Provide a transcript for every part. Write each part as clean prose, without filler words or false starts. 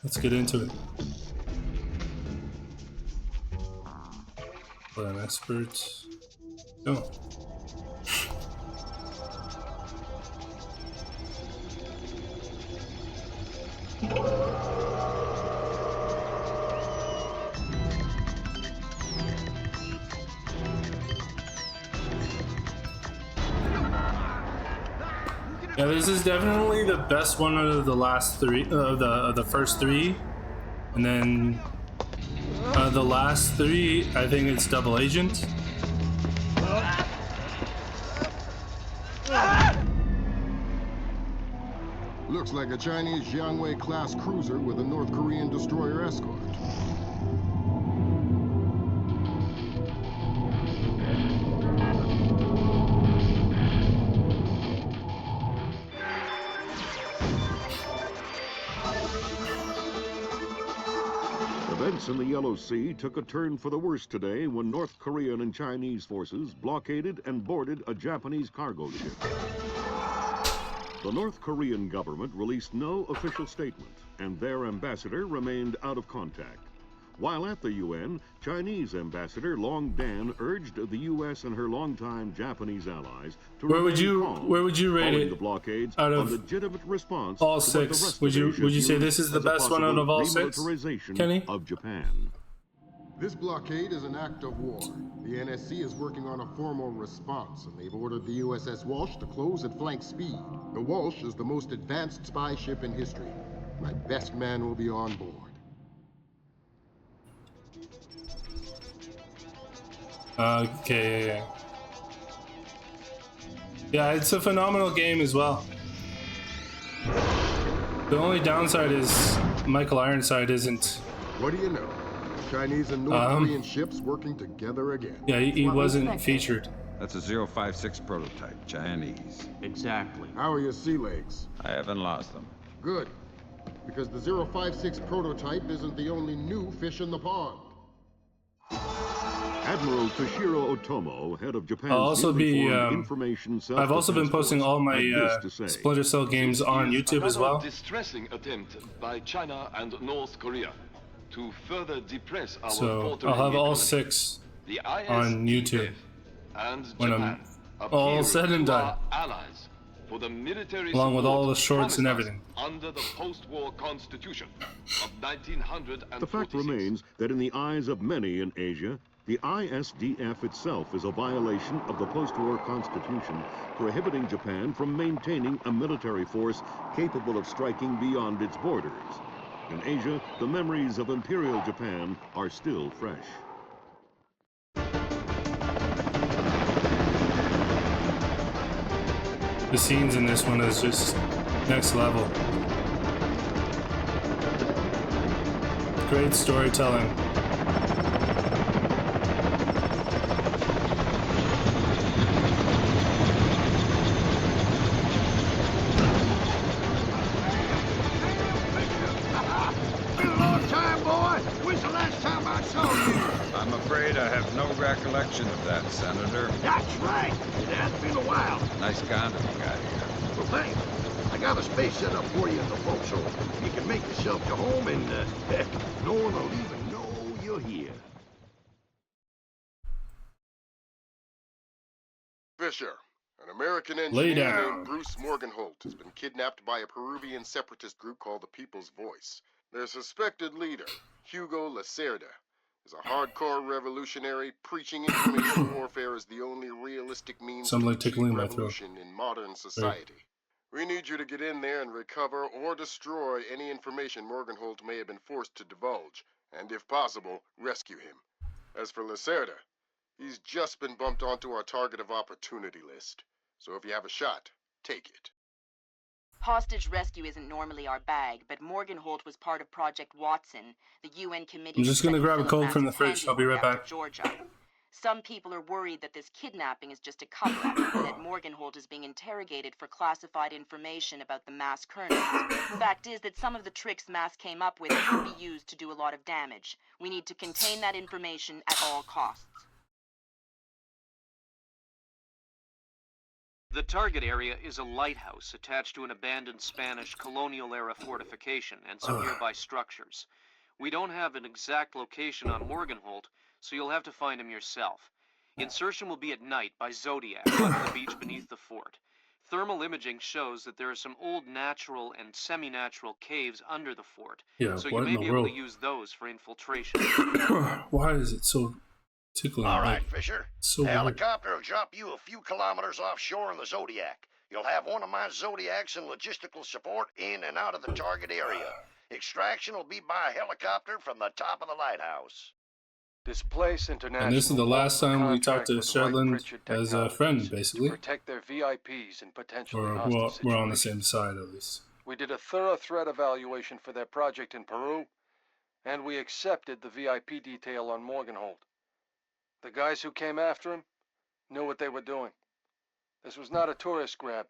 Let's get into it. But I'm expert. No. Yeah, this is definitely the best one out of the last three, the first three, and then the last three. I think it's Double Agent. Looks like a Chinese Jiangwei-class cruiser with a North Korean destroyer escort. Events in the Yellow Sea took a turn for the worse today when North Korean and Chinese forces blockaded and boarded a Japanese cargo ship. The North Korean government released no official statement, and their ambassador remained out of contact. While at the UN, Chinese Ambassador Long Dan urged the U.S. and her longtime Japanese allies to Where would remain you rate it the blockades out of legitimate response all to what the six? rest Would of you Asia say viewed this is the as a best one out possible of all six, remilitarization Kenny? of Japan? This blockade is an act of war. The NSC is working on a formal response, and they've ordered the USS Walsh to close at flank speed. The Walsh is the most advanced spy ship in history. My best man will be on board. Okay. Yeah, it's a phenomenal game as well. The only downside is Michael Ironside isn't. What do you know? Chinese and North Korean ships working together again. Yeah, he wasn't featured. That's a 056 prototype, Chinese. Exactly. How are your sea legs? I haven't lost them. Good. Because the 056 prototype isn't the only new fish in the pond. Admiral Toshiro Otomo, head of Japan's I'll also be. information I've also been posting all my had this to say. Splinter Cell games on YouTube as well. Distressing attempt by China and North Korea to further depress our So I'll have all six on YouTube and when Japan I'm all said and done, allies for the military along with all the support shorts and promised everything. under the post-war constitution of 1946. The fact remains that in the eyes of many in Asia, the ISDF itself is a violation of the post-war constitution, prohibiting Japan from maintaining a military force capable of striking beyond its borders. In Asia, the memories of Imperial Japan are still fresh. The scenes in this one is just next level. Great storytelling. I'm afraid I have no recollection of that, Senator. That's right. It has been a while. Nice condom you got here. Well, thanks. I got a space set up for you in the boat, so you can make yourself to home, and heck, no one will even know you're here. Fisher, an American Lay engineer down. named Bruce Morgenholt has been kidnapped by a Peruvian separatist group called the People's Voice. Their suspected leader, Hugo Lacerda, is a hardcore revolutionary preaching information warfare as the only realistic means Sounds to like tickling achieve my throat. revolution in modern society. We need you to get in there and recover or destroy any information Morgenholt may have been forced to divulge, and if possible, rescue him. As for Lacerda, he's just been bumped onto our target of opportunity list. So if you have a shot, take it. Hostage rescue isn't normally our bag, but Morgenholt was part of Project Watson, the UN committee. I'm just gonna grab a Coke from the fridge. I'll be right back. Georgia. Some people are worried that this kidnapping is just a cover-up, and that Morgenholt is being interrogated for classified information about the Masse kernels. Fact is that some of the tricks Masse came up with could be used to do a lot of damage. We need to contain that information at all costs. The target area is a lighthouse attached to an abandoned Spanish colonial-era fortification and some nearby structures. We don't have an exact location on Morgenholt, so you'll have to find him yourself. Insertion will be at night by Zodiac on the beach beneath the fort. Thermal imaging shows that there are some old natural and semi-natural caves under the fort, so you may be able to use those for infiltration. Why is it so tickling? All right, Fisher. So the helicopter will drop you a few kilometers offshore in the Zodiac. You'll have one of my Zodiacs and logistical support in and out of the target area. Extraction will be by helicopter from the top of the lighthouse. Displace international. And this is the last time we talked to Shetland as a friend, basically. Protect their VIPs and potentially or hostile we're on the same side, at least. We did a thorough threat evaluation for their project in Peru, and we accepted the VIP detail on Morgenholt. The guys who came after him knew what they were doing. This was not a tourist grab.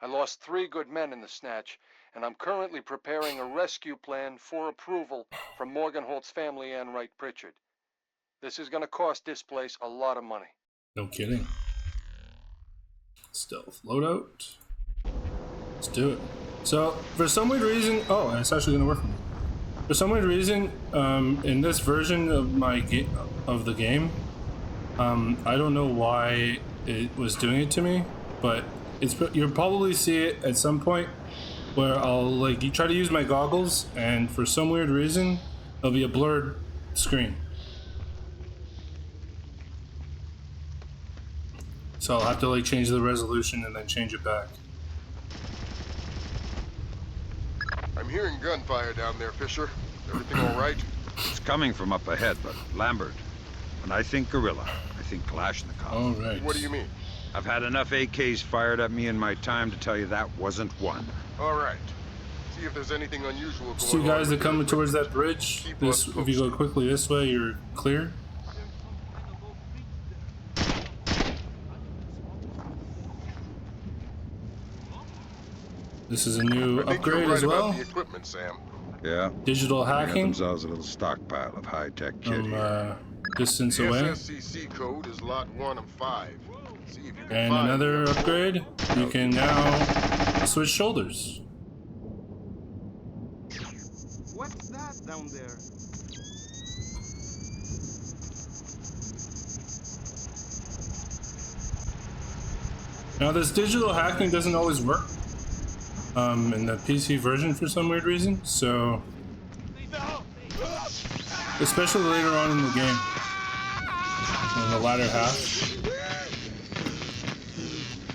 I lost 3 good men in the snatch, and I'm currently preparing a rescue plan for approval from Morgenholt's family and Wright Pritchard. This is going to cost Displace a lot of money. No kidding. Stealth loadout. Let's do it. So, for some weird reason... Oh, it's actually going to work for me. For some weird reason, in this version of the game, I don't know why it was doing it to me, but you'll probably see it at some point where I'll you try to use my goggles, and for some weird reason, there'll be a blurred screen. So I'll have to change the resolution and then change it back. I'm hearing gunfire down there, Fisher. Everything all right? It's coming from up ahead, but Lambert, when I think guerrilla, I think Kalashnikov. All right. What do you mean? I've had enough AKs fired at me in my time to tell you that wasn't one. All right. See if there's anything unusual going on. See you guys that coming towards that bridge. If you go quickly this way, you're clear. This is a new upgrade as well. The equipment, Sam. Yeah. Digital hacking. They got themselves a little stockpile of high-tech kit here. Distance away. The SSCC code is lot 1 of 5. See if you can and find another upgrade. You can now switch shoulders. What's that down there? Now this digital hacking doesn't always work in the PC version for some weird reason, so especially later on in the game, in the latter half.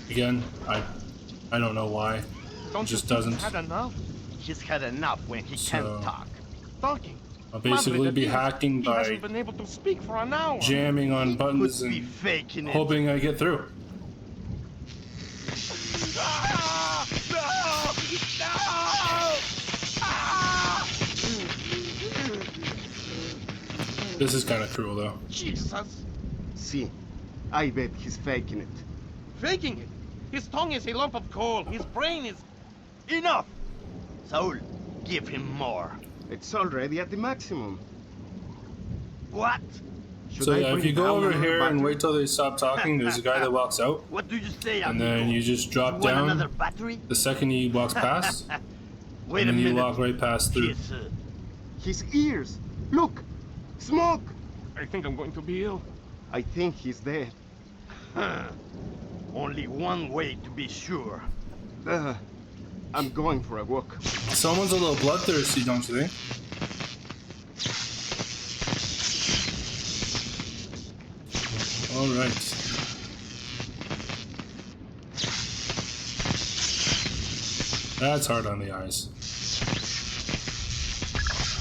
Again, I don't know why. It just doesn't. Had enough? He's had enough when he can't talk. Talking. I'll basically be hacking by hasn't been able to speak for an hour. Jamming on buttons and hoping I get through. This is kind of cruel, though. Jesus! See, I bet he's faking it. Faking it? His tongue is a lump of coal. His brain is... Enough! Saul, give him more. It's already at the maximum. What? So yeah, if you go over here and wait till they stop talking, there's a guy that walks out. What do you say, and then you just drop down the second he walks past. Wait and then a minute. you walk right past through. His ears! Look! Smoke! I think I'm going to be ill. I think he's dead. Only one way to be sure. I'm going for a walk. Someone's a little bloodthirsty, don't you think? All right. That's hard on the eyes.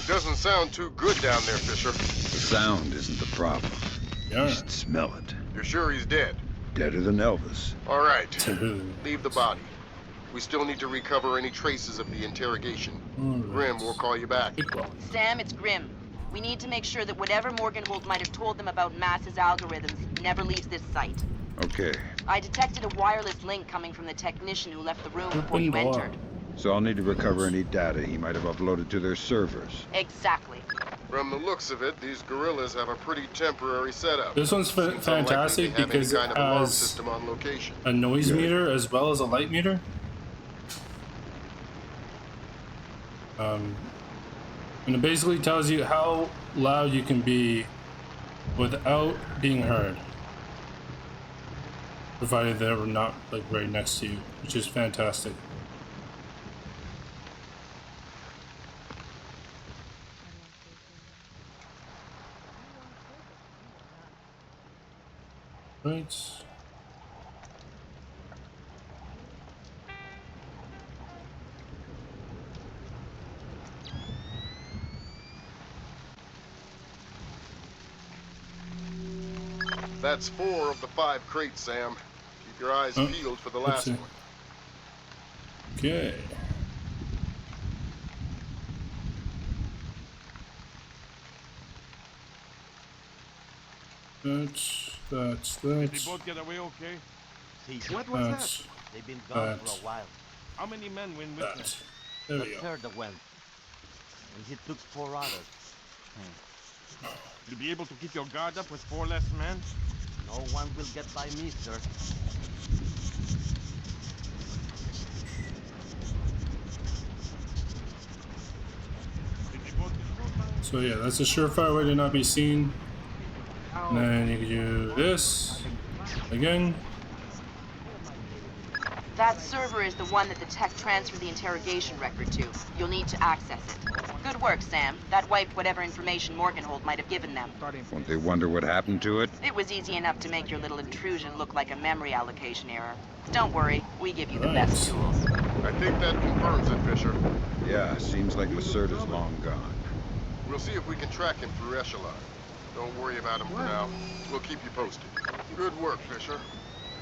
It doesn't sound too good down there, Fisher. The sound isn't the problem. Yeah. Just smell it. You're sure he's dead? Deader than Elvis. All right. Leave the body. We still need to recover any traces of the interrogation. Right. Grim, we'll call you back. Sam, it's Grim. We need to make sure that whatever Morgenholt might have told them about Masse's algorithms never leaves this site. Okay. I detected a wireless link coming from the technician who left the room before you entered. So I'll need to recover any data he might have uploaded to their servers. Exactly. From the looks of it, these guerrillas have a pretty temporary setup. This one's fantastic because it has system on location. a noise meter as well as a light meter. And it basically tells you how loud you can be without being heard, provided they're not like right next to you, which is fantastic. Right. That's 4 of the 5 crates, Sam. Keep your eyes peeled for the last one. Okay. That's. Did they both get away okay? See, what was that? They've been gone for a while. How many men went with them? There we go. Lacerda went. And he took 4 others. You'll be able to keep your guard up with 4 less men? No one will get by me, sir. So yeah, that's a surefire way to not be seen. And then you can do this again. That server is the one that the tech transferred the interrogation record to. You'll need to access it. Good work, Sam. That wiped whatever information Morgenholt might have given them. Won't they wonder what happened to it? It was easy enough to make your little intrusion look like a memory allocation error. Don't worry, we give you the best tools. I think that confirms it, Fisher. Yeah, seems like Lacerda's long gone. We'll see if we can track him through Echelon. Don't worry about him for now. We'll keep you posted. Good work, Fisher.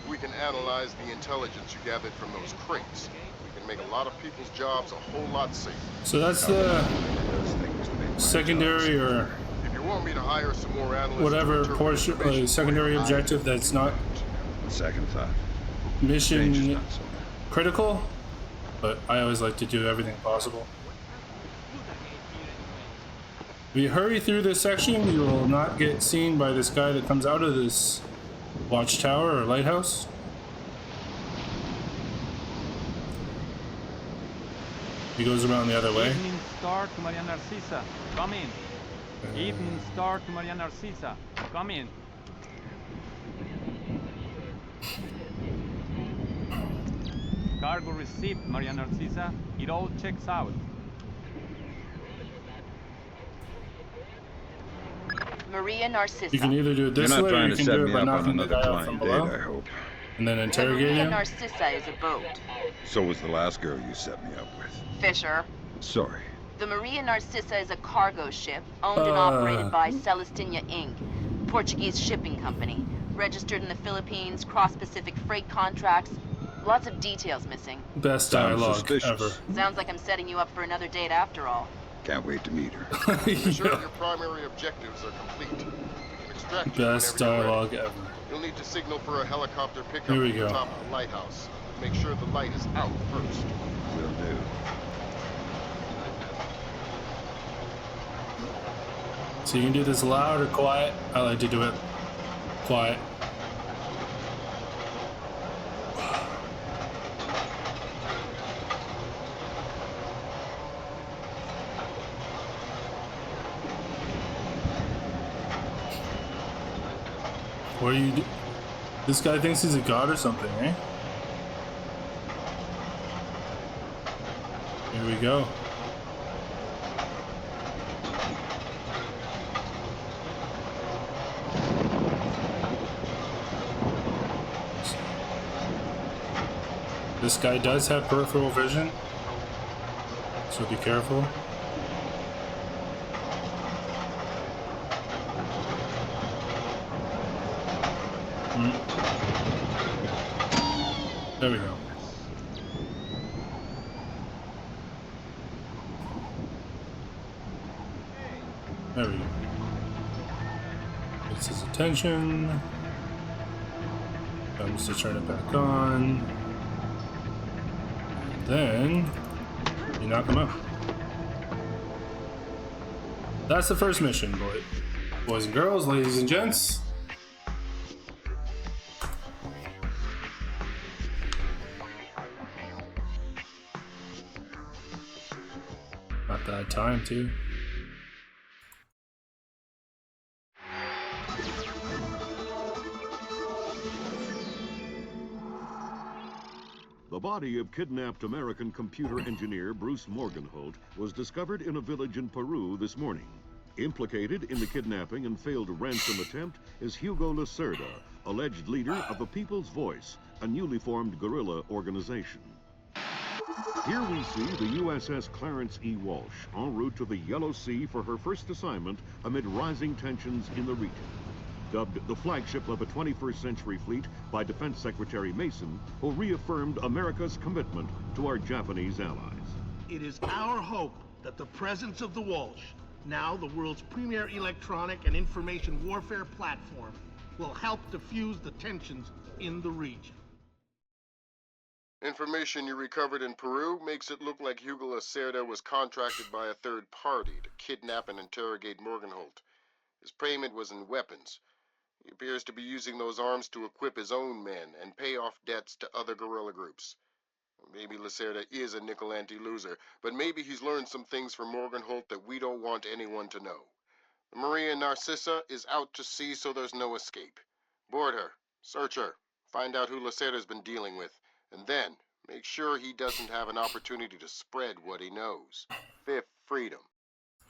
If we can analyze the intelligence you gathered from those crates, we can make a lot of people's jobs a whole lot safer. So that's the secondary or if you want me to hire some more analysts, whatever portion, secondary objective that's not second thought. Mission critical, but I always like to do everything possible. If you hurry through this section, you will not get seen by this guy that comes out of this watchtower or lighthouse. He goes around the other way. Evening star to Maria Narcissa. Come in. Evening star to Maria Narcissa. Come in. Cargo received, Maria Narcissa. It all checks out. Maria Narcissa. You can either do it this way or you can do it by knocking the guy out from below. I hope. And then interrogate Maria him. Narcissa is a boat. So was the last girl you set me up with. Fisher. Sorry. The Maria Narcissa is a cargo ship owned and operated by Celestina Inc., Portuguese shipping company. Registered in the Philippines, cross-Pacific freight contracts. Lots of details missing. Best dialogue ever. Sounds like I'm setting you up for another date after all. Can't wait to meet her. Fisher, your primary objectives are complete. We can extract you Best dialogue ever. You'll need to signal for a helicopter pickup Here we at go. the top of the lighthouse. Make sure the light is out first. Will do. So you can do this loud or quiet. I like to do it quiet. What are you do? This guy thinks he's a god or something, eh? Here we go. This guy does have peripheral vision, so be careful. There we go. There we go. Gets his attention. Comes to turn it back on. And then you knock him out. That's the first mission, boys and girls, ladies and gents. Not that time, too. The body of kidnapped American computer engineer Bruce Morgenholt was discovered in a village in Peru this morning. Implicated in the kidnapping and failed ransom attempt is Hugo Lacerda, alleged leader of the People's Voice, a newly formed guerrilla organization. Here we see the USS Clarence E. Walsh en route to the Yellow Sea for her first assignment amid rising tensions in the region. Dubbed the flagship of a 21st century fleet by Defense Secretary Mason, who reaffirmed America's commitment to our Japanese allies. It is our hope that the presence of the Walsh, now the world's premier electronic and information warfare platform, will help diffuse the tensions in the region. Information you recovered in Peru makes it look like Hugo Lacerda was contracted by a third party to kidnap and interrogate Morgenholt. His payment was in weapons. He appears to be using those arms to equip his own men and pay off debts to other guerrilla groups. Maybe Lacerda is a nickel anti-loser, but maybe he's learned some things from Morgenholt that we don't want anyone to know. The Maria Narcissa is out to sea, so there's no escape. Board her, search her, find out who Lacerda's been dealing with, and then make sure he doesn't have an opportunity to spread what he knows. Fifth freedom.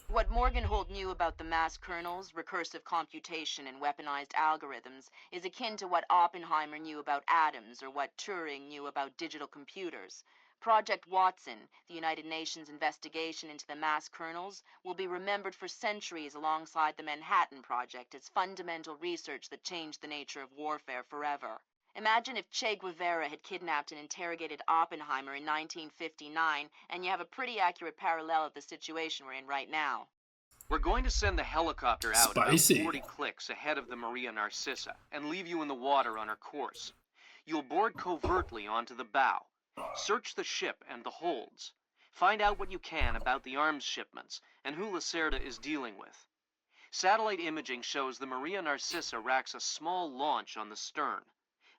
What Morgenholt knew about the mass kernels, recursive computation, and weaponized algorithms is akin to what Oppenheimer knew about atoms or what Turing knew about digital computers. Project Watson, the United Nations investigation into the mass kernels, will be remembered for centuries alongside the Manhattan Project as fundamental research that changed the nature of warfare forever. Imagine if Che Guevara had kidnapped and interrogated Oppenheimer in 1959, and you have a pretty accurate parallel of the situation we're in right now. We're going to send the helicopter out Spicy. about 40 clicks ahead of the Maria Narcissa and leave you in the water on her course. You'll board covertly onto the bow. Search the ship and the holds. Find out what you can about the arms shipments and who Lacerda is dealing with. Satellite imaging shows the Maria Narcissa racks a small launch on the stern.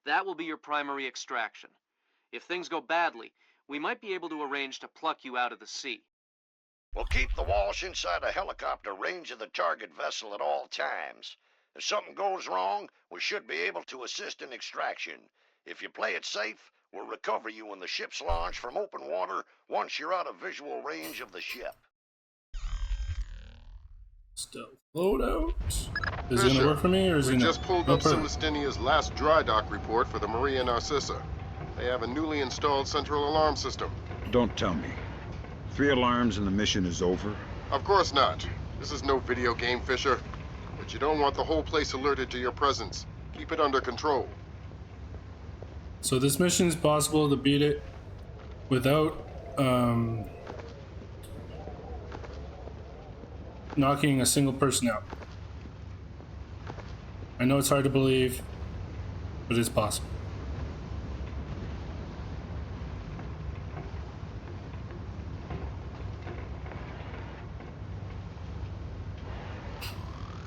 That will be your primary extraction. If things go badly, we might be able to arrange to pluck you out of the sea. We'll keep the Walsh inside a helicopter range of the target vessel at all times. If something goes wrong, we should be able to assist in extraction. If you play it safe, we'll recover you when the ship's launched from open water once you're out of visual range of the ship. Stealth loadout. Is it gonna work for me, or is it not? We just pulled up Celestinia's last dry dock report for the Maria Narcissa. They have a newly installed central alarm system. Don't tell me. 3 alarms and the mission is over? Of course not. This is no video game, Fisher. But you don't want the whole place alerted to your presence. Keep it under control. So this mission is possible to beat it without knocking a single person out. I know it's hard to believe, but it's possible.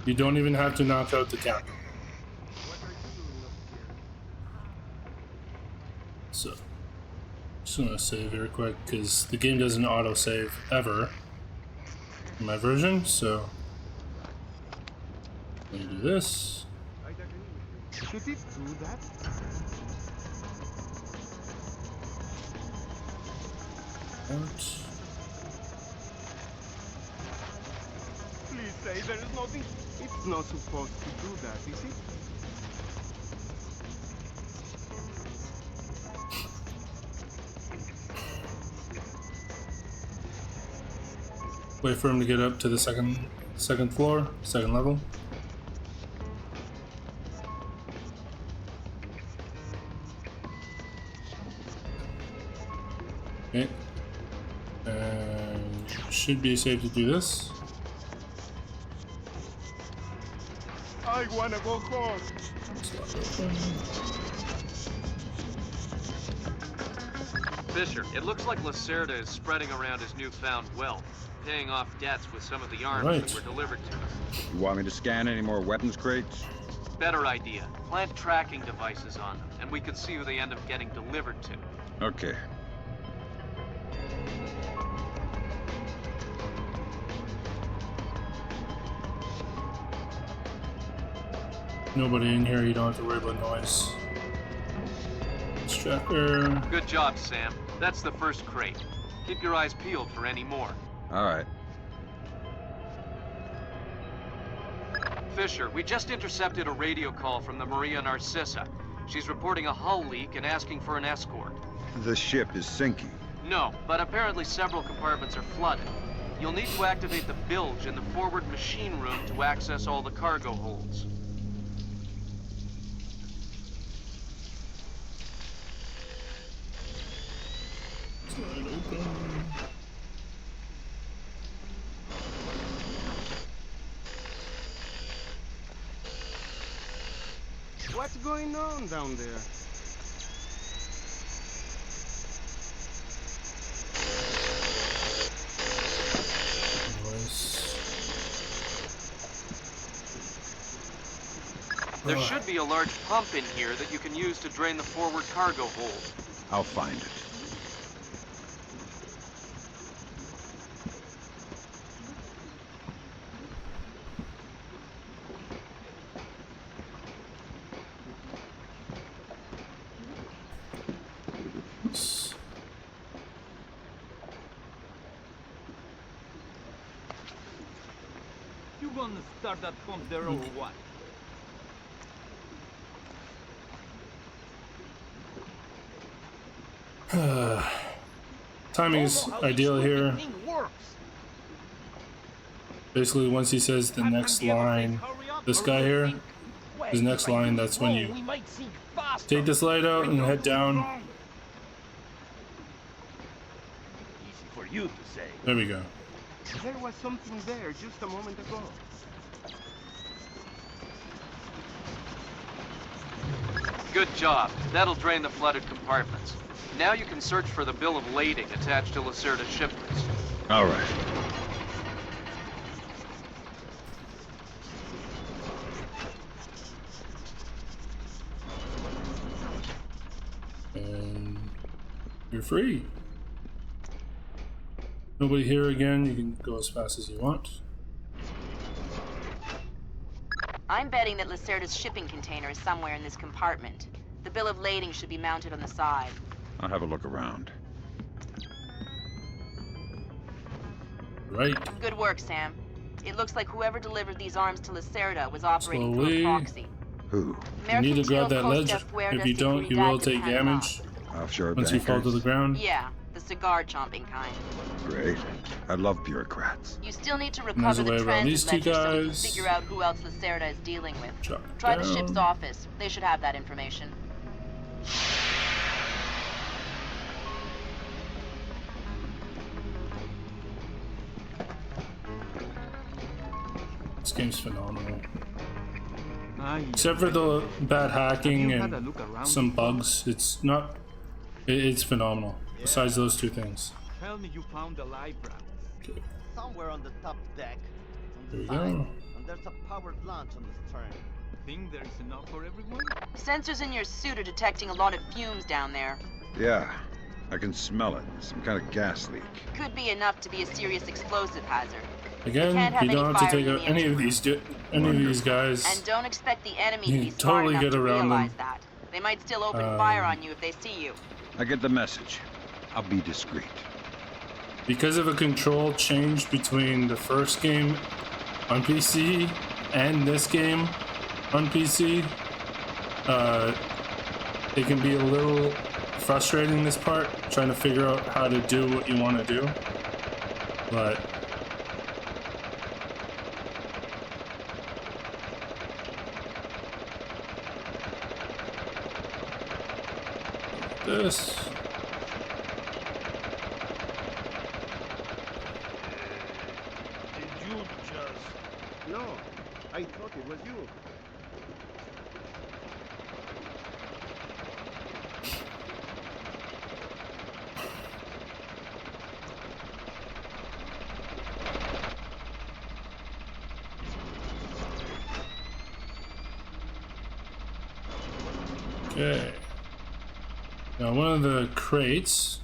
You don't even have to knock out the captain. So, just gonna save here quick because the game doesn't auto-save ever in my version, so let me do this. Should it do that? Out. Please say there is nothing. It's not supposed to do that, is it? Wait for him to get up to the second floor, second level. Okay. Should be safe to do this. I wanna go home. Fisher, it looks like Lacerda is spreading around his newfound wealth. paying off debts with some of the arms that were delivered to us. You want me to scan any more weapons crates? Better idea. Plant tracking devices on them, and we can see who they end up getting delivered to. Okay. Nobody in here, you don't have to worry about noise. Tracker. Good job, Sam. That's the first crate. Keep your eyes peeled for any more. All right. Fisher, we just intercepted a radio call from the Maria Narcissa. She's reporting a hull leak and asking for an escort. The ship is sinking. No, but apparently several compartments are flooded. You'll need to activate the bilge in the forward machine room to access all the cargo holds. What's going on down there? There should be a large pump in here that you can use to drain the forward cargo hold. I'll find it. You gonna start that pump there or what? Timing is ideal here. Basically, once he says the next line, this guy here, his next line, that's when you take this light out and head down. Easy for you to say. There we go. There was something there just a moment ago. Good job. That'll drain the flooded compartments. Now you can search for the bill of lading attached to Lacerda's shipments. All right. And you're free. Nobody here again. You can go as fast as you want. I'm betting that Lacerda's shipping container is somewhere in this compartment. The bill of lading should be mounted on the side. I'll have a look around. Right. Good work, Sam. It looks like whoever delivered these arms to Lacerda was operating Slowly. through a proxy. Who? You need to grab that ledge. If you don't, you will take damage Offshore once you fall to the ground. Yeah, the cigar-chomping kind. Great. I love bureaucrats. You still need to there's recover a way the around transit these two ledger so we can guys. figure out who else Lacerda is dealing with. Chop Try the down. ship's office. They should have that information. This game's phenomenal. Except for the bad hacking and some bugs, it's not. It's phenomenal. Besides those two things. Tell me you found the library. Okay. Somewhere on the top deck. There On we the side. go. And there's a powered launch on the stern. Think there's enough for everyone? Sensors in your suit are detecting a lot of fumes down there. Yeah, I can smell it. Some kind of gas leak. Could be enough to be a serious explosive hazard. Again, you don't have to take out any of these guys. And don't expect the enemy to You be can smart totally enough get to around realize them. that. They might still open fire on you if they see you. I get the message. I'll be discreet. Because of a control change between the first game on PC and this game on PC, it can be a little frustrating, this part, trying to figure out how to do what you want to do. But this. Did you just... No, I thought it was you. Okay. Now one of the crates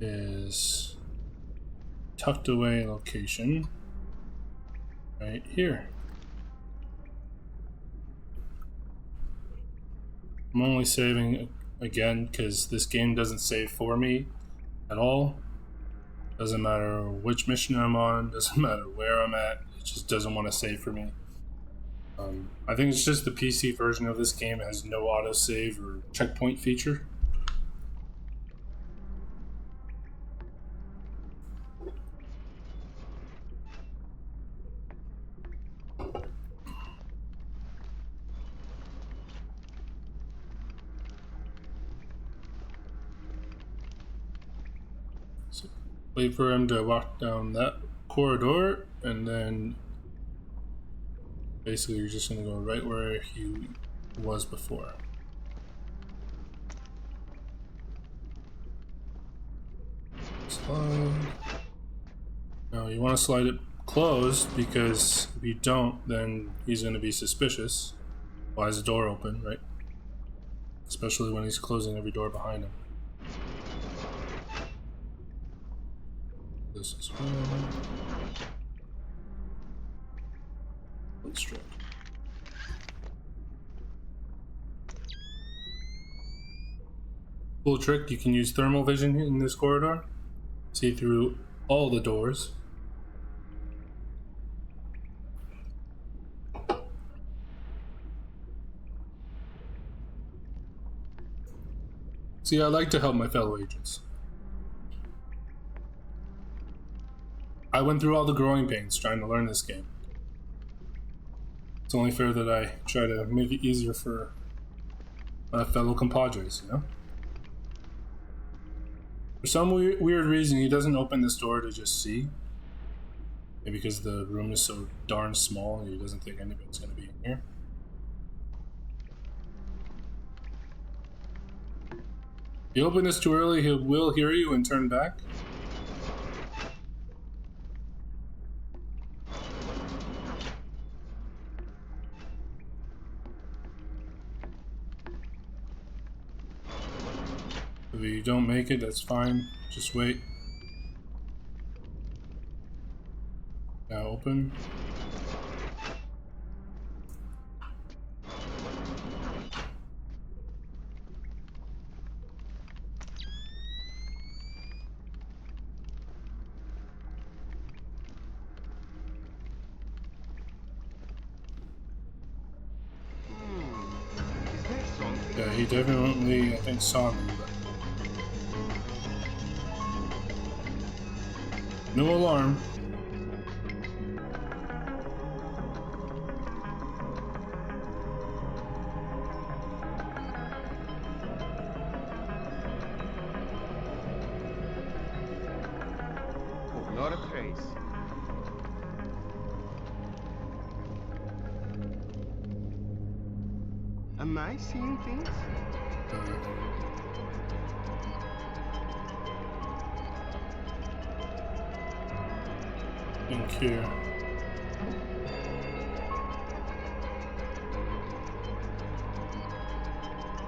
is tucked away location right here. I'm only saving again because this game doesn't save for me at all. Doesn't matter which mission I'm on, doesn't matter where I'm at, it just doesn't want to save for me. I think it's just the PC version of this game has no autosave or checkpoint feature. So wait for him to walk down that corridor, and then basically you're just going to go right where he was before. Slide. Now you want to slide it closed, because if you don't, then he's going to be suspicious. Why is the door open, right? Especially when he's closing every door behind him. This is one. Let's try. Cool trick, you can use thermal vision in this corridor. See through all the doors. See, I like to help my fellow agents. I went through all the growing pains trying to learn this game. It's only fair that I try to make it easier for my fellow compadres, you know? For some weird reason, he doesn't open this door to just see. Maybe because the room is so darn small and he doesn't think anybody's going to be in here. If you open this too early, he will hear you and turn back. If you don't make it, that's fine. Just wait. Now open. Yeah, he definitely, I think, saw me, but... No alarm. Not a trace. Am I seeing things? Thank you.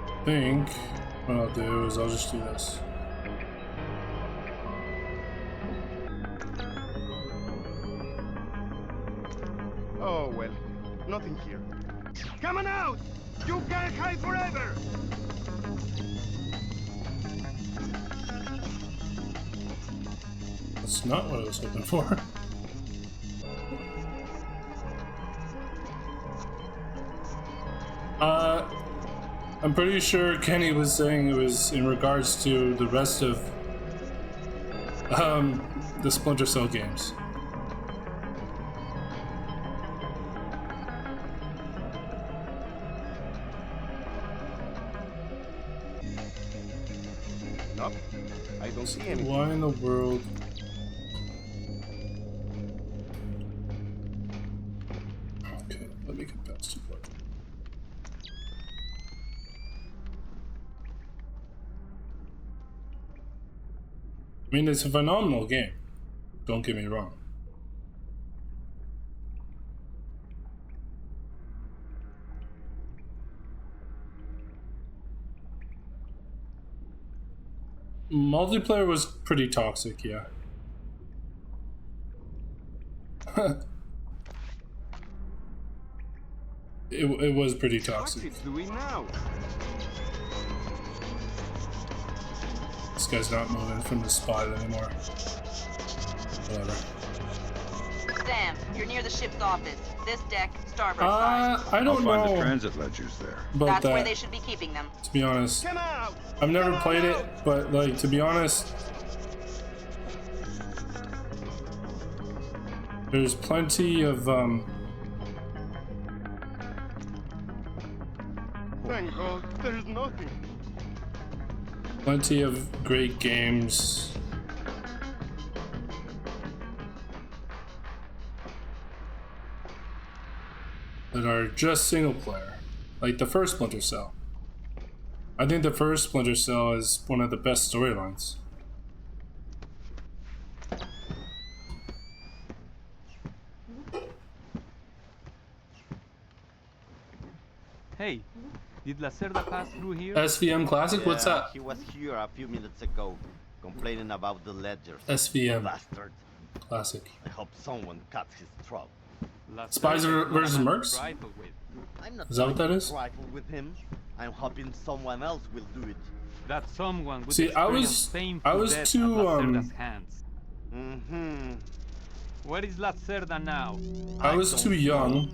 I think what I'll do is I'll just do this. Oh well, nothing here. Come on out! You can't hide forever! That's not what I was hoping for. I'm pretty sure Kenny was saying it was in regards to the rest of the Splinter Cell games. Nope, I don't see anything. Why in the world? Okay, let me get past you. I mean, it's a phenomenal game. Don't get me wrong. multiplayer was pretty toxic, yeah. It was pretty toxic. What's it doing now? This guy's not moving from the spot anymore. Whatever. Sam, you're near the ship's office. This deck, starboard side. I don't know. I'll find the transit ledgers there. About That's where they should be keeping them. To be honest, I've never played it, but like to be honest, there's plenty of Thank God, there's nothing. Plenty of great games. That are just single player, like the first Splinter Cell. I think the first Splinter Cell is one of the best storylines. Hey, did Lacerda pass through here? SVM Classic? Yeah, What's that? He was here a few minutes ago, complaining about the ledgers. SVM Bastard. Classic. I hope someone cuts his throat. Spies versus Mercs? I'm not Is that what that is? trifle with him. I'm hoping someone else will do it. That someone would See, I was too Where is Lacerda now? I was too young.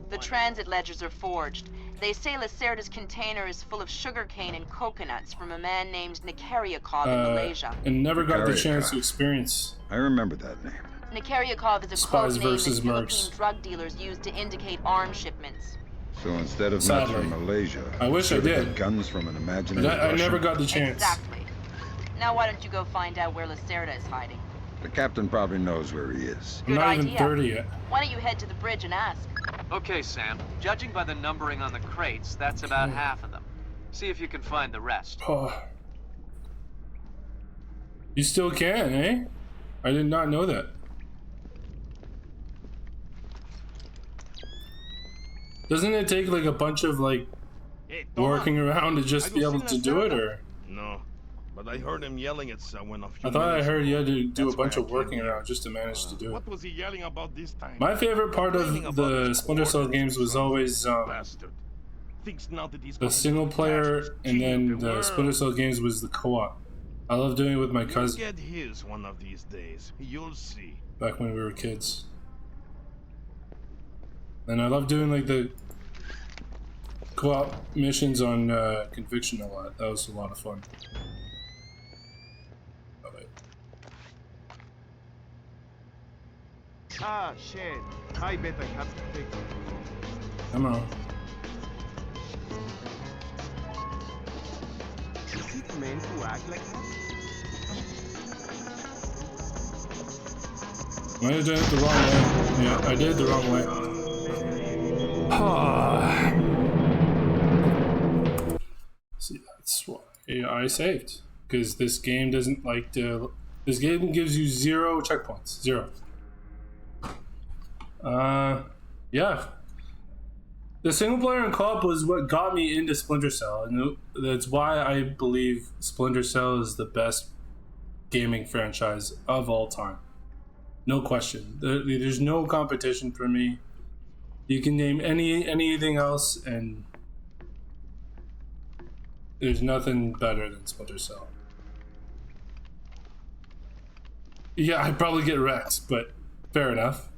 The transit ledgers are forged. They say Lacerda's container is full of sugarcane and coconuts from a man named Nikariakov in Malaysia. And never got the chance to experience. I remember that name. Nikariakov is a Spies code name versus that Philippine Mercs. drug dealers use to indicate arms shipments. So instead of Sadly. nuts from Malaysia, I wish I should've did. got guns from an imaginary But I never Russian. got the chance. Exactly. Now why don't you go find out where Lacerda is hiding? The captain probably knows where he is. I'm Good not even idea. 30 yet. Why don't you head to the bridge and ask? Okay, Sam. Judging by the numbering on the crates, that's about half of them. See if you can find the rest. Oh. You still can, eh? I did not know that. Doesn't it take like a bunch of like working around to just be able to do it, or? No, but I heard him yelling at someone a few I thought I minutes heard you had to do a That's bunch why I of came working here. around just to manage to do it. What was he yelling about this time? My favorite part of the Splinter Cell games was always Bastard. Thinks now that he's the got single player, and king of then the the world. Splinter Cell games was the co-op. I love doing it with my You'll cousin get his one of these days. You'll see. back when we were kids. And I love doing like the co-op missions on Conviction a lot. That was a lot of fun. Oh, wait. Ah, shit. I bet I have to take it. Come on. Is it meant to act like that? I did it the wrong way. Yeah, I did it the wrong way. See, that's why I saved. Because this game doesn't like to... This game gives you 0 checkpoints. 0. Yeah. The single player and co-op was what got me into Splinter Cell. And that's why I believe Splinter Cell is the best gaming franchise of all time. No question. There's no competition for me. You can name anything else, and there's nothing better than Splinter Cell. Yeah, I'd probably get wrecked, but fair enough.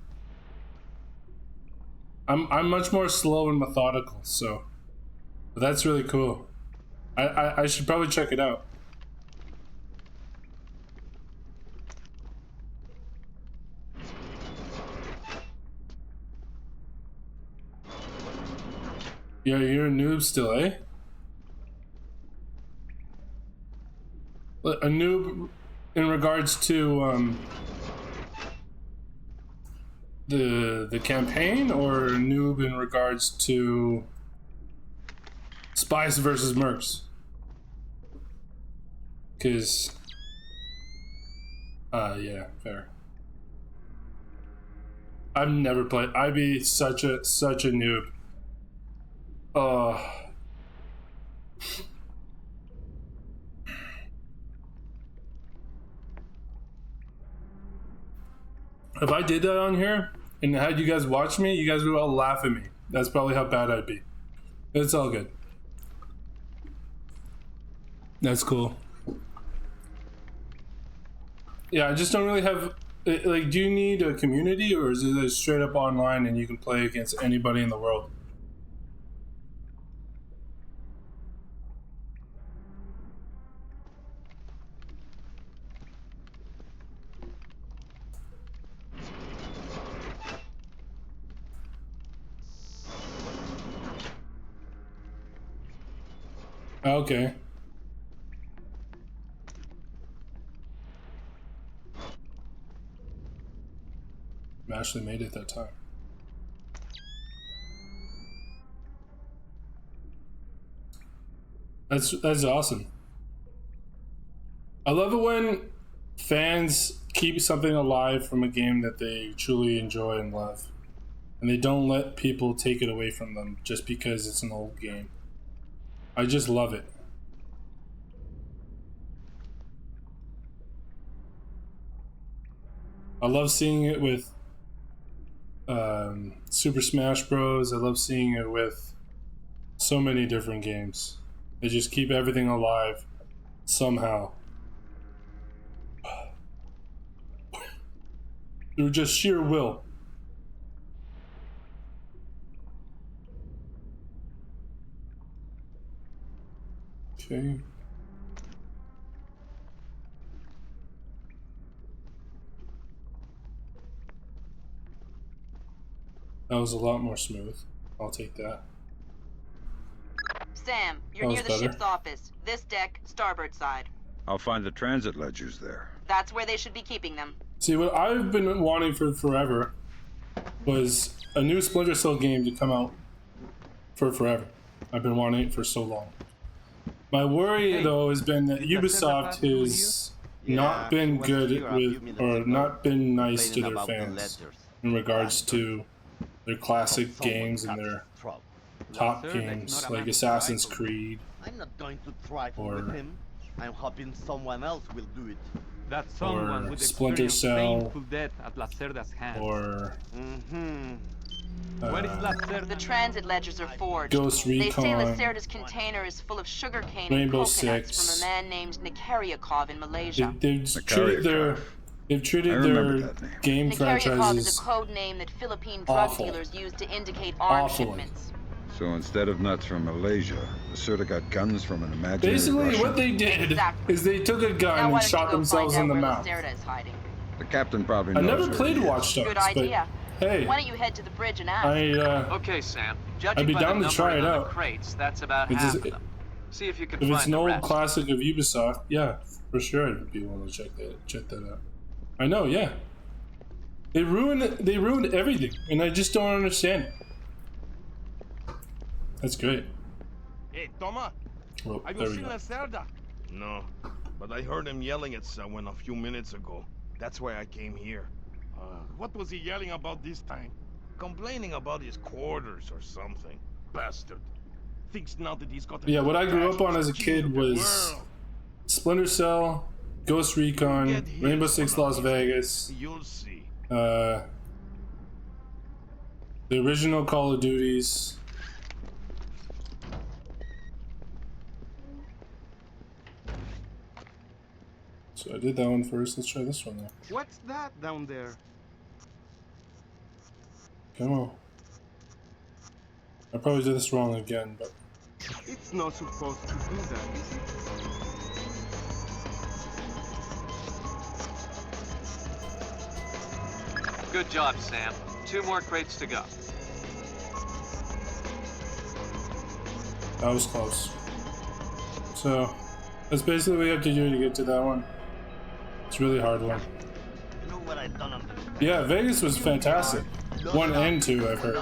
I'm much more slow and methodical, so but that's really cool. I should probably check it out. Yeah, you're a noob still, eh? A noob in regards to the campaign, or a noob in regards to Spies versus Mercs? Cause yeah, fair. I've never played. I'd be such a noob. If I did that on here and had you guys watch me, you guys would all laugh at me. That's probably how bad I'd be. It's all good. That's cool. Yeah, I just don't really have... Like, do you need a community, or is it straight up online and you can play against anybody in the world? Okay. I actually made it that time. That's awesome. I love it when fans keep something alive from a game that they truly enjoy and love, and they don't let people take it away from them just because it's an old game. I just love it. I love seeing it with Super Smash Bros. I love seeing it with so many different games. They just keep everything alive somehow. Through just sheer will. Okay. That was a lot more smooth. I'll take that. Sam, you're near the ship's office. This deck, starboard side. I'll find the transit ledgers there. That's where they should be keeping them. See, what I've been wanting for forever was a new Splinter Cell game to come out for forever. I've been wanting it for so long. My worry, though, has been that Ubisoft has not been good with, or not been nice to their fans in regards to their classic games and their top games like Assassin's Creed. I'm not going to try to whip him. I'm hoping someone else will do it. That someone would Splinter Cell, painful death at Lacerda's hands. or Where is Lacerda? The transit ledgers are forged. Ghost Recon, they say Lacerda's container is full of sugarcane and Rainbow coconuts Six. from a man named Nikaryakov in Malaysia. They've treated their game Nikaryakov franchises is a code name that Philippine drug dealers use to indicate arms shipments. So instead of nuts from Malaysia, Lacerda got guns from an imaginary Basically, Russian. what they did is they took a gun and shot themselves in the mouth. The captain probably knows. I never played Watch Dogs, Good idea. but hey, Why don't you head to the bridge and ask? Okay, Sam. I'd Judging be by down the to try it numbering on out. the crates, that's about It's half just- of them. See if you can If find it's an the old rest. classic of Ubisoft, yeah, for sure I'd be willing to check that out. I know, yeah. They ruined everything, and I just don't understand it. That's great. Hey, Toma! Well, Have there you we seen go. Lacerda? No, but I heard him yelling at someone a few minutes ago. That's why I came here. What was he yelling about this time? Complaining about his quarters or something. Bastard. Thinks now that he's got... Yeah, what I grew up on as a kid was Splinter Cell, Ghost Recon, Rainbow Six Las Vegas, You'll see. the original Call of Duties. So I did that one first. Let's try this one now. What's that down there? Come on. I probably did this wrong again, but It's not supposed to do that, is it? Good job, Sam. 2 more crates to go. that was close. So that's basically what you have to do to get to that one. It's a really hard one. You know what I've done on Yeah, Vegas was fantastic. 1 and 2, I've heard.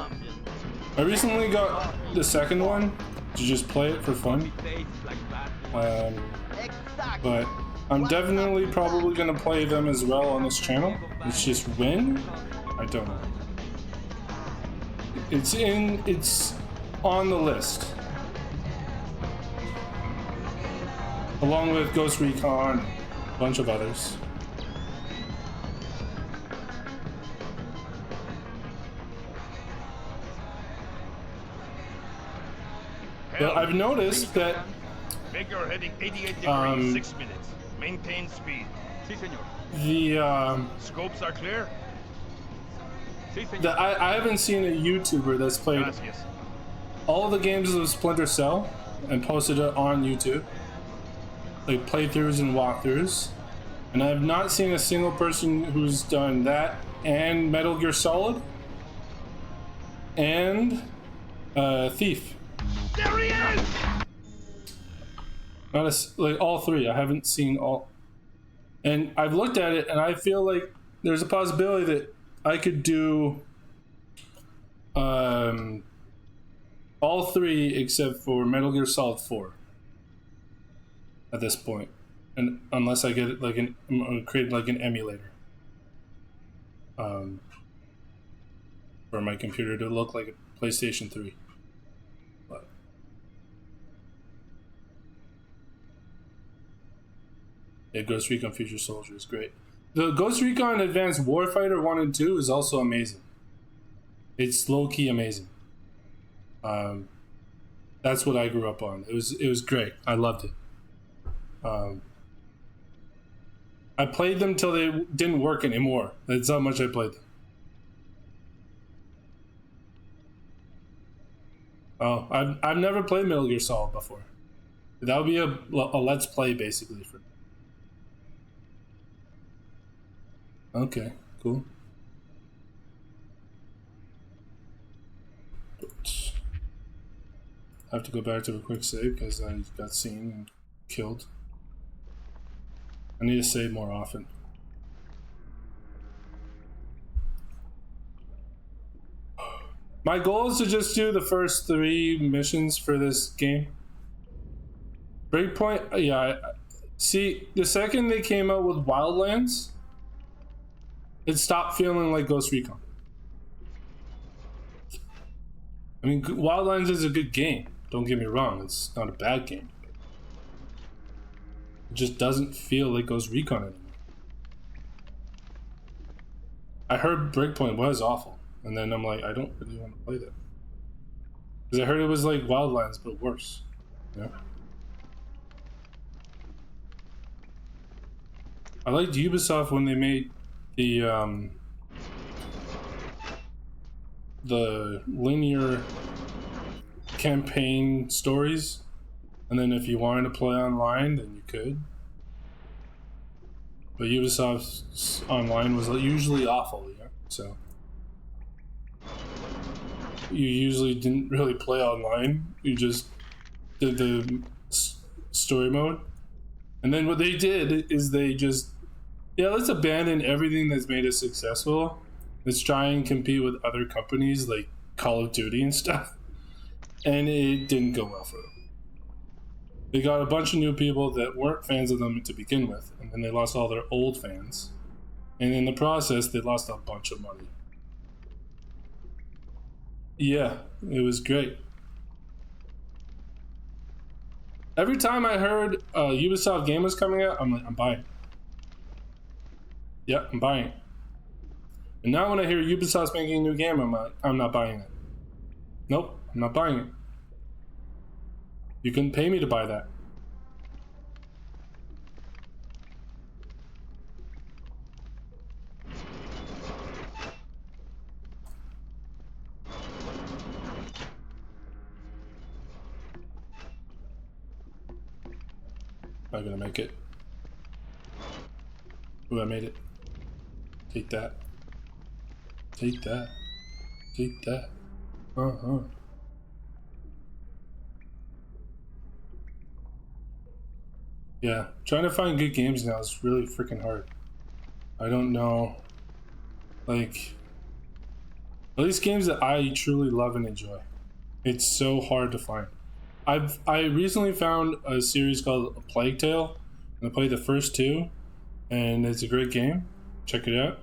I recently got the second one to just play it for fun. But I'm definitely probably gonna play them as well on this channel. It's just when? I don't know. It's on the list. Along with Ghost Recon, a bunch of others. But I've noticed that Figure heading 88 degrees, 6 minutes. Maintain speed. Si, senor. the Scopes are clear? Si, senor. I haven't seen a YouTuber that's played Gracias. all the games of Splinter Cell and posted it on YouTube, like playthroughs and walkthroughs, and I have not seen a single person who's done that and Metal Gear Solid and Thief. There he is! Not like all three. I haven't seen all, and I've looked at it, and I feel like there's a possibility that I could do all three except for Metal Gear Solid 4 at this point, and unless I get like create like an emulator for my computer to look like a PlayStation 3. But yeah, Ghost Recon Future Soldier is great. The Ghost Recon Advanced Warfighter 1 and 2 is also amazing. It's low-key amazing. That's what I grew up on. It was great. I loved it. I played them till they didn't work anymore. That's how much I played them. Oh, I've never played Metal Gear Solid before. That would be a let's play basically for. Okay, cool. I have to go back to a quick save because I got seen and killed. I need to save more often. My goal is to just do the first 3 missions for this game. Breakpoint, yeah. See, the second they came out with Wildlands, it stopped feeling like Ghost Recon. I mean, Wildlands is a good game. Don't get me wrong, it's not a bad game. It just doesn't feel like Ghost Recon anymore. I heard Breakpoint was awful, and then I'm like, I don't really want to play that. Because I heard it was like Wildlands, but worse. Yeah. I liked Ubisoft when they made the linear campaign stories, and then if you wanted to play online, then you could. But Ubisoft's online was usually awful, yeah. So you usually didn't really play online. You just did the story mode, and then what they did is they just, yeah, let's abandon everything that's made us successful. Let's try and compete with other companies like Call of Duty and stuff. And it didn't go well for them. They got a bunch of new people that weren't fans of them to begin with, and then they lost all their old fans. And in the process, they lost a bunch of money. Yeah, it was great. Every time I heard a Ubisoft game was coming out, I'm like, I'm buying it. Yeah, I'm buying it. And now when I hear Ubisoft's making a new game, I'm like, I'm not buying it. Nope, I'm not buying it. You couldn't pay me to buy that. Not gonna make it. Ooh, I made it. Take that. Take that. Take that. Uh-huh. Yeah, trying to find good games now is really freaking hard. I don't know, like, at least games that I truly love and enjoy. It's so hard to find. I recently found a series called A Plague Tale, and I played the first 2, and it's a great game. Check it out.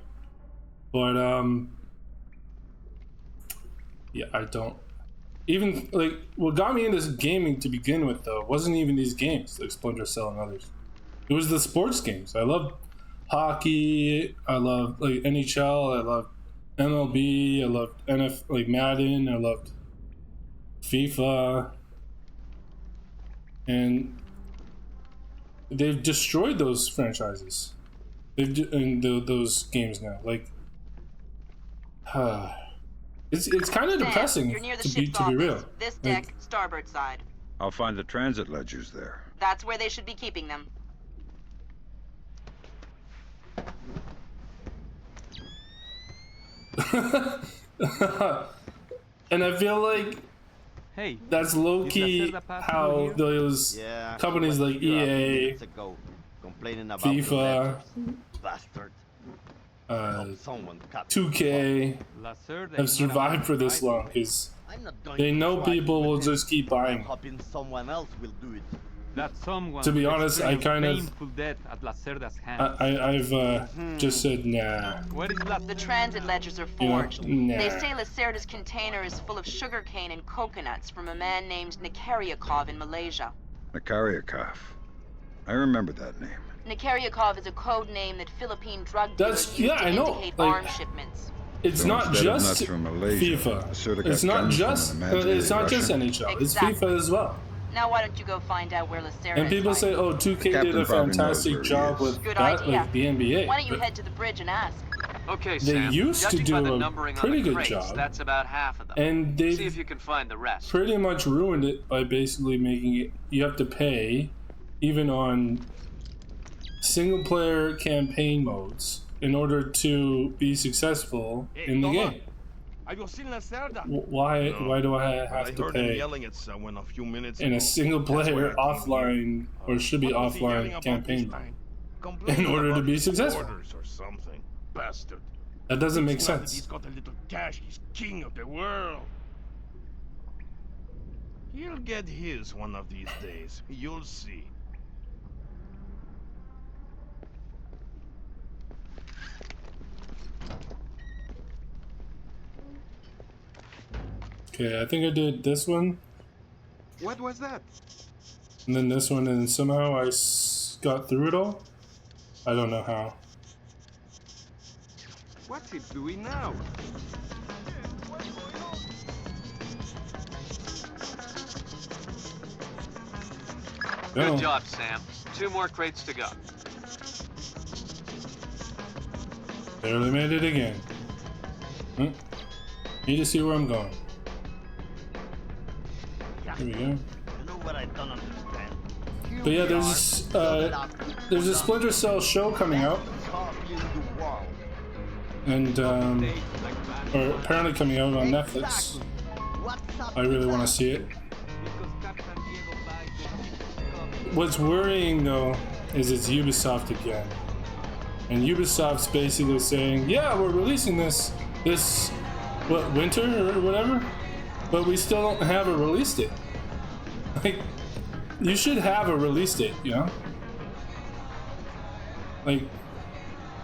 But yeah, I don't. Even, like, what got me into gaming to begin with, though, wasn't even these games, like Splinter Cell and others. It was the sports games. I loved hockey, I loved, like, NHL, I loved MLB, I loved like Madden, I loved FIFA. and they've destroyed those franchises. Those games now. Like, it's kind of depressing You're near the to ship's be real. office. This deck, starboard side. I'll find the transit ledgers there. That's where they should be keeping them. And I feel like that's low-key how those companies like EA, FIFA, 2K have survived for this long, because they know people will just keep buying. To be honest, I kind of I've just said nah. The transit ledgers are forged. Nah. They say Lacerda's container is full of sugarcane and coconuts from a man named Nikaryakov in Malaysia. Nikaryakov. I remember that name. Nikaryakov is a code name that Philippine drug dealers use to indicate arms shipments. It's So not instead of just nuts from Malaysia, FIFA. Lacerda got It's not guns from just an imaginary NHL. It's FIFA as well. Now why don't you go find out where Lacerda And people is say, "Oh, 2K did a fantastic job with Good that, idea. like the NBA." Why don't you But head to the bridge and ask? Okay, they Sam. used to Judging by the do a numbering on pretty the good crates, job, That's about half of them. and they See if you can find the rest. pretty much ruined it by basically making it you have to pay, even on single-player campaign modes, in order to be successful in the game. Have you seen Lacerda? Why do I have to pay yelling at someone a few minutes in a ago. single-player offline, or should be What was he yelling offline about campaign this time? mode Complaining in order to about be his successful? orders or something. Bastard. That doesn't make It's not that sense. He's got a little cash. He's king of the world. He'll get his one of these days. You'll see. Okay, I think I did this one, What was that? and then this one, and somehow I got through it all. I don't know how. What's it doing now? Good Oh. job, Sam. 2 more crates to go. Barely made it again. Need to see where I'm going. Here we go. You know what I don't understand? But yeah, there's a Splinter Cell show coming out, and or apparently coming out on Netflix. I really want to see it. What's worrying though is it's Ubisoft again, and Ubisoft's basically saying, "Yeah, we're releasing this winter or whatever, but we still don't have a release date." Like, you should have a release date, you know? Like,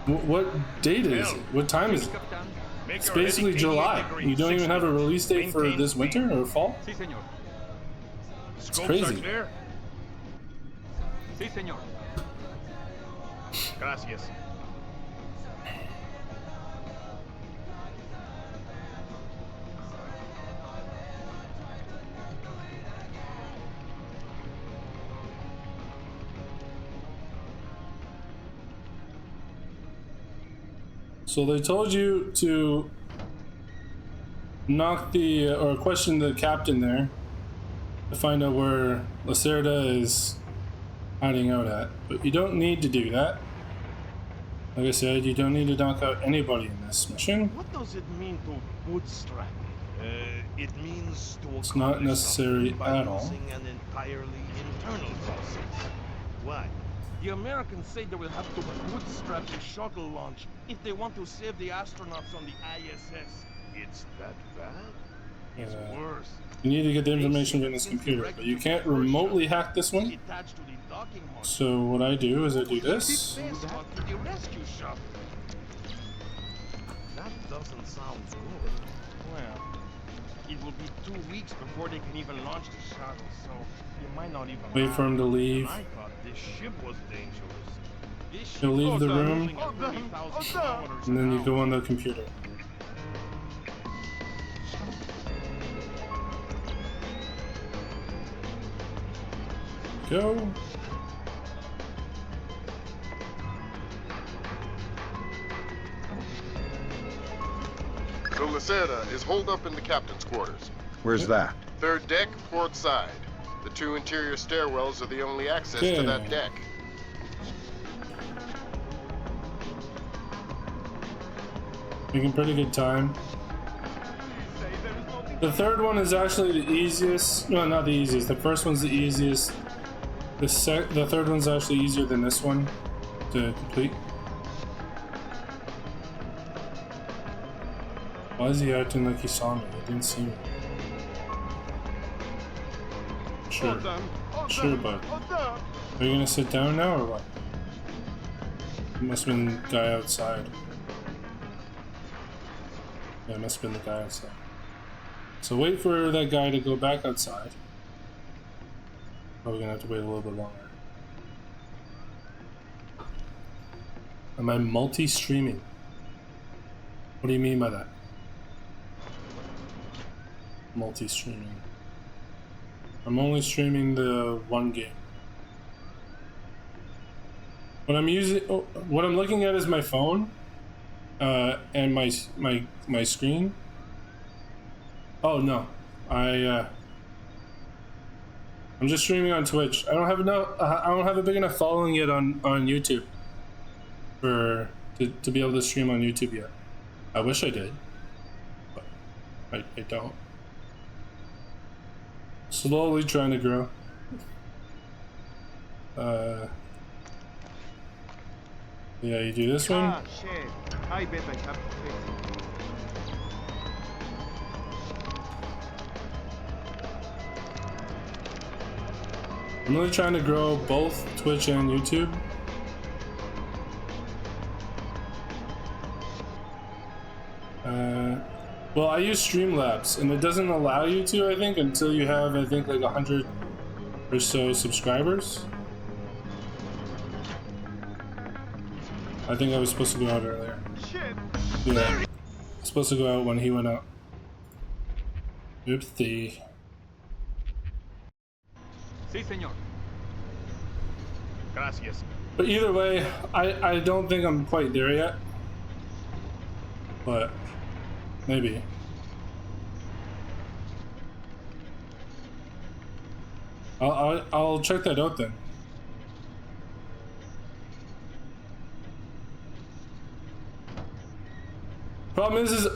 what date is it? What time is it? It's basically July. You don't even have a release date for this winter or fall? It's crazy. Sí, señor. Gracias. So they told you to knock or question the captain there to find out where Lacerda is hiding out at. But you don't need to do that. Like I said, you don't need to knock out anybody in this mission. What does it mean to bootstrap? It means to It's not necessary accomplish something at by all. using an entirely internal process. Why? The Americans say they will have to bootstrap the shuttle launch if they want to save the astronauts on the ISS. It's that bad? It's worse. You need to get the information from this computer, but you can't remotely hack this one. Attached to the docking module. So what I do is I do this. Space to the rescue shuttle. That doesn't sound good. Well, it will be 2 weeks before they can even launch the shuttle, so you might not even Wait for him to leave. I thought this ship was dangerous. This ship He'll leave the goes room, moving at 30,000 kilometers and then an you hour. go on the computer. go. So Lacerda is holed up in the captain's quarters. Where's that? Third deck, port side. The 2 interior stairwells are the only access to that deck. Making pretty good time. The third one is actually the easiest. No, not the easiest. The first one's the easiest. The third one's actually easier than this one to complete. Why is he acting like he saw me? He didn't see me. Sure. Sure, bud. Are you gonna sit down now or what? It must have been the guy outside. Yeah, it must have been the guy outside. So wait for that guy to go back outside. Probably gonna have to wait a little bit longer. Am I multi-streaming? What do you mean by that? Multi-streaming. I'm only streaming the one game. What I'm looking at is my phone, and my screen. Oh no, I'm just streaming on Twitch. I don't have a big enough following yet on YouTube to be able to stream on YouTube yet. I wish I did, but I don't. Slowly trying to grow. Yeah, you do this one. Shit. I bet I have to fix it. I'm really trying to grow both Twitch and YouTube. Well, I use Streamlabs, and it doesn't allow you to, I think, until you have, I think, like 100 or so subscribers. I think I was supposed to go out earlier. Shit. Yeah, I was supposed to go out when he went out. Oopsie. Sí, señor. Gracias. But either way, I don't think I'm quite there yet. But maybe. I'll check that out then. Problem is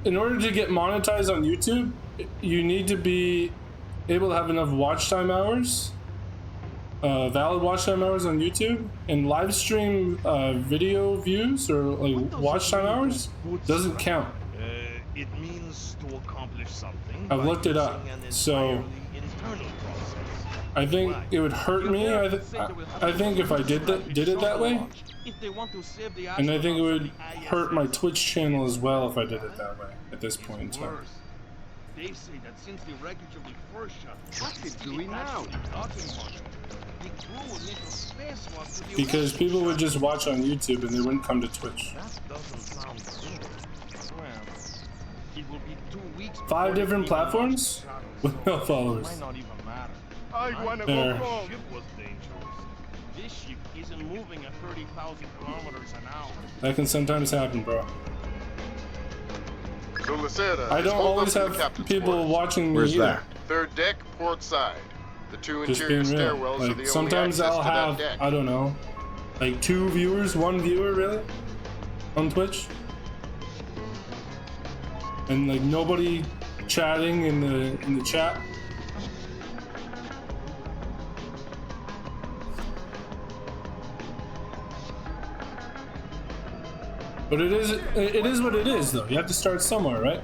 in order to get monetized on YouTube, you need to be able to have enough watch time hours, valid watch time hours on YouTube, and live stream video views or like watch time hours doesn't count. It means to accomplish something. I've looked it up, so I think it would hurt me. I think if I did it that way, and I think it would hurt my Twitch channel as well if I did it that way at this point in time. They say that since the wreckage of the first shot, what's it doing now? Because people would just watch on YouTube and they wouldn't come to Twitch. That doesn't sound good. Well, it will be 2 weeks. 5 different platforms with no followers. Might not even matter. I want to There. go home. Ship was dangerous. This ship isn't moving at 30,000 kilometers an hour. That can sometimes happen, bro. So Lacerda I is don't holed always up in the have captain's people quarters. watching me Where's either. that? Third deck, port side. The 2 Just interior being real. stairwells are the Like only sometimes access I'll to have, that deck. I don't know, like 2 viewers, 1 viewer really on Twitch, and like nobody chatting in the chat. But it is what it is though. You have to start somewhere, right?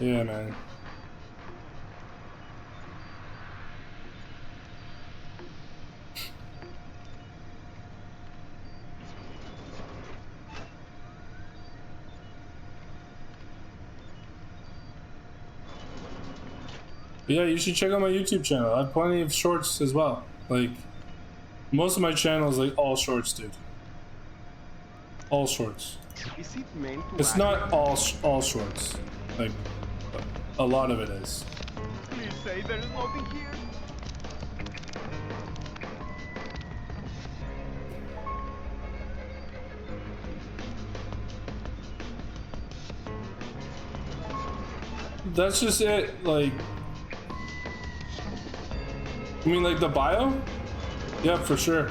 Yeah, man. But yeah, you should check out my YouTube channel. I have plenty of shorts as well. Like, most of my channel is like all shorts, dude. All shorts. Is it meant to It's not all shorts. Like, A lot of it is. Please say there is nothing here. That's just it, like... You mean like the bio? Yeah, for sure.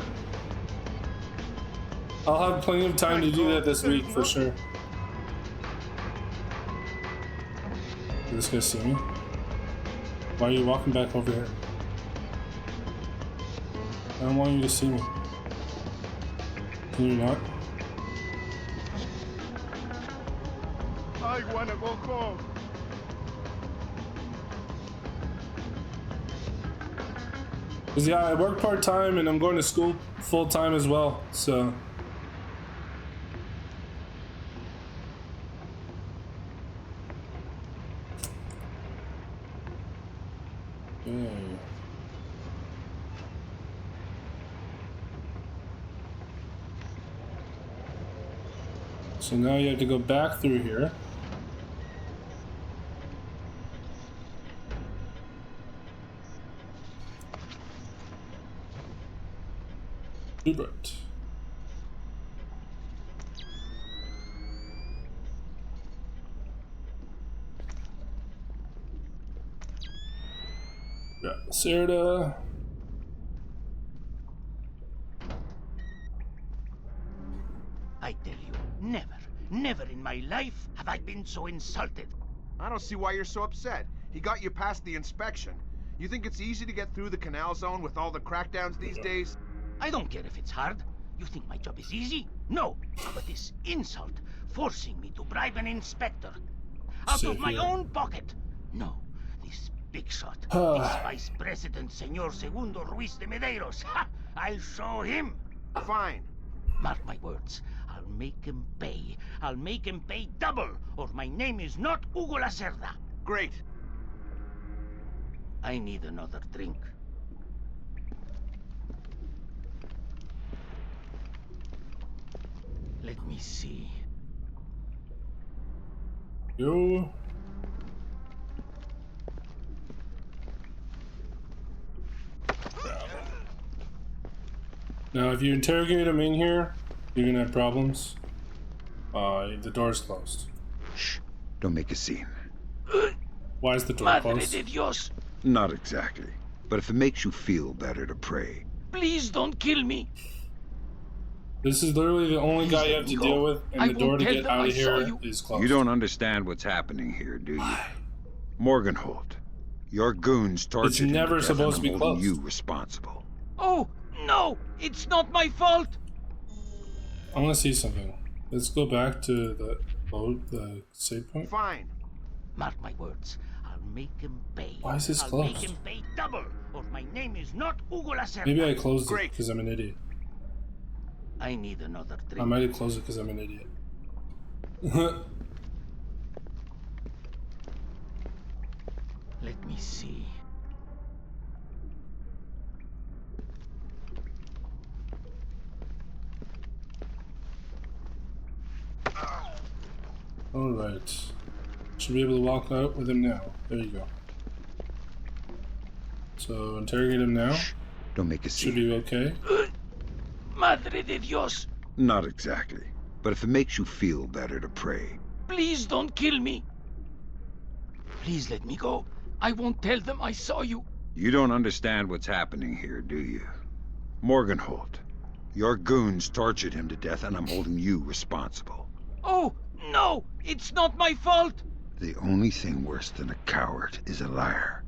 I'll have plenty of time to do that this week, for sure. Did this guy see me? Why are you walking back over here? I don't want you to see me. Can you not? I wanna go home. Cause yeah, I work part-time and I'm going to school full-time as well, so. Okay. So now you have to go back through here. Hubert. Yeah, Lacerda. I tell you, never in my life have I been so insulted. I don't see why you're so upset. He got you past the inspection. You think it's easy to get through the canal zone with all the crackdowns these days? I don't care if it's hard. You think my job is easy? No, but this insult, forcing me to bribe an inspector out of my own pocket. No, this big shot, this Vice President Senor Segundo Ruiz de Medeiros. Ha! I'll show him. Fine. Mark my words. I'll make him pay. I'll make him pay double, or my name is not Hugo Lacerda. Great. I need another drink. Let me see. Yo. Now, if you interrogate him in here, you're gonna have problems. The door's closed. Shh. Don't make a scene. Why is the door Madre closed? de Dios. Not exactly. But if it makes you feel better to pray. Please don't kill me. This is literally the only guy you have to deal with, and the door to get out of here is closed. You don't understand what's happening here, do you? Morgenholt, your goons tortured him to death, never supposed to be and I'm holding closed. you responsible. Oh, no! It's not my fault! I want to see something. Let's go back to the save point. Fine. Mark my words. I'll make him pay. Why is this I'll closed? make him pay double, or my name is not Hugo Lacerda. Maybe I closed it because I'm an idiot. I need another drink. I might have closed it because I'm an idiot. Let me see. Alright. Should be able to walk out with him now. There you go. So, interrogate him now. Shh. Don't make a scene. Should be okay. Madre de Dios. Not exactly. But if it makes you feel better to pray. Please don't kill me. Please let me go. I won't tell them I saw you. You don't understand what's happening here, do you? Morgenholt, your goons tortured him to death, and I'm holding you responsible. Oh, no! It's not my fault! The only thing worse than a coward is a liar.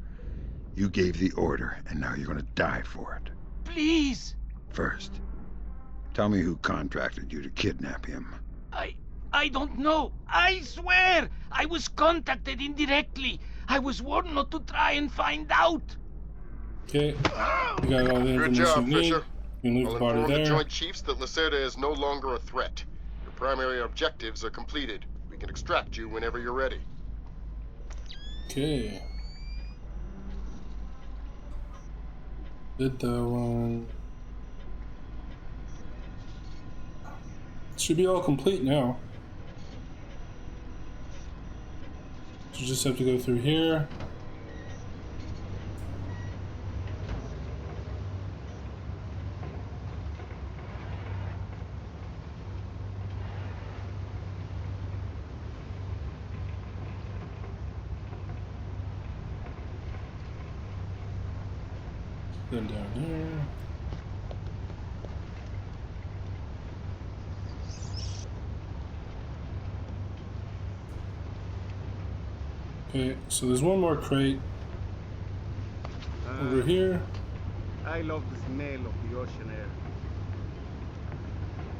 You gave the order, and now you're gonna die for it. Please! First, tell me who contracted you to kidnap him. I don't know. I swear! I was contacted indirectly. I was warned not to try and find out. Okay. You got all the Good information job, you need. Fisher. You can leave I'll the party inform the there. Joint Chiefs that Lacerda is no longer a threat. Your primary objectives are completed. We can extract you whenever you're ready. Okay. Did that one. Should be all complete now. You just have to go through here. Then down here. Okay, so there's one more crate over here. I love the smell of the ocean air.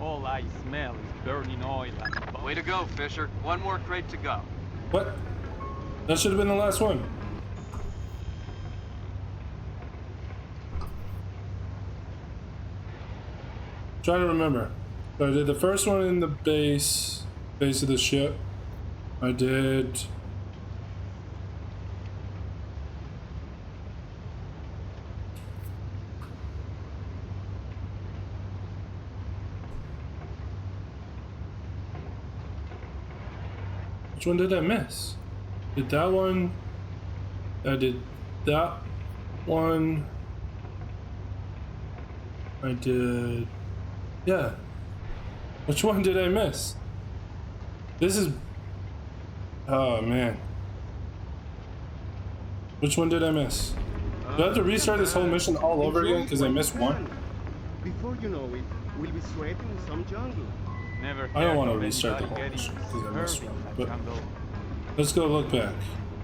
All I smell is burning oil and... Way to go, Fisher. One more crate to go. What? That should have been the last one. Trying to remember. So I did the first one in the base of the ship. I did which one did I miss? Did that one? I did that one. I did, yeah. Which one did I miss? This is, oh man. Which one did I miss? Do I have to restart this whole mission all over again because I missed one? Before you know it, we'll be sweating in some jungle. Never I don't want to restart the whole mission because I missed one. But let's go look back.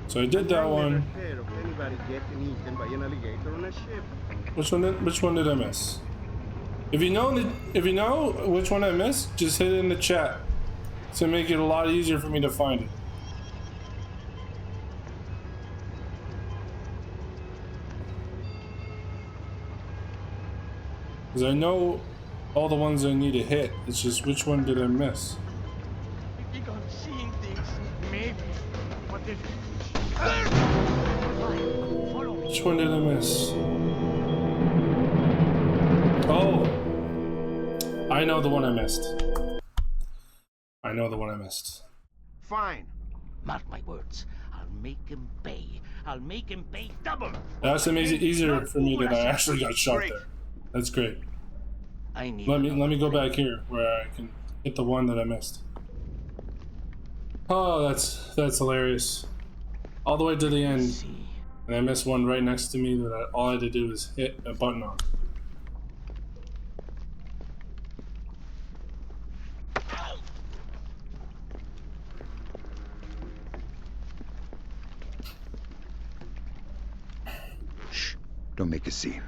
So I did that one. Of anybody getting eaten by an alligator on a ship. Which one did I miss? If you know which one I missed, just hit it in the chat to make it a lot easier for me to find it. Because I know all the ones I need to hit. It's just which one did I miss? I think I'm seeing things. Maybe. What is it? Which one did I miss? Oh! I know the one I missed. I know the one I missed. Fine. Mark my words. I'll make him pay. I'll make him pay double. That's easier for me that I actually got shot there. That's great. I need let me go back here where I can hit the one that I missed. Oh, that's hilarious. All the way to the end, and I missed one right next to me that all I had to do was hit a button on. Shh! Don't make a scene.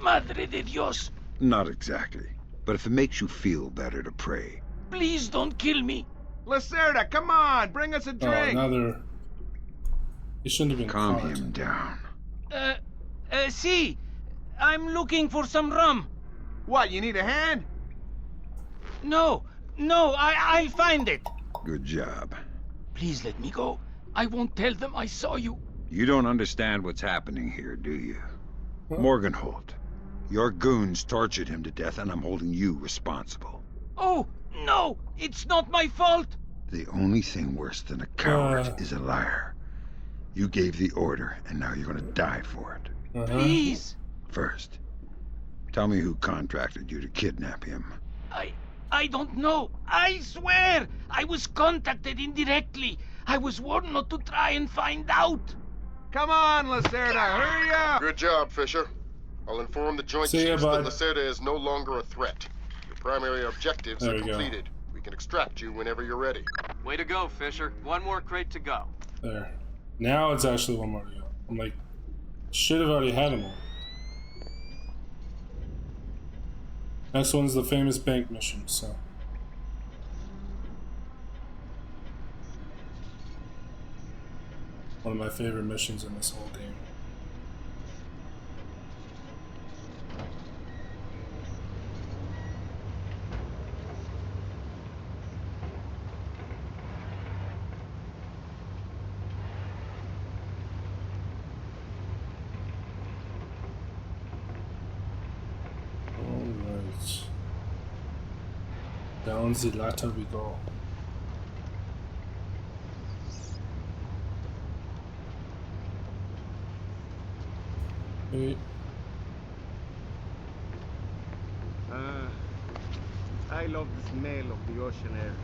Madre de Dios! Not exactly. But if it makes you feel better to pray. Please don't kill me! Lacerda, come on! Bring us a drink! Oh, another... He shouldn't have been Calm caught. him down. See! I'm looking for some rum. What, you need a hand? No, I'll find it. Good job. Please let me go. I won't tell them I saw you. You don't understand what's happening here, do you? Morgenholt, your goons tortured him to death, and I'm holding you responsible. Oh, no! It's not my fault! The only thing worse than a coward is a liar. You gave the order, and now you're gonna die for it. Please! First, tell me who contracted you to kidnap him. I don't know. I swear! I was contacted indirectly. I was warned not to try and find out. Come on, Lacerda, hurry up! Good job, Fisher. I'll inform the Joint Chiefs that Lacerda is no longer a threat. Your primary objectives are completed. We can extract you whenever you're ready. Way to go, Fisher. One more crate to go. There. Now it's actually one more to go. I'm like, should have already had him all. Next one's the famous bank mission, so. One of my favorite missions in this whole game. Alright. Down the ladder we go. Wait. I love the smell of the ocean air.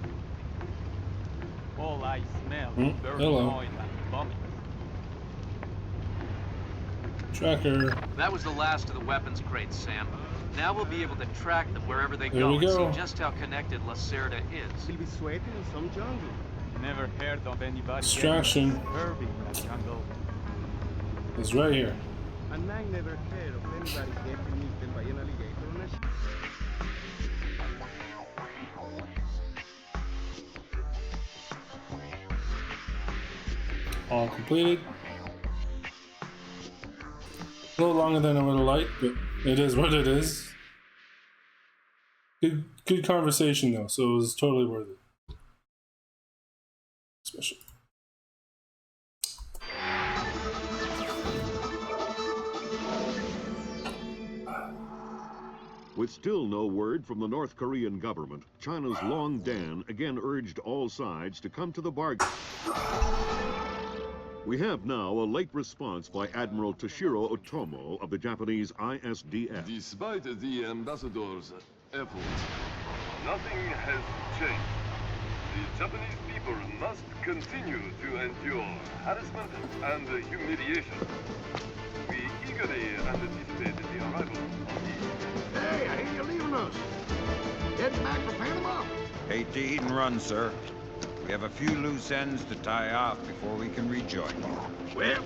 All I smell is burning hello. oil and vomit. Tracker. That was the last of the weapons crates, Sam. Now we'll be able to track them wherever they There go we and go. see just how connected Lacerda is. We'll be sweating in some jungle. Never heard of anybody Distraction. getting disturbing in that jungle. It's right here. And I never heard of anybody getting eaten by an alligator on a ship. All completed. A little longer than I would have liked, but it is what it is. Good conversation though, so it was totally worth it. Special. With still no word from the North Korean government, China's Long Dan again urged all sides to come to the bargain. We have now a late response by Admiral Toshiro Otomo of the Japanese ISDF. Despite the ambassador's efforts, nothing has changed. The Japanese people must continue to endure harassment and humiliation. We eagerly anticipate the arrival of the... Hey, I hear you're leaving us. Heading back for Panama. Hate to eat and run, sir. We have a few loose ends to tie off before we can rejoin you. Well,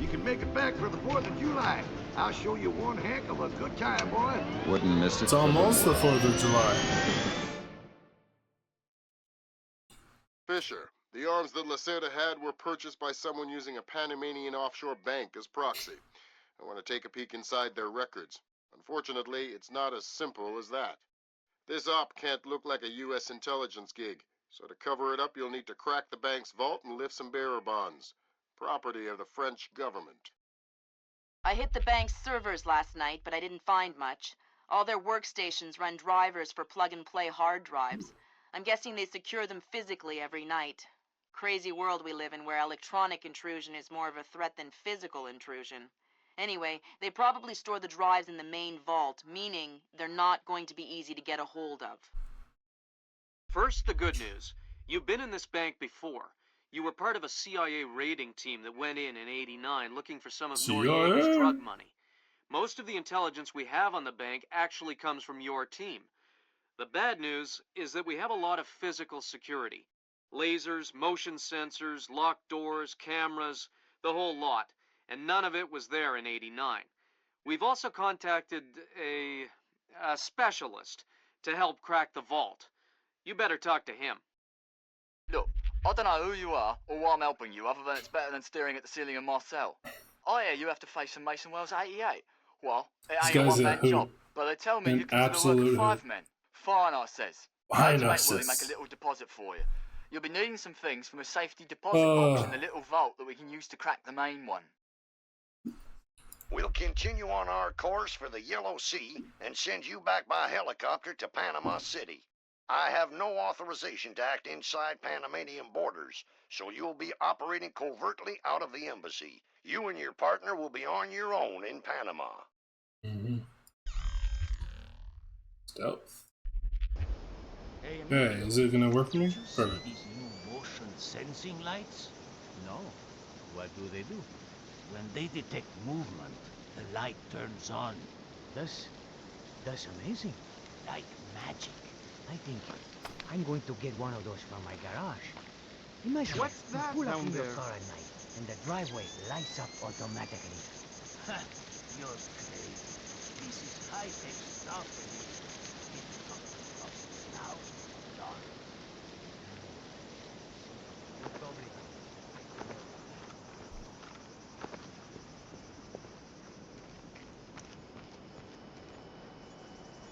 you can make it back for the 4th of July. I'll show you one heck of a good time, boy. Wouldn't miss it. It's almost the 4th of July. Fisher, the arms that Lacerda had were purchased by someone using a Panamanian offshore bank as proxy. I want to take a peek inside their records. Unfortunately, it's not as simple as that. This op can't look like a U.S. intelligence gig, so to cover it up you'll need to crack the bank's vault and lift some bearer bonds. Property of the French government. I hit the bank's servers last night, but I didn't find much. All their workstations run drivers for plug-and-play hard drives. I'm guessing they secure them physically every night. Crazy world we live in where electronic intrusion is more of a threat than physical intrusion. Anyway, they probably store the drives in the main vault, meaning they're not going to be easy to get a hold of. First, the good news. You've been in this bank before. You were part of a CIA raiding team that went in '89 looking for some of Noriega's drug money. Most of the intelligence we have on the bank actually comes from your team. The bad news is that we have a lot of physical security. Lasers, motion sensors, locked doors, cameras, the whole lot. And none of it was there in '89. We've also contacted a specialist to help crack the vault. You better talk to him. Look, I don't know who you are or why I'm helping you, other than it's better than staring at the ceiling in my cell. I hear you have to face some Mason Wells 88. Well, it ain't a one-man job, but they tell me you can do the work of 5 men. Fine, I says. I'll make a little deposit for you. You'll be needing some things from a safety deposit box in the little vault that we can use to crack the main one. We'll continue on our course for the Yellow Sea and send you back by helicopter to Panama City. I have no authorization to act inside Panamanian borders, so you'll be operating covertly out of the embassy. You and your partner will be on your own in Panama. Mm-hmm. Stealth. Hey, is it gonna work for me? Perfect. These new motion sensing lights? No. What do? When they detect movement, the light turns on. That's amazing. Like magic. I think I'm going to get one of those from my garage. Imagine What's that you pull up down in your there? car at night and the driveway lights up automatically. Ha! You're crazy. This is high-tech stuff.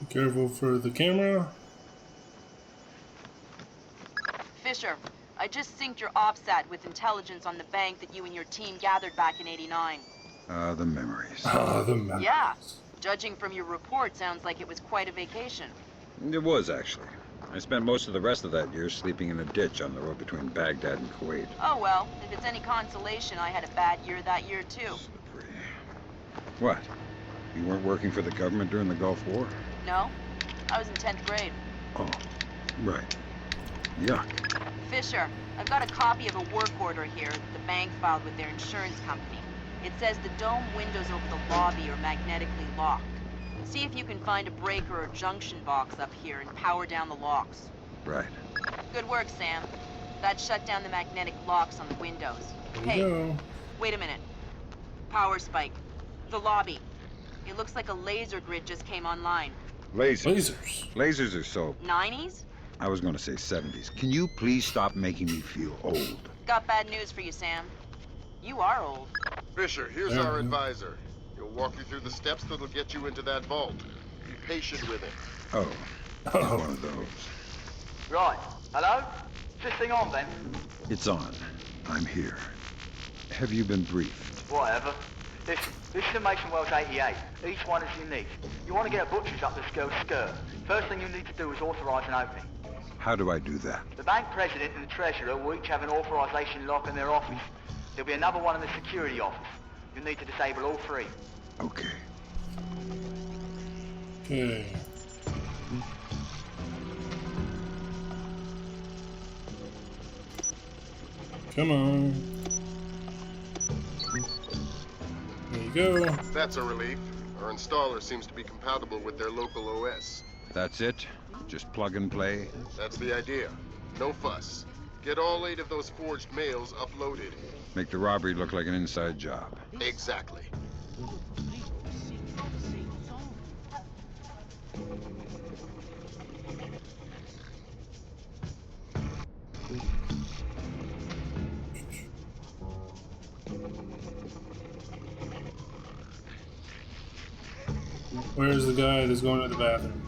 Be careful for the camera. Fisher, I just synced your OPSAT with intelligence on the bank that you and your team gathered back in '89. The memories. The memories. Yeah. Judging from your report, sounds like it was quite a vacation. It was, actually. I spent most of the rest of that year sleeping in a ditch on the road between Baghdad and Kuwait. Oh well, if it's any consolation, I had a bad year that year too. Slippery. What? You weren't working for the government during the Gulf War? No, I was in 10th grade. Oh, right. Yuck. Fisher, I've got a copy of a work order here that the bank filed with their insurance company. It says the dome windows over the lobby are magnetically locked. See if you can find a breaker or junction box up here and power down the locks. Right. Good work, Sam. That shut down the magnetic locks on the windows. Hey, wait a minute. Power spike. The lobby. It looks like a laser grid just came online. Lasers. Lasers are so... 90s? I was going to say 70s. Can you please stop making me feel old? Got bad news for you, Sam. You are old. Fisher, here's our advisor. He'll walk you through the steps that'll get you into that vault. Be patient with him. Oh. He's one of those. Right. Hello? Is this thing on, then? It's on. I'm here. Have you been briefed? Whatever. This is a Mason Wells 88. Each one is unique. You want to get a butcher's up this girl's skirt. First thing you need to do is authorize an opening. How do I do that? The bank president and the treasurer will each have an authorization lock in their office. There'll be another one in the security office. You'll need to disable all three. Okay. Okay. Come on. There you go. That's a relief. Our installer seems to be compatible with their local OS. That's it? Just plug and play? That's the idea. No fuss. Get all 8 of those forged mails uploaded. Make the robbery look like an inside job. Exactly. Where's the guy that's going to the bathroom?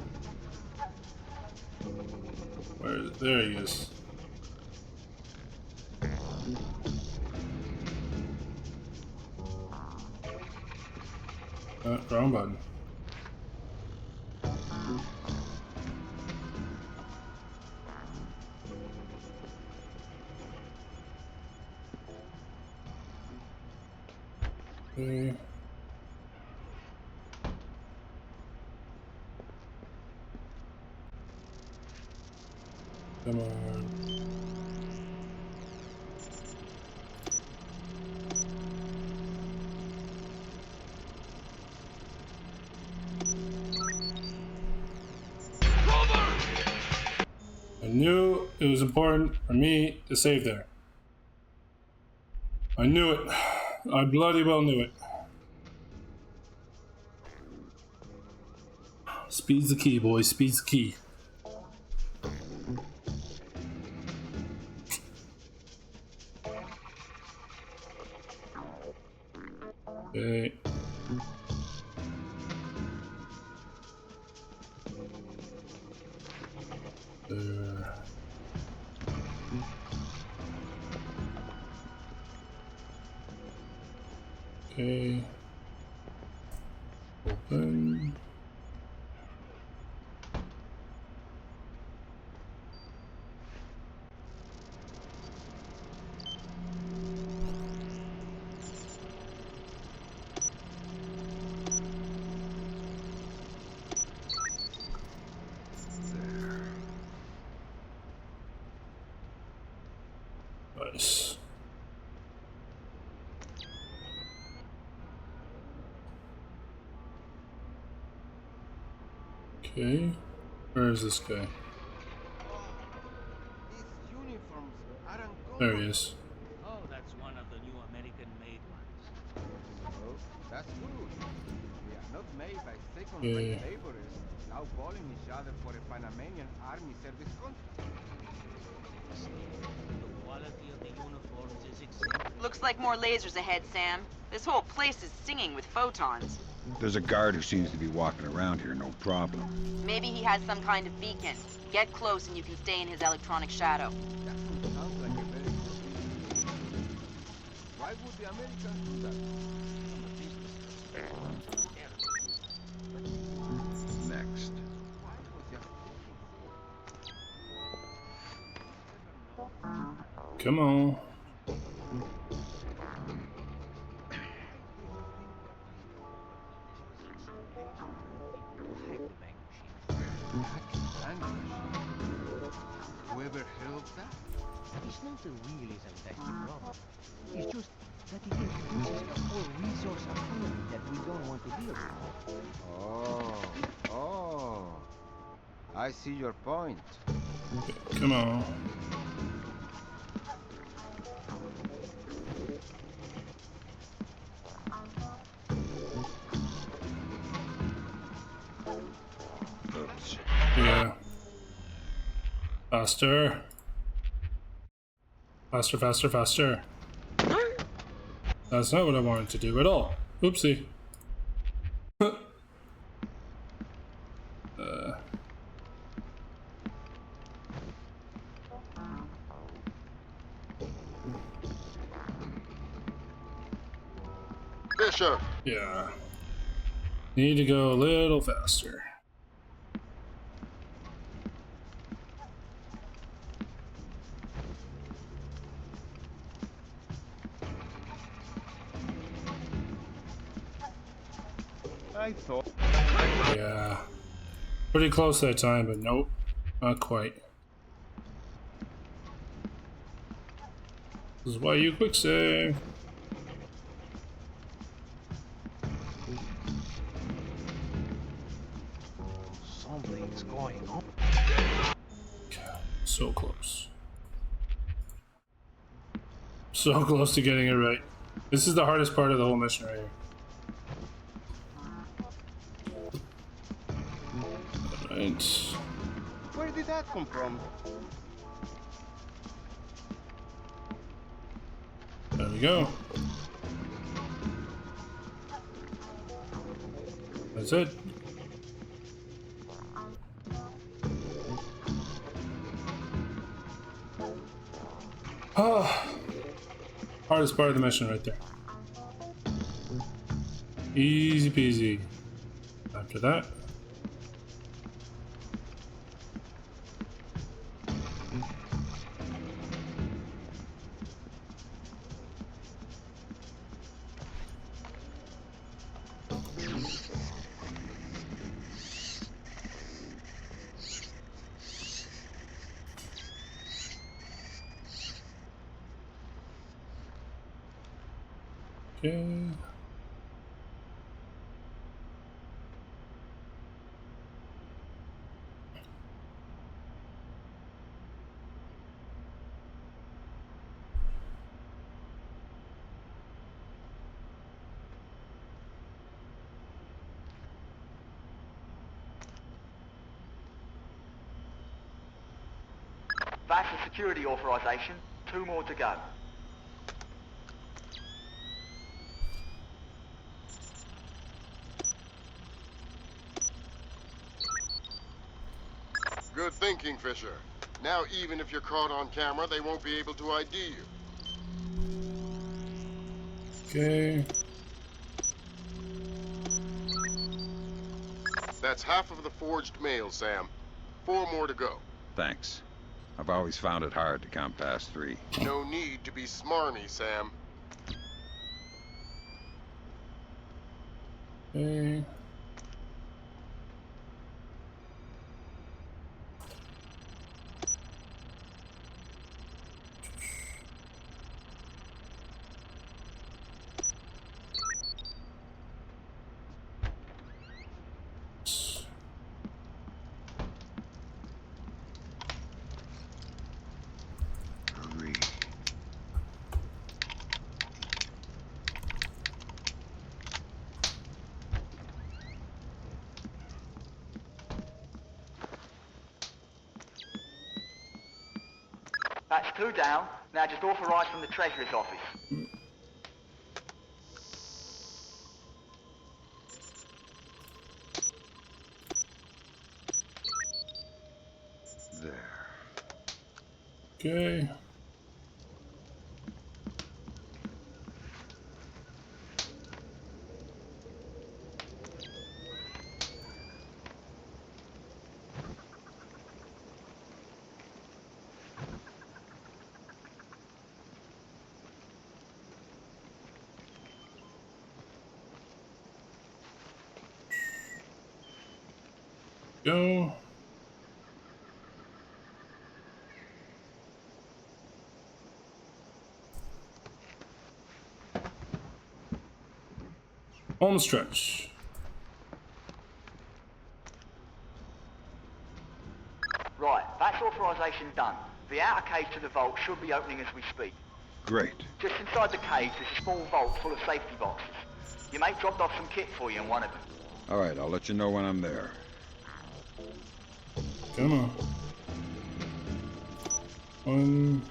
Where is it? There he is. Wrong button. Okay. Come on. I knew it was important for me to save there. I knew it. I bloody well knew it. Speed's the key, boys. Speed's the key. Okay. There. Okay. Open. Nice. Okay, where is this guy? There he is. Oh, that's one of the new American-made ones. Oh, that's good. We are not made by second-rate laborers now calling each other for a Panamanian army service contract. The quality of the uniforms is exemplary. Looks like more lasers ahead, Sam. This whole place is singing with photons. There's a guard who seems to be walking around here, no problem. Maybe he has some kind of beacon. Get close and you can stay in his electronic shadow. That sounds like a very good thing. Why would the Americans do that? Next. Come on. Whoever held that? It's not the realism that's the problem. It's just that it introduces a whole resource economy that we don't want to deal with. Oh. I see your point. Come on. Oops. Yeah. Faster. Faster, faster, faster. That's not what I wanted to do at all. Oopsie. Fisher! Yeah. Need to go a little faster. I thought... Yeah. Pretty close that time, but nope. Not quite. This is why you quick save. Something's going on. So close. So close to getting it right. This is the hardest part of the whole mission right here. Alright. Where did that come from? There we go. That's it. Oh, hardest part of the mission right there. Easy peasy. After that. Okay. That's the security authorization. 2 more to go. Good thinking, Fisher. Now, even if you're caught on camera, they won't be able to ID you. Okay. That's half of the forged mail, Sam. 4 more to go. Thanks. I've always found it hard to count past 3. No need to be smarmy, Sam. Okay. That's 2 down. Now just authorise from the Treasurer's office. There. Okay. Go. Home stretch. Right, that's authorization done. The outer cage to the vault should be opening as we speak. Great. Just inside the cage, there's a small vault full of safety boxes. Your mate dropped off some kit for you in one of them. All right, I'll let you know when I'm there. Come on. 1,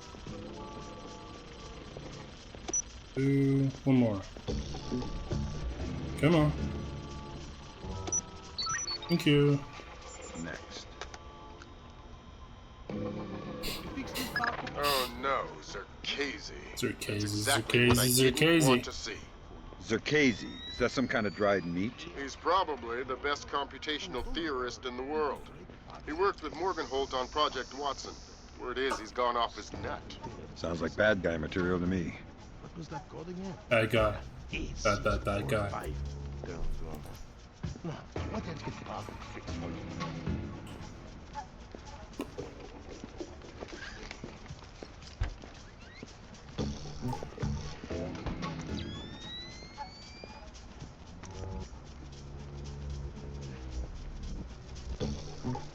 2, one more. Come on. Thank you. Next. Oh no, Zerkezi. Zerkezi, Exactly what I didn't Zerkezi. want to see. Zerkezi, is that some kind of dried meat? He's probably the best computational theorist in the world. He worked with Morgenholt on Project Watson. Word is he's gone off his nut. Sounds like bad guy material to me. What was that called again? That guy. That guy. Now, what else could Bob fix for you?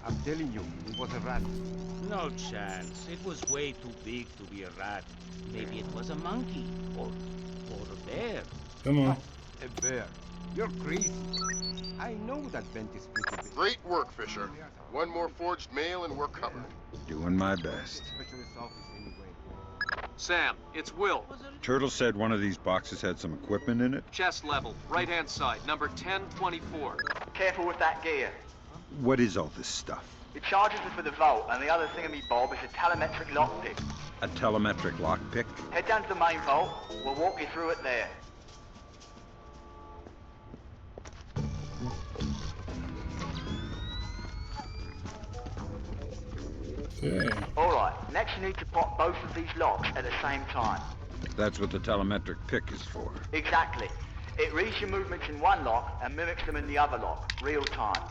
I'm telling you, it was a rat. No chance. It was way too big to be a rat. Maybe it was a monkey or a bear. Come on. A bear. You're crazy. I know that vent is pretty big. Great work, Fisher. One more forged mail and we're covered. Doing my best. Specialist office anyway. Sam, it's Will. Turtle said one of these boxes had some equipment in it. Chest level, right-hand side, number 1024. Careful with that gear. What is all this stuff? The charges are for the vault, and the other thingamy-bob is a telemetric lockpick. A telemetric lockpick? Head down to the main vault. We'll walk you through it there. Okay. Alright, next you need to pop both of these locks at the same time. That's what the telemetric pick is for. Exactly. It reads your movements in one lock and mimics them in the other lock, real time.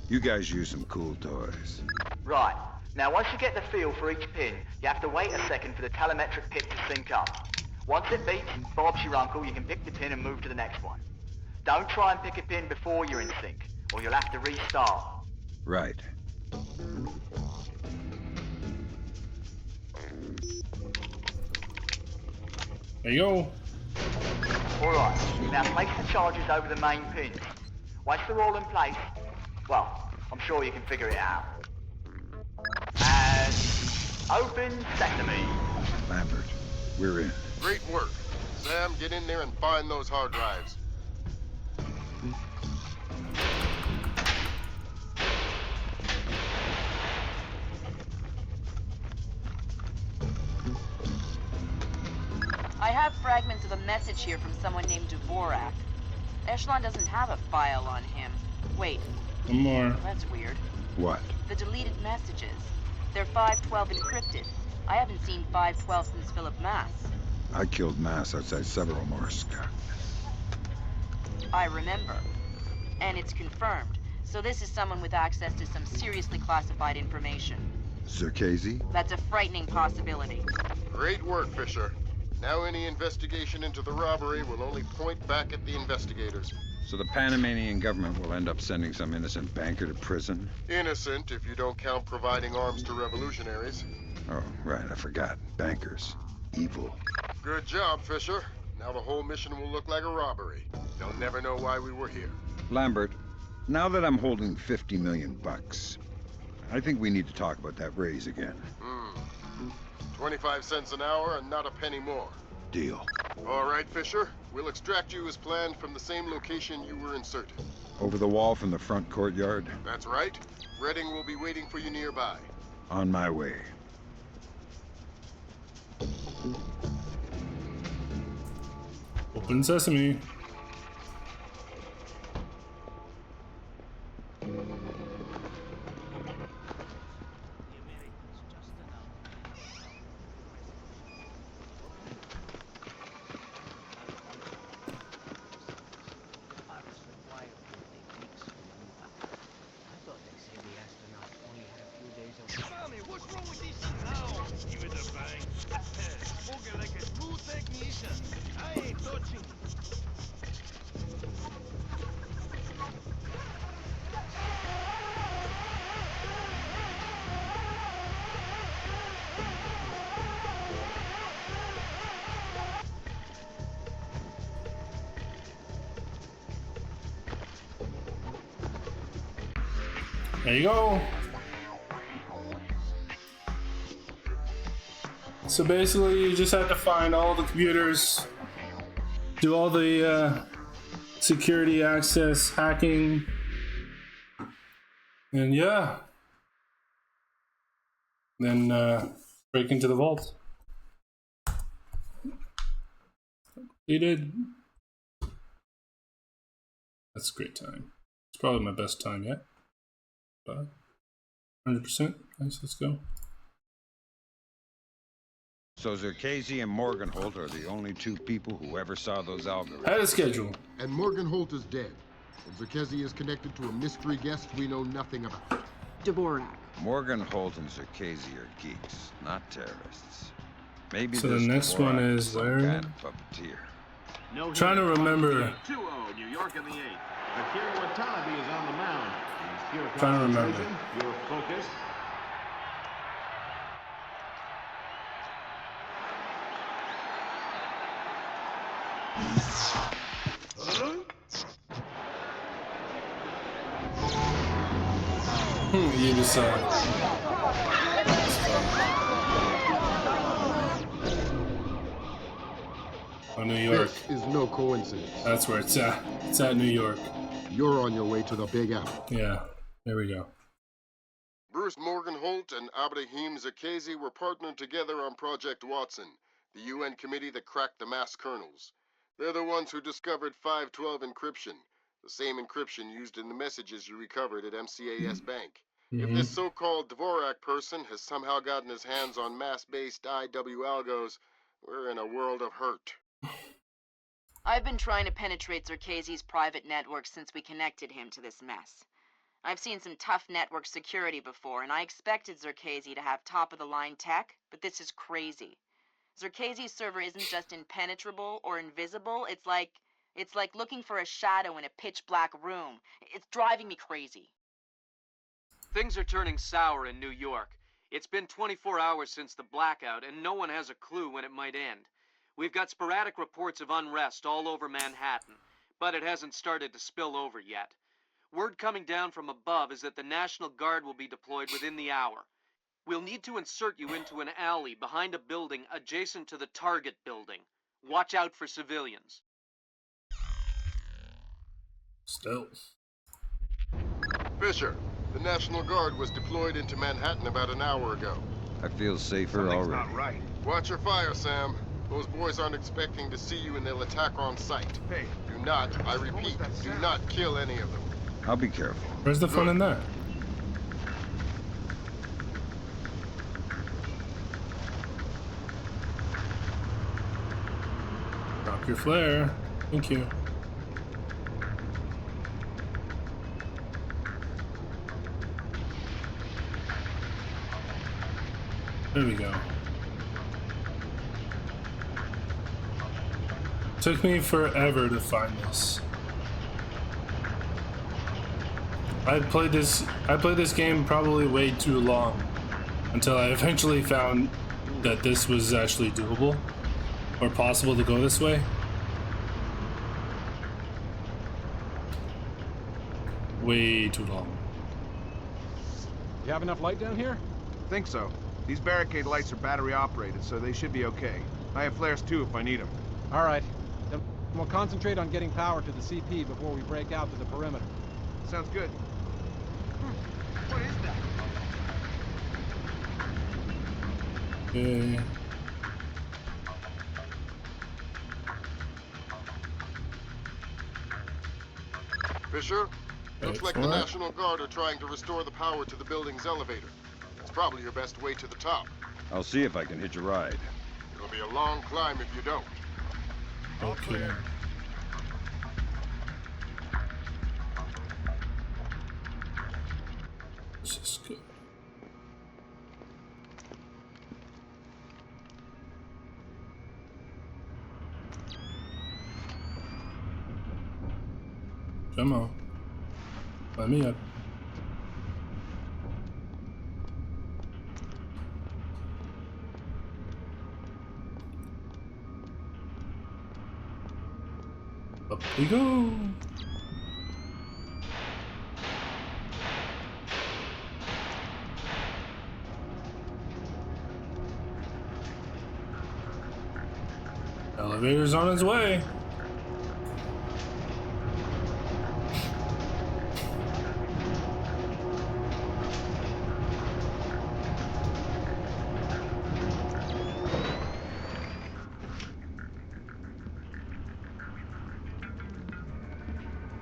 You guys use some cool toys. Right. Now once you get the feel for each pin, you have to wait a second for the telemetric pick to sync up. Once it beats, Bob's your uncle, you can pick the pin and move to the next one. Don't try and pick a pin before you're in sync, or you'll have to restart. Right. There you go. Alright, now place the charges over the main pins. Once they're all in place, well, I'm sure you can figure it out. And open sesame. Lambert, we're in. Great work. Sam, get in there and find those hard drives. I have fragments of a message here from someone named Dvorak. Echelon doesn't have a file on him. Wait. One more. That's weird. What? The deleted messages. They're 512 encrypted. I haven't seen 512 since Philip Masse. I killed Masse outside Severomorsk. I remember. And it's confirmed. So this is someone with access to some seriously classified information. Zerkezi? That's a frightening possibility. Great work, Fisher. Now any investigation into the robbery will only point back at the investigators. So the Panamanian government will end up sending some innocent banker to prison? Innocent, if you don't count providing arms to revolutionaries. Oh, right, I forgot. Bankers. Evil. Good job, Fisher. Now the whole mission will look like a robbery. They'll never know why we were here. Lambert, now that I'm holding 50 million bucks, I think we need to talk about that raise again. 25 cents an hour and not a penny more. Deal. All right, Fisher. We'll extract you as planned from the same location you were inserted. Over the wall from the front courtyard? That's right. Redding will be waiting for you nearby. On my way. Open sesame. There you go. So basically, you just have to find all the computers, do all the security access hacking, and yeah, then break into the vault. Completed. That's a great time. It's probably my best time yet. But 100%. Nice, let's go. So Zerkesi and Morgenholt are the only two people who ever saw those algorithms. Ahead of schedule. And Morgenholt is dead. And Zerkesi is connected to a mystery guest we know nothing about. Dvorak. Morgenholt and Zerkesi are geeks, not terrorists. Maybe so this the next Dvorak one is some where? kind of puppeteer. No trying to remember. 2-0, New York in the 8th. Akir Watanabe is on the mound. He's pure Trying to remember. concentration, pure focus. You just Oh, New York. This is no coincidence. That's where it's at. It's at New York. You're on your way to the Big Apple. Yeah, there we go. Bruce Morgenholt and Abdahim Zerkesi were partnered together on Project Watson, the UN committee that cracked the Masse Kernels. They're the ones who discovered 512 encryption, the same encryption used in the messages you recovered at MCAS Bank. If this so-called Dvorak person has somehow gotten his hands on mass-based IW algos, we're in a world of hurt. I've been trying to penetrate Zerkesi's private network since we connected him to this mess. I've seen some tough network security before, and I expected Zerkesi to have top-of-the-line tech, but this is crazy. Zerkesi's server isn't just impenetrable or invisible, it's like looking for a shadow in a pitch-black room. It's driving me crazy. Things are turning sour in New York. It's been 24 hours since the blackout, and no one has a clue when it might end. We've got sporadic reports of unrest all over Manhattan, but it hasn't started to spill over yet. Word coming down from above is that the National Guard will be deployed within the hour. We'll need to insert you into an alley behind a building adjacent to the target building. Watch out for civilians. Still. Fisher, the National Guard was deployed into Manhattan about an hour ago. I feel safer Something's already. not right. Watch your fire, Sam. Those boys aren't expecting to see you and they'll attack on sight. Hey. Do not, I repeat, do not kill any of them. I'll be careful. Where's the fun in that? Drop your flare. Thank you. There we go. Took me forever to find this. I played this game probably way too long until I eventually found that this was actually doable or possible to go this way. Way too long. You have enough light down here? Think so. These barricade lights are battery operated, so they should be okay. I have flares too if I need them. All right. Then we'll concentrate on getting power to the CP before we break out to the perimeter. Sounds good. What is that? Okay. Fisher, looks like the what? National Guard are trying to restore the power to the building's elevator. It's probably your best way to the top. I'll see if I can hitch a ride. It'll be a long climb if you don't. Okay. This is good. Come on. Let me up. Up we go. Elevator's on its way.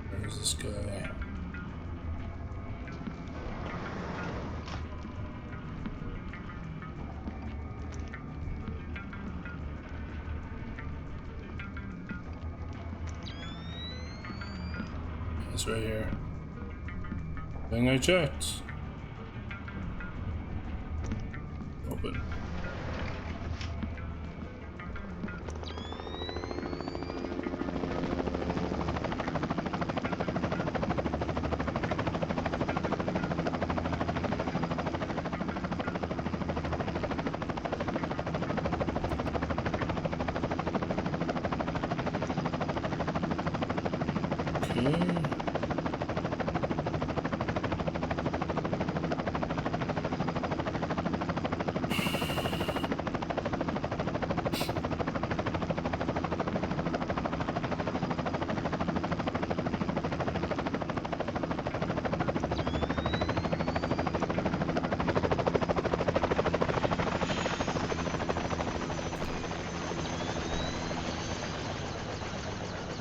Where's this guy? It's right here. Thing I checked. Open.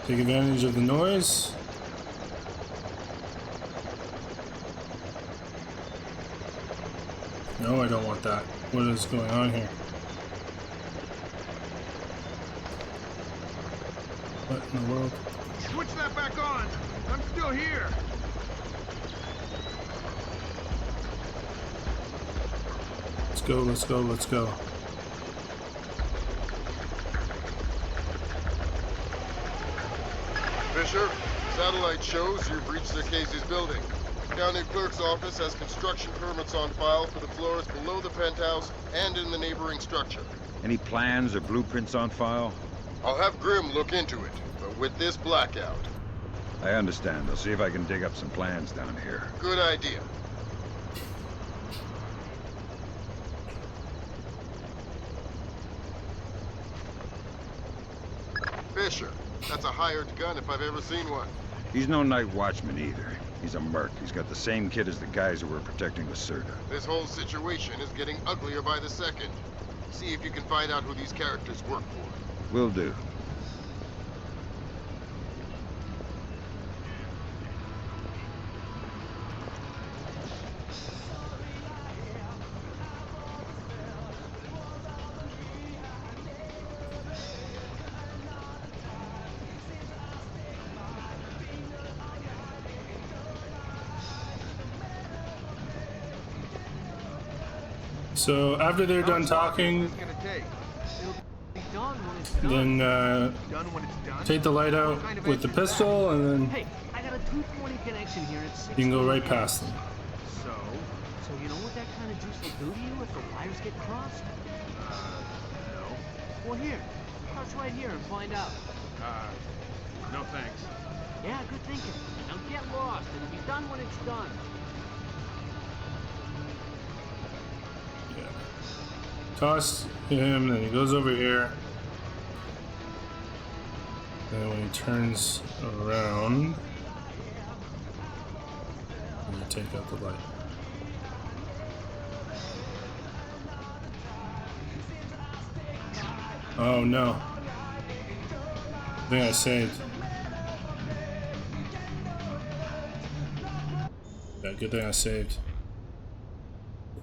Take advantage of the noise. No, I don't want that. What is going on here? What in the world? Switch that back on! I'm still here! Let's go, let's go, let's go. Fisher, satellite shows you've reached the Casey's building. County clerk's office has construction permits on file for the floors below the penthouse and in the neighboring structure. Any plans or blueprints on file? I'll have Grim look into it, but with this blackout. I understand. I'll see if I can dig up some plans down here. Good idea. Fisher, that's a hired gun if I've ever seen one. He's no night watchman either. He's a merc. He's got the same kit as the guys who were protecting Lacerda. This whole situation is getting uglier by the second. See if you can find out who these characters work for. Will do. So after they're done talking, then take the light out with the pistol, and then Hey, I got a 220 connection here at 6. you can go right past them. So you know what that kind of juice will do to you if the wires get crossed? No. Well, here, touch right here and find out. No thanks. Yeah, good thinking. Now get lost. It'll be done when it's done. Toss him, then he goes over here. Then when he turns around, you take out the light. Oh no. I think I saved. Yeah, good thing I saved.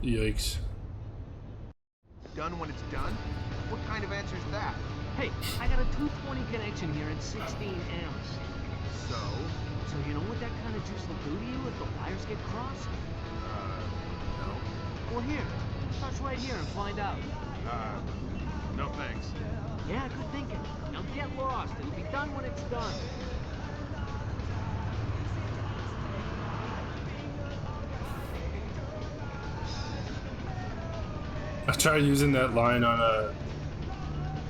Yikes. Done when it's done? What kind of answer is that? Hey, I got a 220 connection here at 16 amps. So you know what that kind of juice will do to you if the wires get crossed? No. Well, here, touch right here and find out. No thanks. Yeah, good thinking. Now get lost. It'll be done when it's done. I tried using that line on a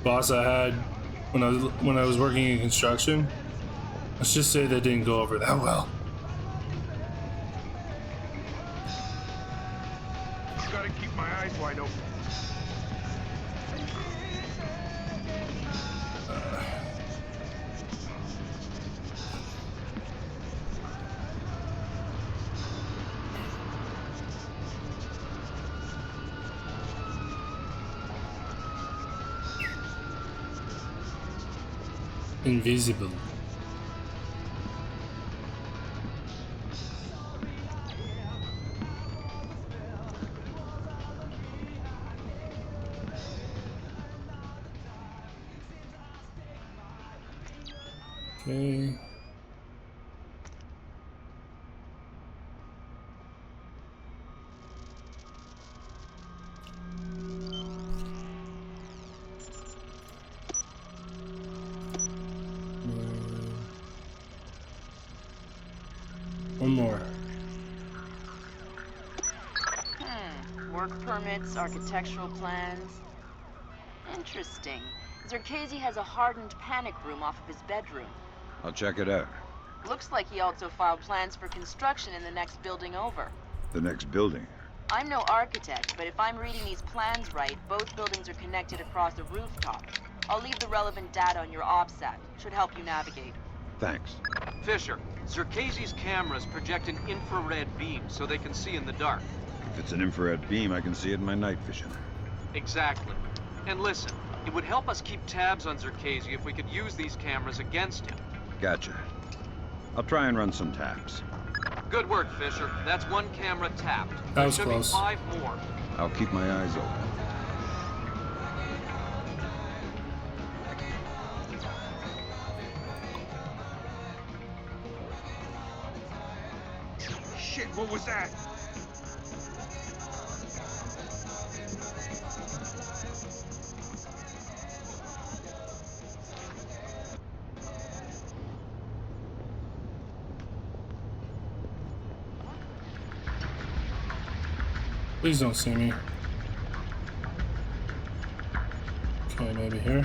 boss I had when I was working in construction. Let's just say that didn't go over that well. Gotta keep my eyes wide open. Invisible. Okay. One more. Work permits, architectural plans. Interesting. Zerkesi has a hardened panic room off of his bedroom. I'll check it out. Looks like he also filed plans for construction in the next building over. The next building? I'm no architect, but if I'm reading these plans right, both buildings are connected across a rooftop. I'll leave the relevant data on your OPSAT. Should help you navigate. Thanks. Fisher, Zerkesi's cameras project an infrared beam so they can see in the dark. If it's an infrared beam, I can see it in my night vision. Exactly. And listen, it would help us keep tabs on Zerkesi if we could use these cameras against him. Gotcha. I'll try and run some taps. Good work, Fisher. That's one camera tapped. That was there should close. be 5 more. I'll keep my eyes open. Shit, what was that? Please don't see me. Okay, maybe here.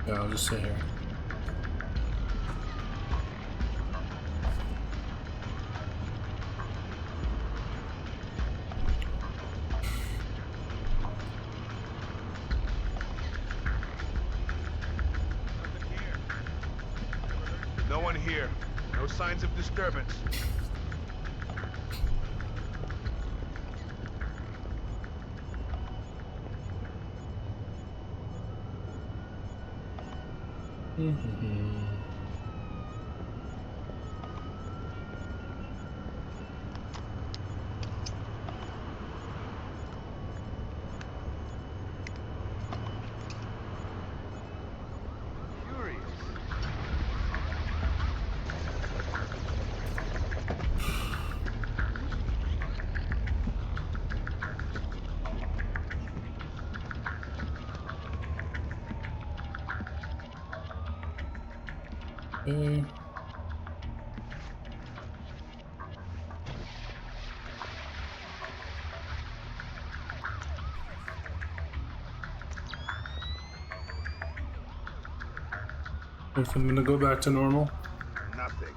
Yeah, I'll just sit here. No one here. No signs of disturbance. Okay. If I'm gonna go back to normal. Nothing.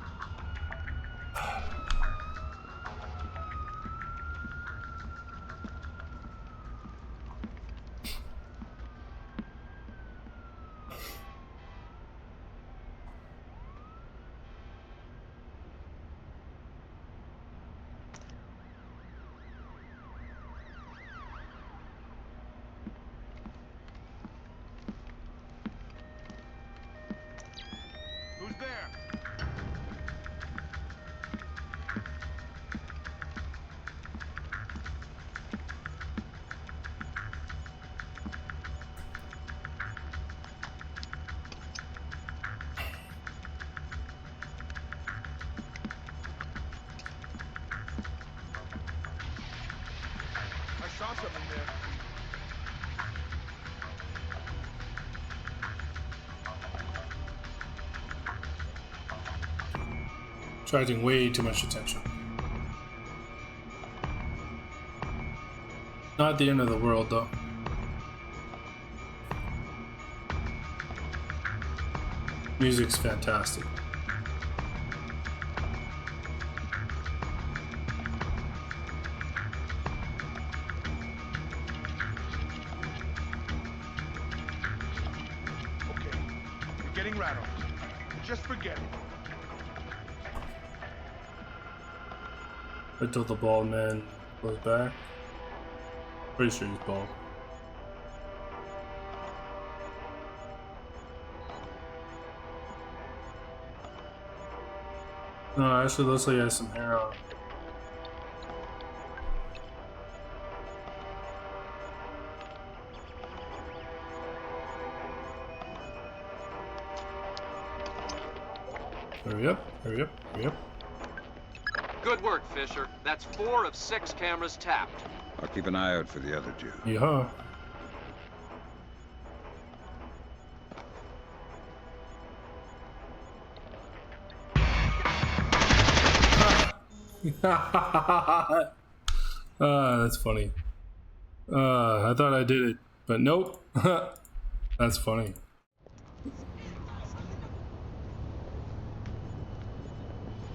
Who's there? I saw something there. Attracting way too much attention. Not the end of the world, though. Music's fantastic. Okay, you're getting rattled. Just forget it. Until the bald man goes back. Pretty sure he's bald. No, actually looks like he has some hair on. Hurry up, hurry up, hurry up. Good work, Fisher. That's 4 of 6 cameras tapped. I'll keep an eye out for the other 2. Yeah. That's funny. I thought I did it, but nope. That's funny.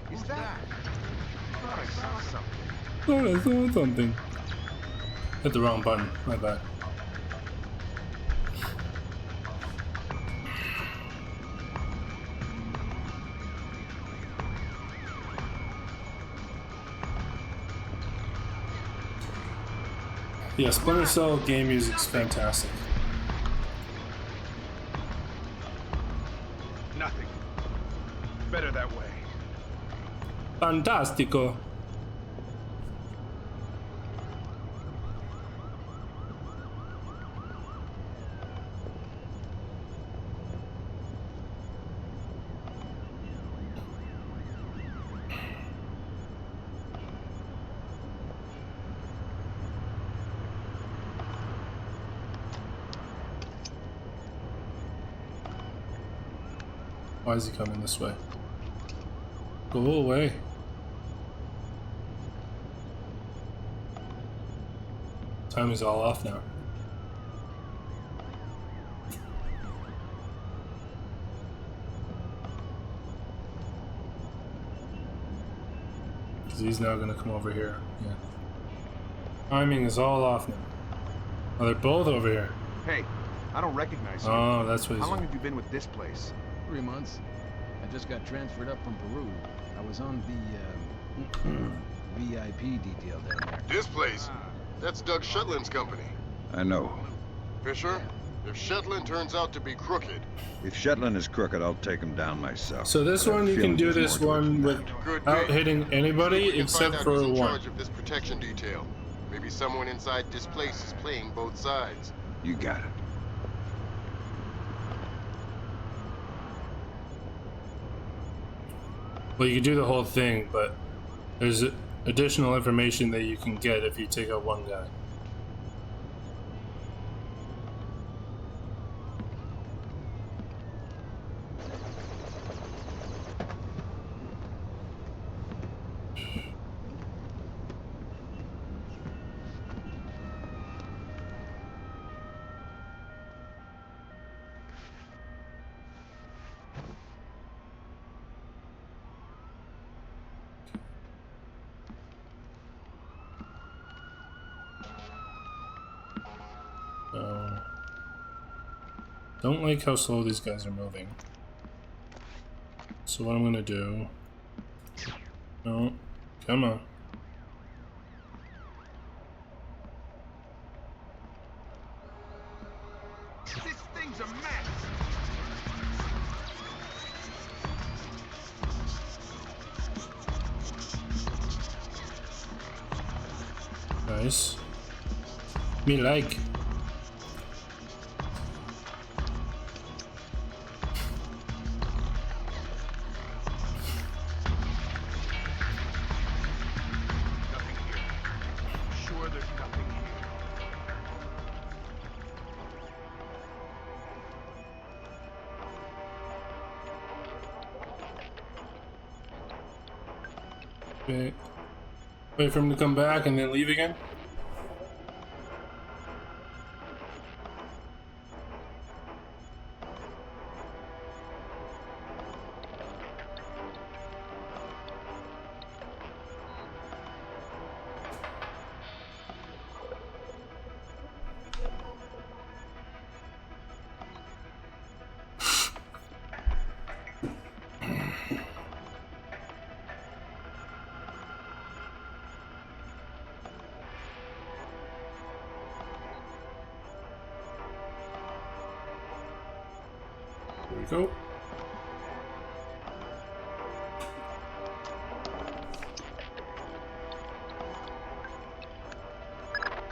Who's that? I thought I saw something. Oh, I saw something. Hit the wrong button. My bad. Yeah, Splinter Cell game music's fantastic. Nothing. Better that way. Fantastico. Why is he coming this way? Go away. Timing's all off now. Because he's now gonna come over here. Yeah. Timing is all off now. Oh, they're both over here. Hey, I don't recognize you. Oh, that's what he's How long have you been with this place? 3 months. I just got transferred up from Peru. I was on the VIP detail down there. This place? That's Doug Shetland's company. I know. Fisher, if Shetland turns out to be crooked... If Shetland is crooked, I'll take him down myself. So this one, you can do this one without hitting anybody except for who's in one. charge of this protection detail. Maybe someone inside this place is playing both sides. You got it. Well, you can do the whole thing, but there's additional information that you can get if you take out one guy. Don't like how slow these guys are moving. So what I'm gonna do... No, come on. This thing's a mess! Nice. Me like. Okay. Wait for him to come back and then leave again. There we go.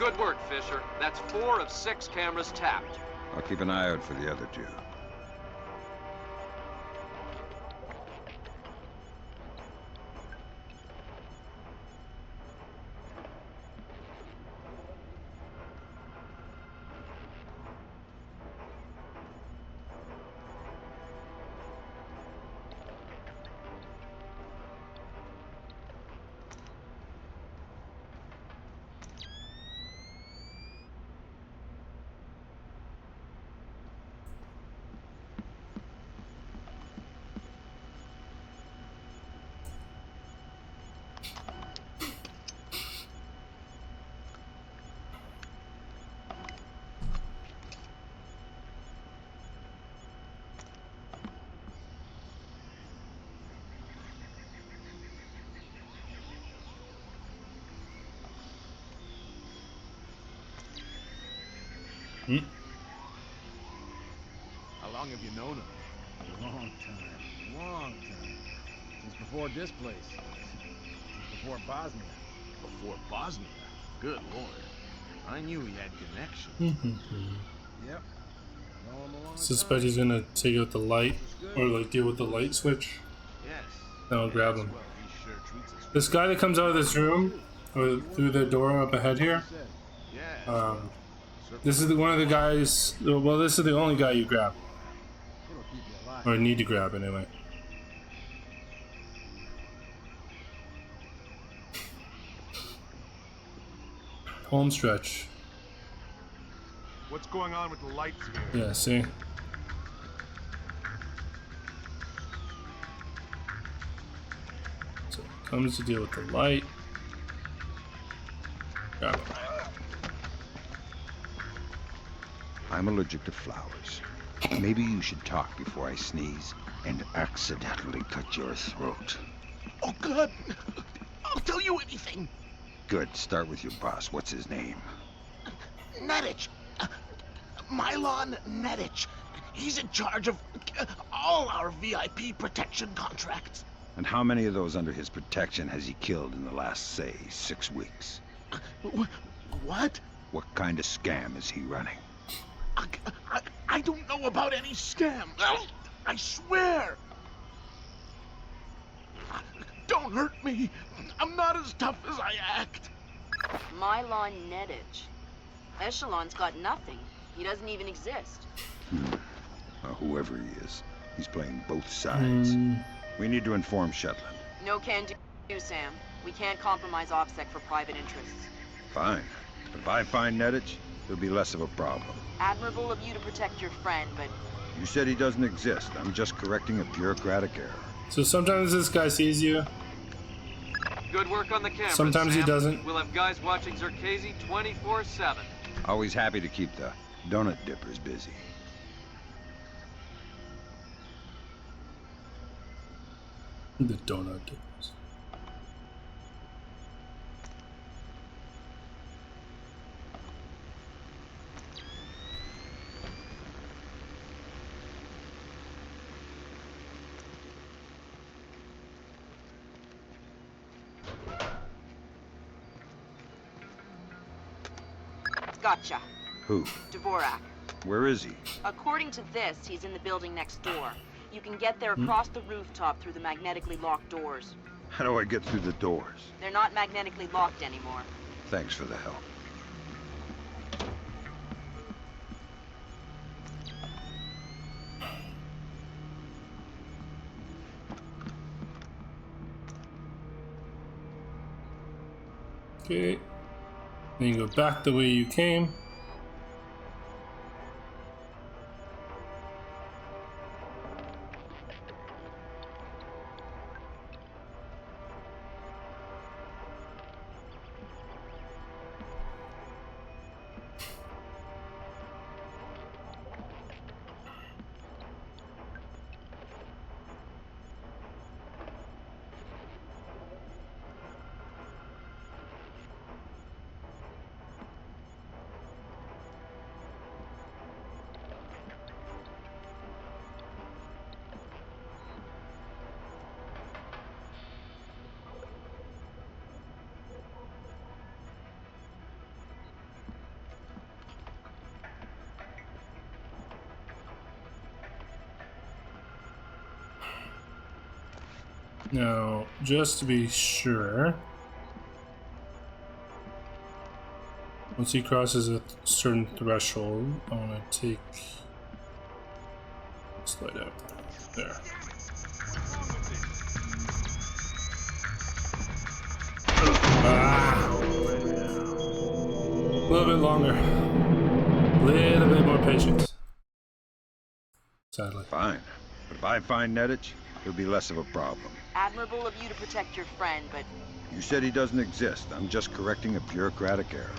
Good work, Fisher. That's 4 of 6 cameras tapped. I'll keep an eye out for the other 2. How long have you known him? A long time. Long time. Since before this place. Since before Bosnia. Before Bosnia? Good lord. I knew he had connections. Yep. Known him a long Suspect he's gonna take out the light, or like deal with the light switch. Yes. Then I'll grab him. Well, he sure treats us. This guy that comes out of this room, or through the door up ahead here, Yes. this is one of the guys. Well, this is the only guy you grab, It'll keep you alive. or need to grab anyway. Home stretch. What's going on with the lights here? Yeah, see? So it comes to deal with the light. Grab it. I'm allergic to flowers. Maybe you should talk before I sneeze and accidentally cut your throat. Oh, God. I'll tell you anything. Good. Start with your boss. What's his name? Nedich. Mylon Nedich. He's in charge of all our VIP protection contracts. And how many of those under his protection has he killed in the last, say, 6 weeks? What? What kind of scam is he running? I don't know about any scam. I swear. Don't hurt me. I'm not as tough as I act. Mylon Nedich. Echelon's got nothing. He doesn't even exist. Well, whoever he is, he's playing both sides. We need to inform Shetland. No can do, Sam. We can't compromise OPSEC for private interests. Fine. If I find Nedich, there'll be less of a problem. Admirable of you to protect your friend, but... You said he doesn't exist. I'm just correcting a bureaucratic error. So sometimes this guy sees you. Good work on the camera. Sometimes Sam. he doesn't. We'll have guys watching Zerkezi 24/7. Always happy to keep the donut dippers busy. The donut dippers. Gotcha. Who? Dvorak. Where is he? According to this, he's in the building next door. You can get there across the rooftop through the magnetically locked doors. How do I get through the doors? They're not magnetically locked anymore. Thanks for the help. Okay. Then you go back the way you came. Now, just to be sure, once he crosses a certain threshold, I want to take this light out. There. Ah. A little bit longer. A little bit more patience. Sadly. Fine. But if I find Nedich, it'll be less of a problem. Admirable of you to protect your friend, but... You said he doesn't exist. I'm just correcting a bureaucratic error.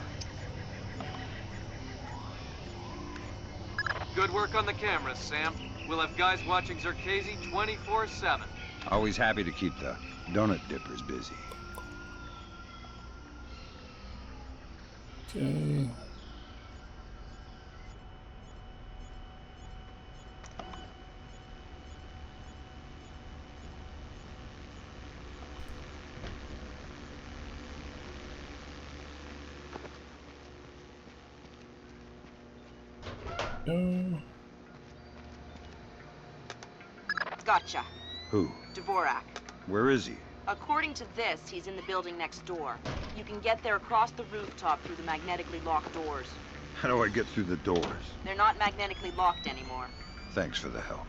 Good work on the cameras, Sam. We'll have guys watching Zerkezi 24/7. Always happy to keep the donut dippers busy. Okay. Gotcha. Who? Dvorak. Where is he? According to this, he's in the building next door. You can get there across the rooftop through the magnetically locked doors. How do I get through the doors? They're not magnetically locked anymore. Thanks for the help.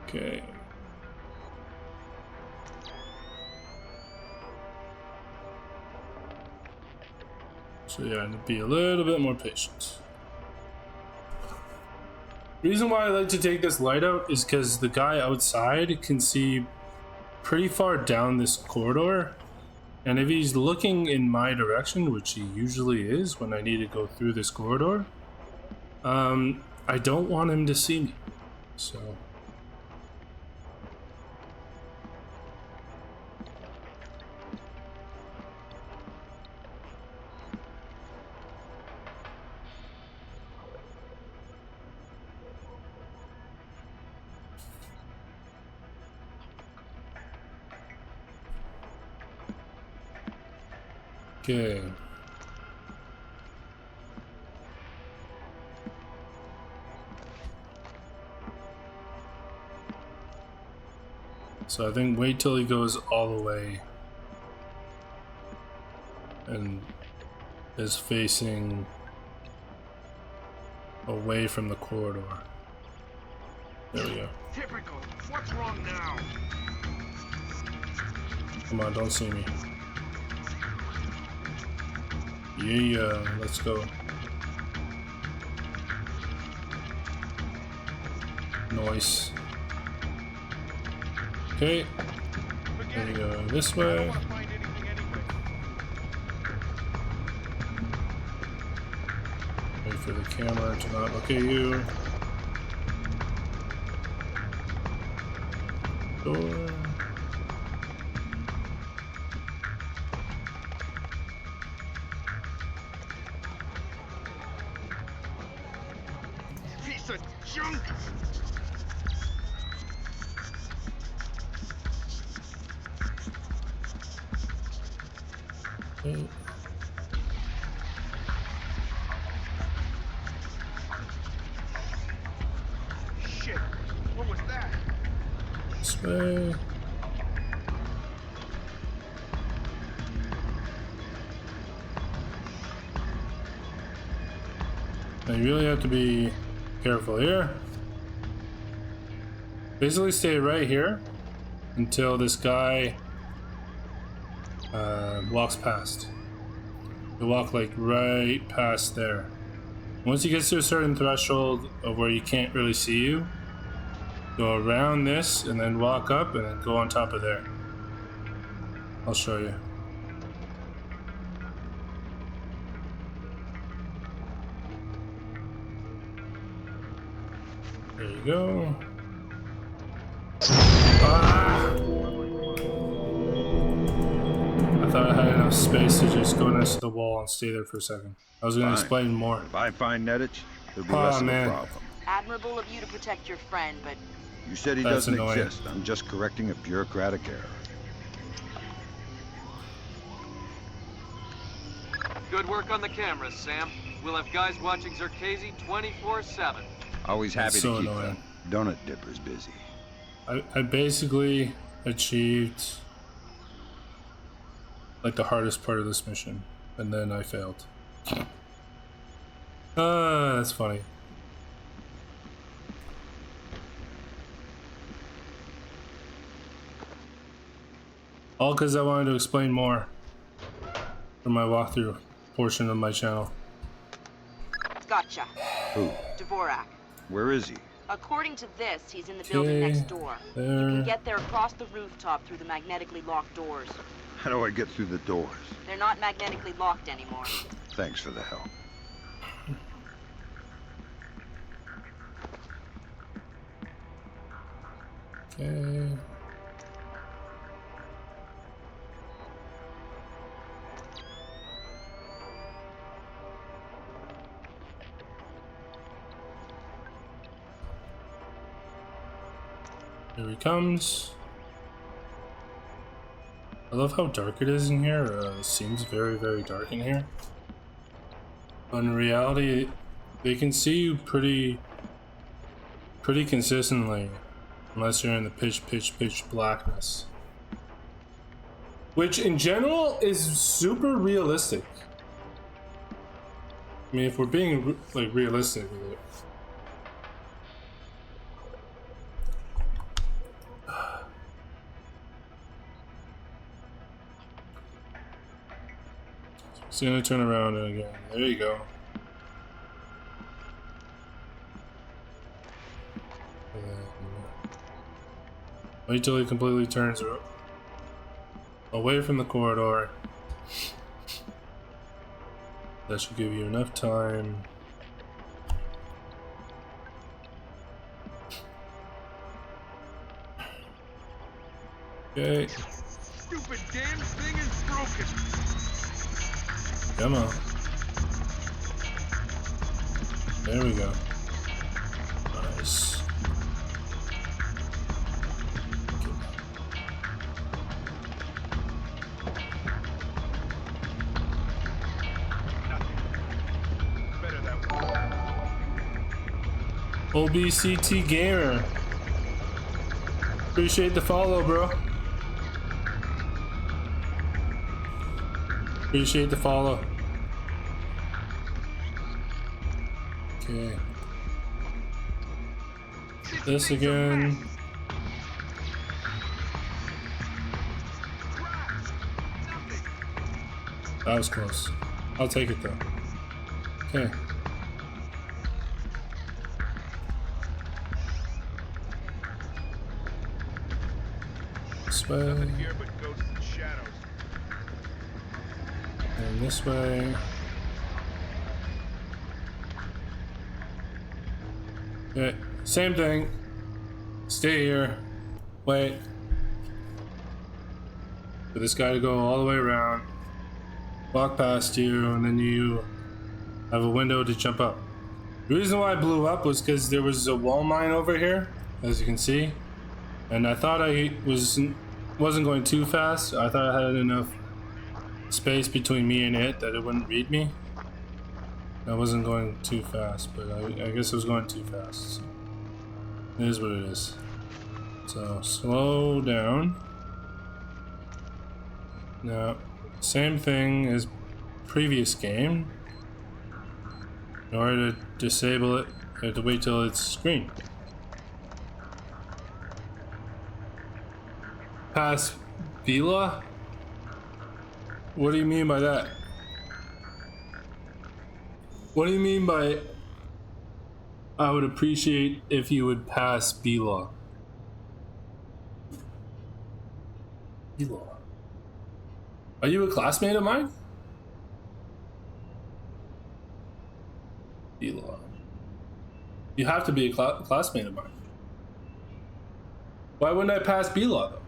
Okay. So yeah, to be a little bit more patient. The reason why I like to take this light out is because the guy outside can see pretty far down this corridor, and if he's looking in my direction, which he usually is when I need to go through this corridor, I don't want him to see me. So okay. So I think wait till he goes all the way and is facing away from the corridor. There we go. Typical. What's wrong now? Come on, don't see me. Yeah, let's go. Nice. Okay. Then you go this way. Wait for the camera to not look at you. Door. Piece of junk! Okay. Shit! What was that? This way. Now you really have to be careful here. Basically stay right here until this guy walks past. He'll walk like right past there. Once he gets to a certain threshold of where you can't really see you, go around this and then walk up and then go on top of there. I'll show you. There you go. Ah! I thought I had enough space to just go next to the wall and stay there for a second. I was going to explain more. If I find Nedich, it'll be less of a problem. Admirable of you to protect your friend, but... You said he doesn't exist. I'm just correcting a bureaucratic error. Good work on the cameras, Sam. We'll have guys watching Zerkezi 24/7. Always happy so to keep annoying. the donut dippers busy. I basically achieved like the hardest part of this mission, and then I failed. That's funny. All because I wanted to explain more for my walkthrough portion of my channel. Gotcha. Who? Dvorak. Where is he? According to this, he's in the building next door. You can get there across the rooftop through the magnetically locked doors. How do I get through the doors? They're not magnetically locked anymore. Thanks for the help. Okay. Here he comes. I love how dark it is in here. It seems very, very dark in here. But in reality, they can see you pretty consistently, unless you're in the pitch blackness. Which, in general, is super realistic. I mean, if we're being like realistic with it. It's gonna turn around again. There you go. Wait till he completely turns away from the corridor. That should give you enough time. Okay. Stupid damn thing is broken. Come on. There we go. Nice. Better that way. OBCT Gamer. Appreciate the follow, bro. Appreciate the follow. Okay. This again. That was close. I'll take it though. Okay. This way. Here but ghosts and shadows. And this way. Okay, same thing. Stay here. Wait. For this guy to go all the way around. Walk past you, and then you have a window to jump up. The reason why I blew up was because there was a wall mine over here, as you can see. And I thought I wasn't going too fast. I thought I had enough space between me and it that it wouldn't read me. I wasn't going too fast, but I guess I was going too fast. So it is what it is. So slow down. Now, same thing as previous game. In order to disable it, you have to wait till it's green. Pass Vila? What do you mean by that? What do you mean by I would appreciate if you would pass Vila? Vila. Are you a classmate of mine? Vila. You have to be a classmate of mine. Why wouldn't I pass Vila though?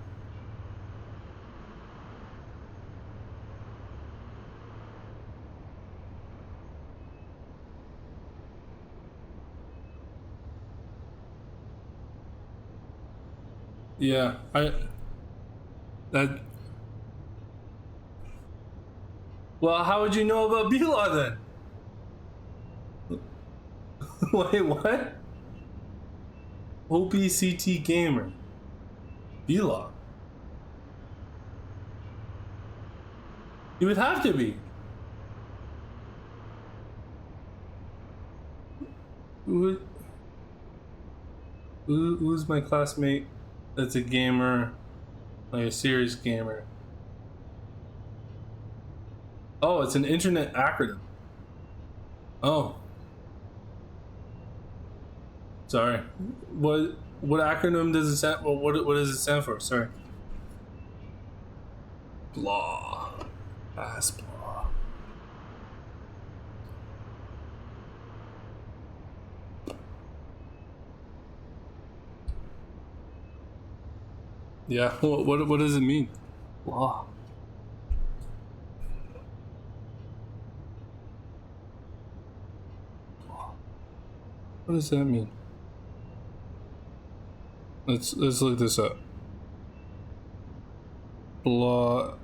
Yeah, well, how would you know about Bila then? Wait, what? OPCT gamer. Vlog. You would have to be. Who's my classmate that's a gamer, like a serious gamer? Oh, it's an internet acronym. Oh. Sorry. What acronym does it stand? Well, what does it stand for? Sorry. Blah. Pass blah. Yeah. What does it mean? Blah. What does that mean? Let's look this up. Blah.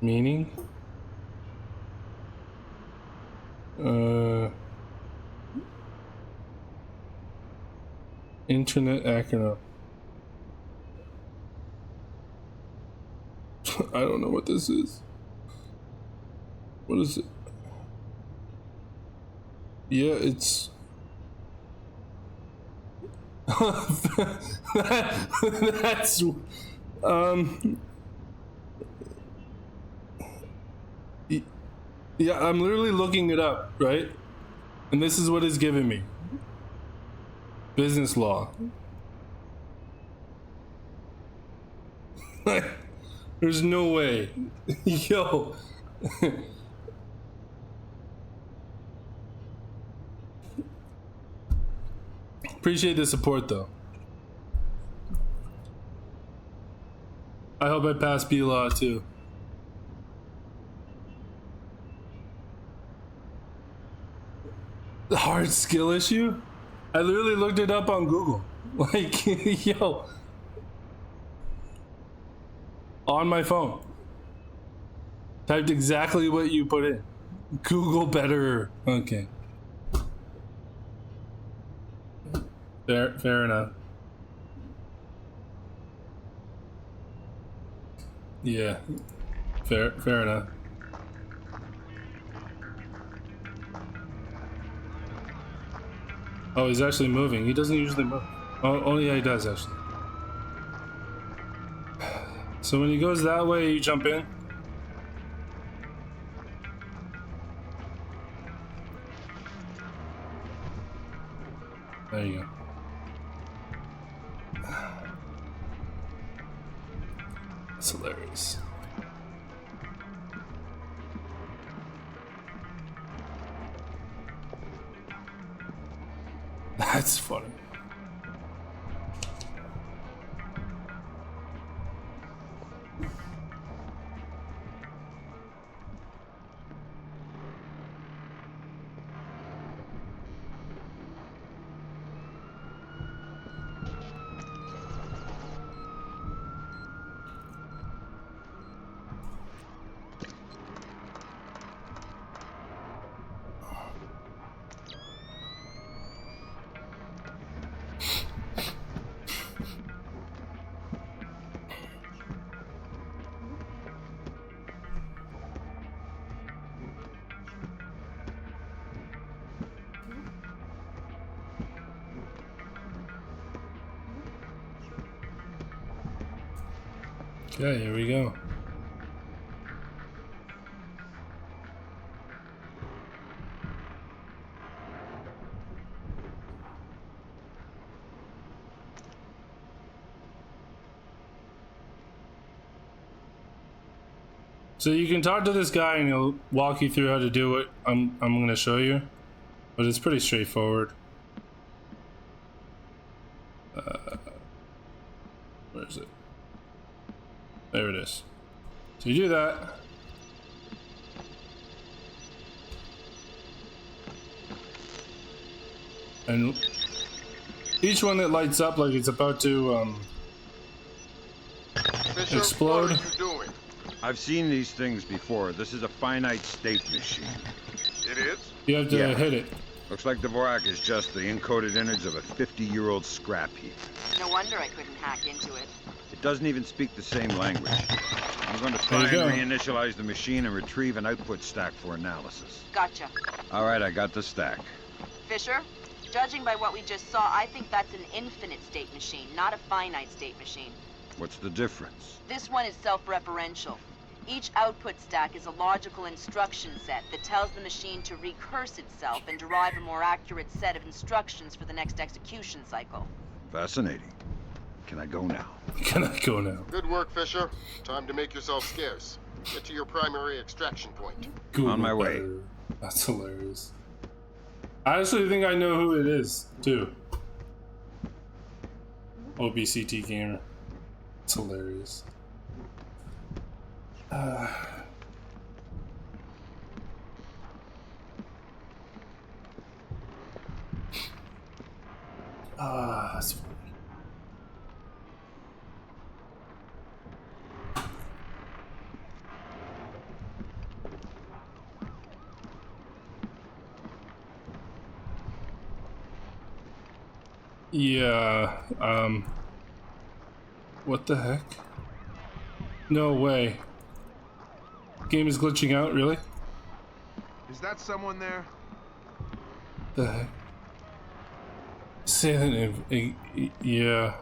Meaning? Internet acronym. I don't know what this is. What is it? Yeah, it's that's yeah, I'm literally looking it up, right? And this is what it's giving me. Business law. There's no way. Yo. Appreciate the support though. I hope I pass B-Law too. The hard skill issue? I literally looked it up on Google. Like, yo. On my phone. Typed exactly what you put in. Google better. Okay. Fair enough. Yeah. Fair enough. Oh, he's actually moving. He doesn't usually move. Oh yeah, he does actually. So when he goes that way, you jump in. There you go. That's hilarious. That's funny. Okay, here we go. So you can talk to this guy and he'll walk you through how to do what I'm going to show you, but it's pretty straightforward. Where is it? There it is. So you do that. And each one that lights up like it's about to Fisher, explode. what are you doing? I've seen these things before. This is a finite state machine. It is? You have to hit it. Looks like the Vorak is just the encoded innards of a 50-year-old scrap heap. No wonder I couldn't hack into it. It doesn't even speak the same language. I'm going to try and reinitialize the machine and retrieve an output stack for analysis. Gotcha. All right, I got the stack. Fisher, judging by what we just saw, I think that's an infinite state machine, not a finite state machine. What's the difference? This one is self-referential. Each output stack is a logical instruction set that tells the machine to recurse itself and derive a more accurate set of instructions for the next execution cycle. Fascinating. Can I go now? Can I go now? Good work, Fisher. Time to make yourself scarce. Get to your primary extraction point. On my way. That's hilarious. I actually think I know who it is, too. OBCT gamer. It's hilarious. That's funny. Yeah, what the heck? No way. Game is glitching out, really? Is that someone there? The heck? Say that name. Yeah.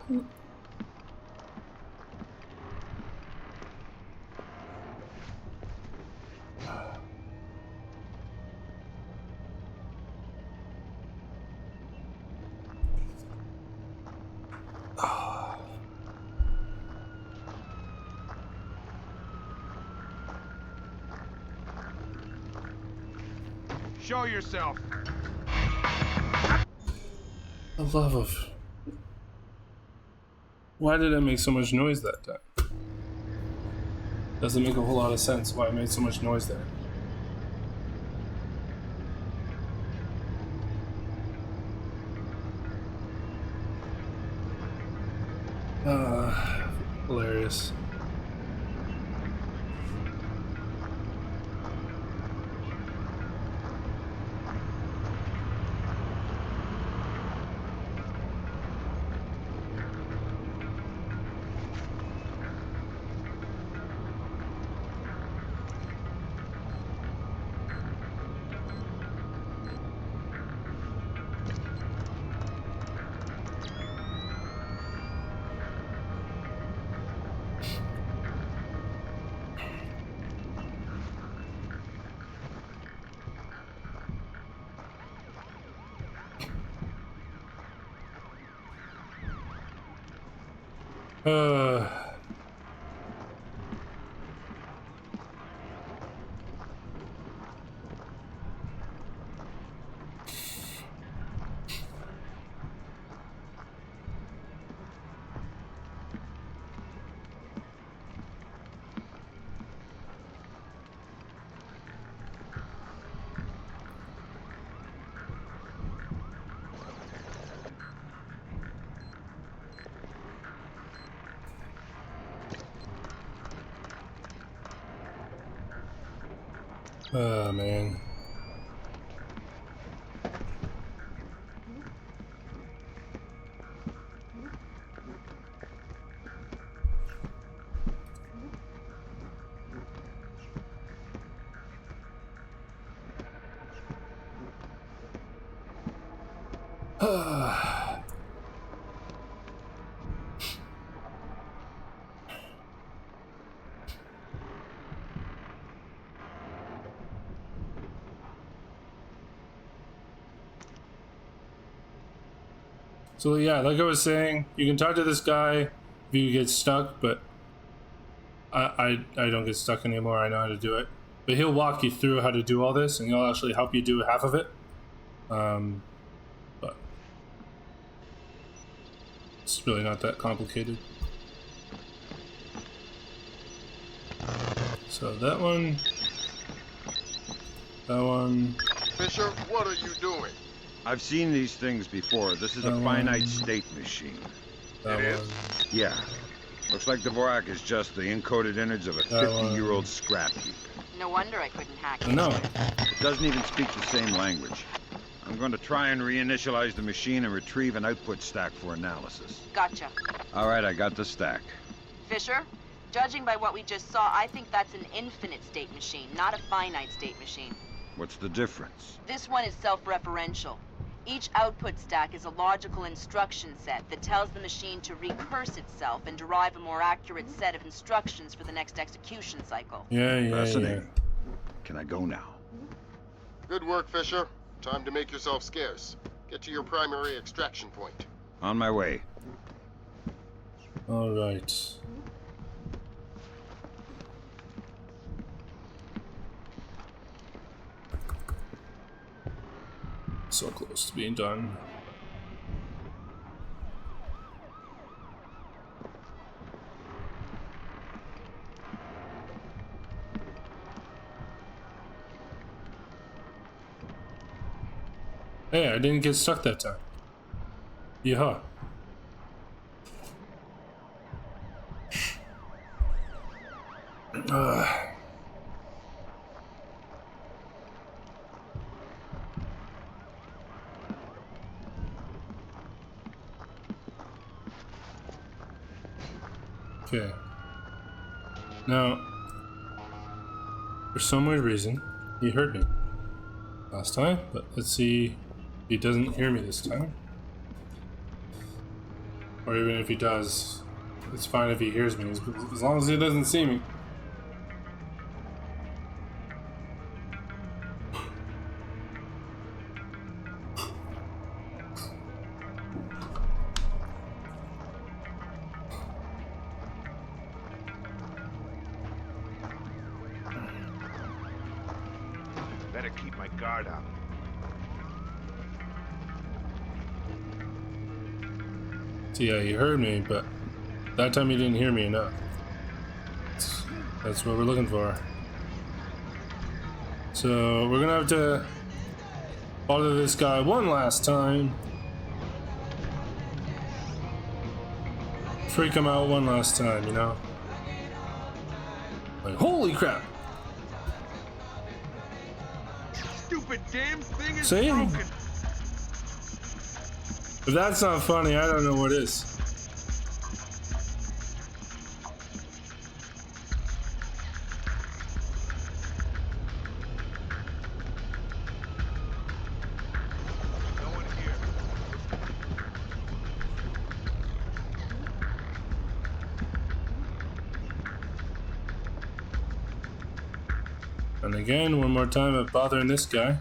Show yourself. The love of... Why did I make so much noise that time? Doesn't make a whole lot of sense why I made so much noise there. Hilarious. Oh, man. So yeah, like I was saying, you can talk to this guy if you get stuck, but I don't get stuck anymore. I know how to do it. But he'll walk you through how to do all this, and he'll actually help you do half of it. But it's really not that complicated. So that one. Fisher, what are you doing? I've seen these things before. This is a finite state machine. It is? Yeah. Looks like the Vorak is just the encoded innards of a 50-year-old scrap heap. No wonder I couldn't hack it. No. It doesn't even speak the same language. I'm going to try and reinitialize the machine and retrieve an output stack for analysis. Gotcha. All right, I got the stack. Fisher, judging by what we just saw, I think that's an infinite state machine, not a finite state machine. What's the difference? This one is self-referential. Each output stack is a logical instruction set that tells the machine to recurse itself and derive a more accurate set of instructions for the next execution cycle. Fascinating. Can I go now? Good work, Fisher. Time to make yourself scarce. Get to your primary extraction point. On my way. All right. So close to being done. Hey, I didn't get stuck that time. Yeah. Okay. Now, for some weird reason, he heard me last time, but let's see if he doesn't hear me this time. Or even if he does, it's fine if he hears me, as long as he doesn't see me. Better keep my guard up. So yeah, he heard me, but that time he didn't hear me enough. That's what we're looking for. So we're gonna have to bother this guy one last time. Freak him out one last time, you know? Like, holy crap! Stupid damn thing is See? broken. If that's not funny, I don't know what is. And again, one more time of bothering this guy.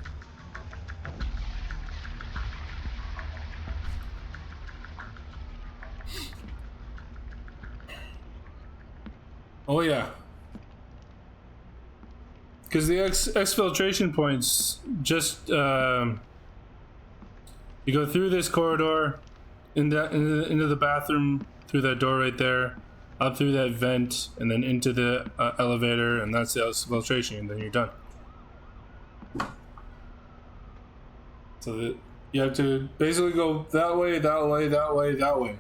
Oh yeah. Because the exfiltration points just you go through this corridor into the bathroom through that door right there, up through that vent, and then into the elevator, and that's the exfiltration, and then you're done. So you have to basically go that way, that way, that way, that way.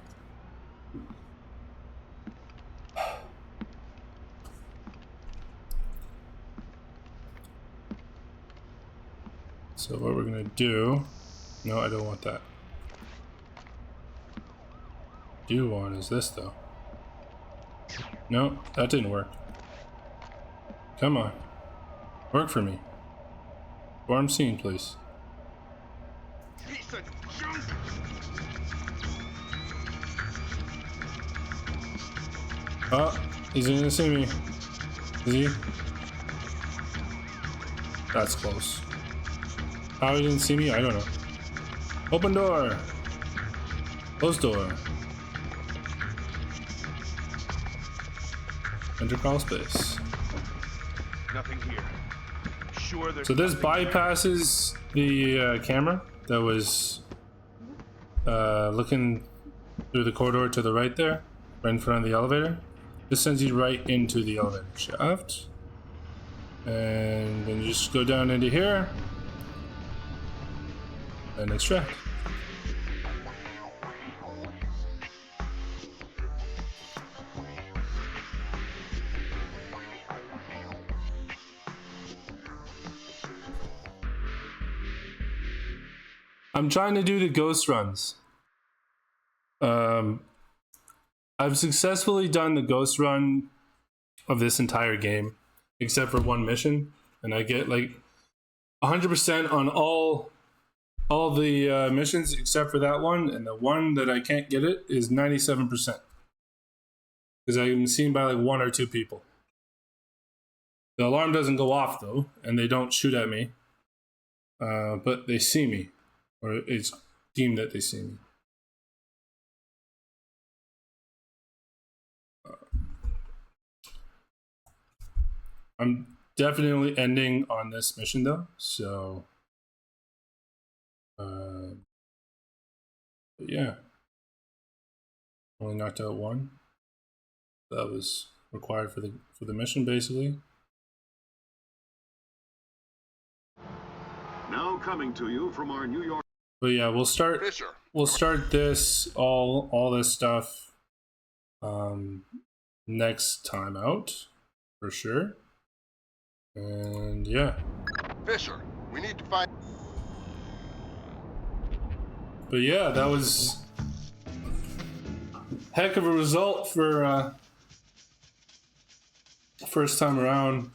So what we're gonna do, no, I don't want that. Do want is this though. No, that didn't work. Come on, work for me. Farm scene, please. Piece of junk. Oh, he's gonna see me. Is he? That's close. How he didn't see me, I don't know. Open door. Close door. Enter crawl space. Nothing here. Sure, there's So this nothing bypasses the camera that was looking through the corridor to the right there, right in front of the elevator. This sends you right into the elevator shaft. And then you just go down into here and extract. I'm trying to do the ghost runs. I've successfully done the ghost run of this entire game, except for one mission, and I get like 100% on all the missions except for that one, and the one that I can't get it is 97%. Because I'm seen by like 1 or 2 people. The alarm doesn't go off though, and they don't shoot at me. But they see me, or it's deemed that they see me. I'm definitely ending on this mission though, so yeah. Only knocked out 1. That was required for the mission basically. Now coming to you from our New York. But yeah, we'll start this all this stuff next time out for sure. And yeah. Fisher, we need to find. But yeah, that was heck of a result for first time around.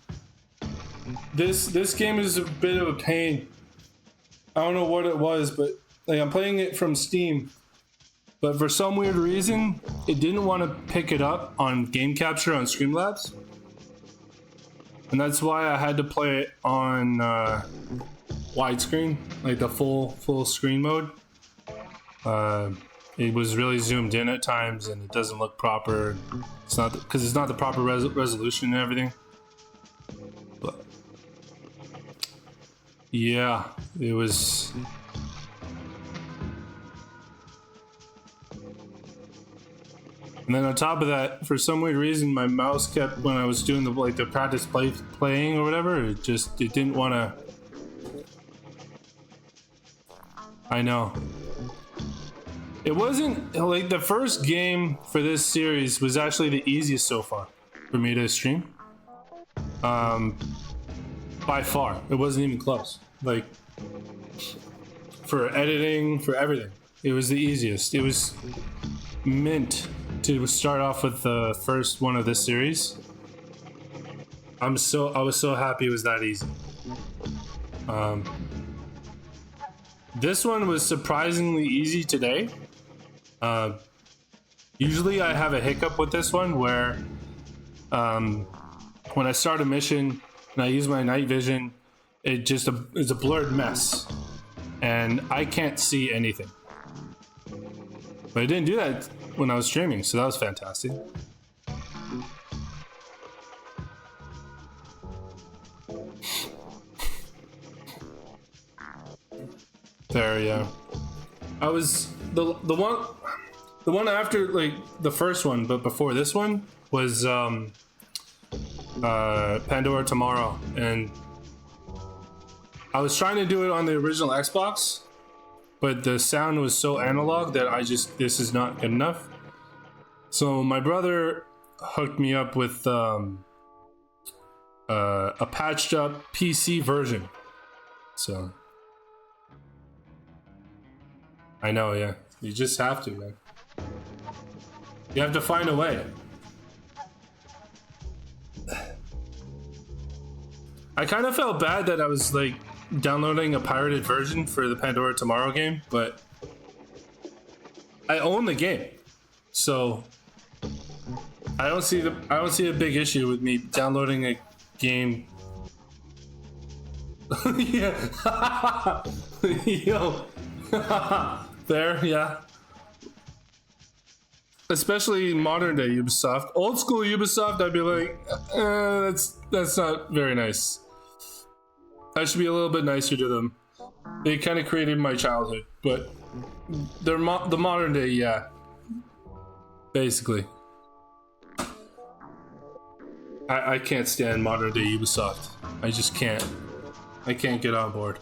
This game is a bit of a pain. I don't know what it was, but like I'm playing it from Steam, but for some weird reason, it didn't want to pick it up on game capture on Streamlabs, and that's why I had to play it on widescreen, like the full screen mode. It was really zoomed in at times, and it doesn't look proper. It's not because it's not the proper resolution and everything. But yeah, it was. And then on top of that, for some weird reason, my mouse kept, when I was doing the practice playing or whatever, it didn't want to. I know. It wasn't like the first game for this series was actually the easiest so far for me to stream. By far, it wasn't even close. Like for editing, for everything, it was the easiest. It was mint to start off with the first one of this series. I was so happy it was that easy. This one was surprisingly easy today. Usually I have a hiccup with this one where when I start a mission and I use my night vision, it's a blurred mess and I can't see anything. But I didn't do that when I was streaming, so that was fantastic. There, yeah. I was the one after like the first one, but before this one was Pandora Tomorrow, and I was trying to do it on the original Xbox, but the sound was so analog that this is not good enough. So my brother hooked me up with a patched up PC version. So I know, yeah. You just have to, man. You have to find a way. I kind of felt bad that I was like downloading a pirated version for the Pandora Tomorrow game, but I own the game, so I don't see a big issue with me downloading a game. Yeah. Yo. There, yeah. Especially modern day Ubisoft. Old school Ubisoft, I'd be like, that's not very nice. I should be a little bit nicer to them. They kind of created my childhood, but they're the modern day, yeah. Basically. I can't stand modern day Ubisoft. I just can't. I can't get on board.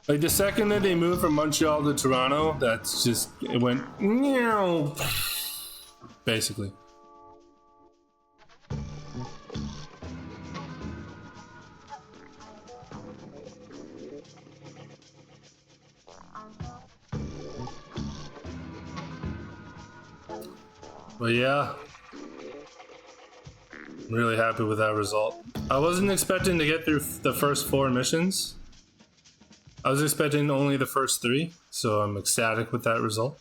Like the second that they moved from Montreal to Toronto, that's just, it went, basically. But yeah, I'm really happy with that result. I wasn't expecting to get through the first 4 missions. I was expecting only the first 3, so I'm ecstatic with that result.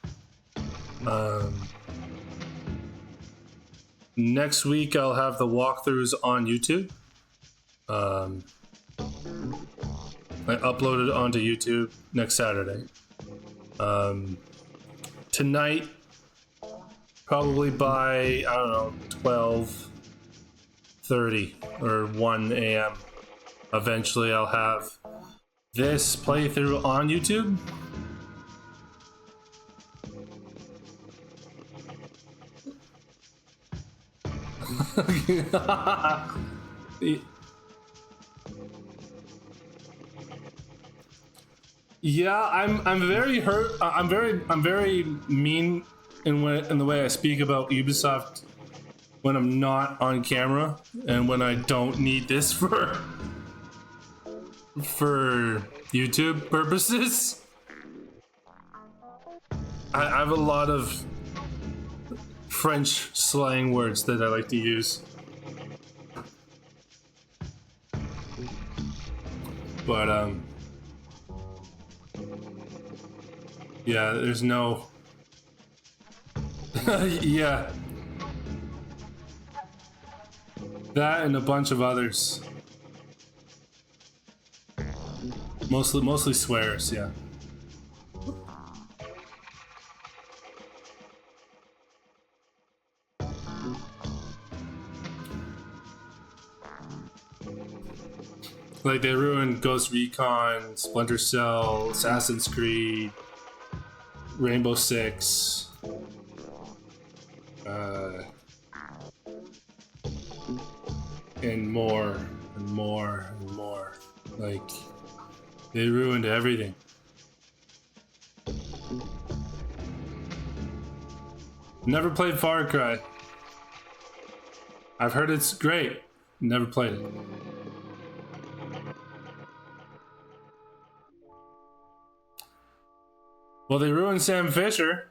Next week I'll have the walkthroughs on YouTube. I upload it onto YouTube next Saturday. Tonight, probably by, I don't know, 12:30 or 1 a.m. Eventually I'll have this playthrough on YouTube. Yeah, I'm very hurt. I'm very mean in the way I speak about Ubisoft when I'm not on camera and when I don't need this for YouTube purposes. I have a lot of French slang words that I like to use. But yeah, there's no yeah. That and a bunch of others. Mostly swears, yeah. Like they ruined Ghost Recon, Splinter Cell, Assassin's Creed, Rainbow Six, and more and more and more. Like they ruined everything. Never played Far Cry. I've heard it's great. Never played it. Well, they ruined Sam Fisher.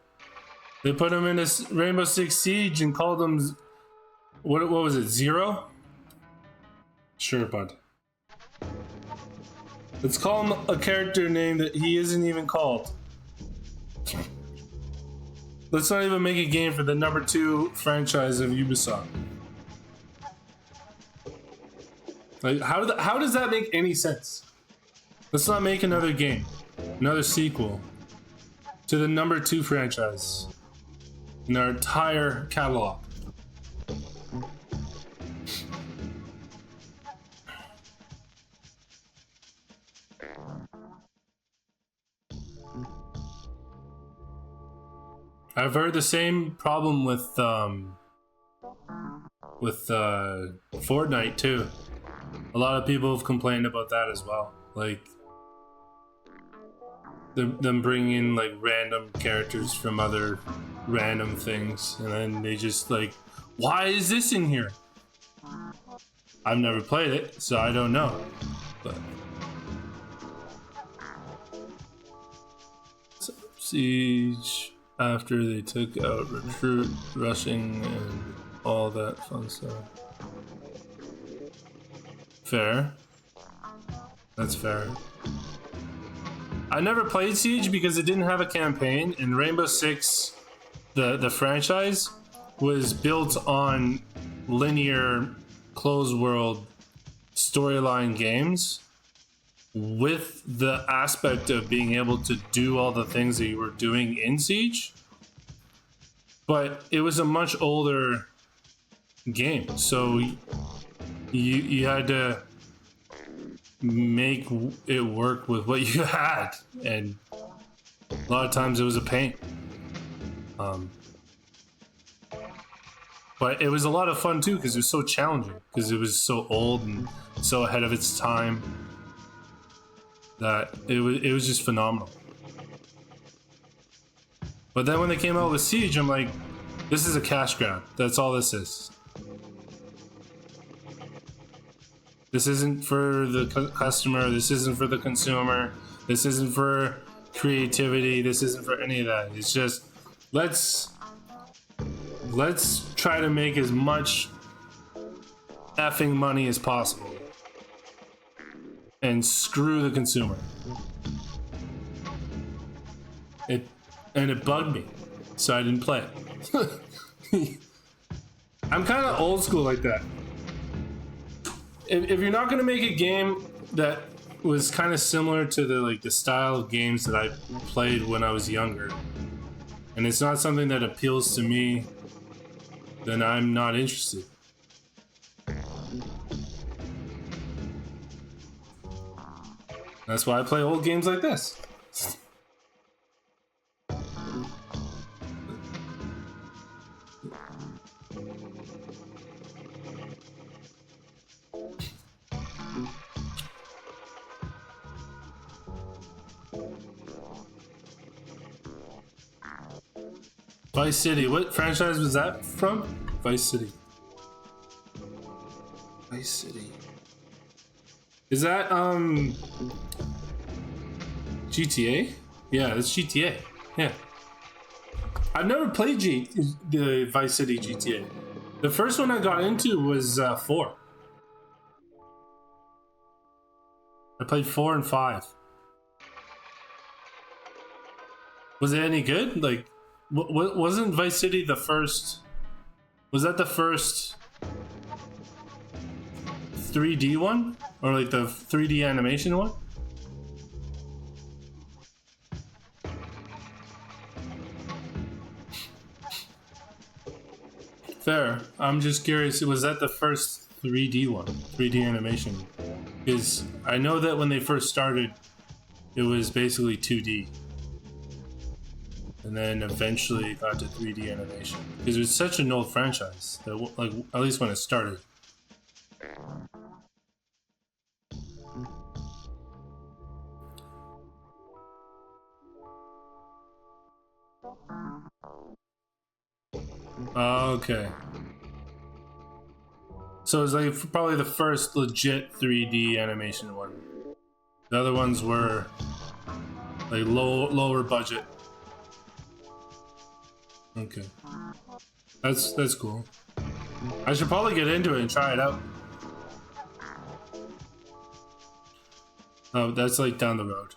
They put him in a Rainbow Six Siege and called him... What was it, Zero? Sure, bud. Let's call him a character name that he isn't even called. Let's not even make a game for the #2 franchise of Ubisoft. Like, how does that make any sense? Let's not make another game. Another sequel to the #2 franchise in our entire catalog. I've heard the same problem with Fortnite too. A lot of people have complained about that as well. Like them bringing in like random characters from other random things, and then they just like, why is this in here? I've never played it, so I don't know. But Siege, after they took out recruit, rushing, and all that fun stuff. Fair. That's fair. I never played Siege because it didn't have a campaign, and Rainbow Six, the franchise, was built on linear, closed world storyline games with the aspect of being able to do all the things that you were doing in Siege. But it was a much older game, so you had to make it work with what you had, and a lot of times it was a pain. But it was a lot of fun too because it was so challenging, because it was so old and so ahead of its time that it was just phenomenal. But then when they came out with Siege, I'm like, this is a cash grab. That's all this is. This isn't for the customer. This isn't for the consumer. This isn't for creativity. This isn't for any of that. It's just, let's let's try to make as much effing money as possible and screw the consumer. It bugged me, so I didn't play it. I'm kind of old school like that. If you're not gonna make a game that was kind of similar to the style of games that I played when I was younger, and it's not something that appeals to me, then I'm not interested. That's why I play old games like this. Vice City. What franchise was that from? Vice City. Vice City. Is that GTA? Yeah, that's GTA. Yeah. I've never played the Vice City GTA. The first one I got into was 4. I played 4 and 5. Was it any good? Like, wasn't Vice City the first? Was that the first 3D one, or like the 3D animation one? Fair. I'm just curious. Was that the first 3D one, 3D animation? Because I know that when they first started, it was basically 2D. And then eventually it got to 3D animation. Because it was such an old franchise, that, like, at least when it started. Okay. So it's like probably the first legit 3D animation one. The other ones were like lower budget. Okay. That's cool. I should probably get into it and try it out. Oh, that's like down the road.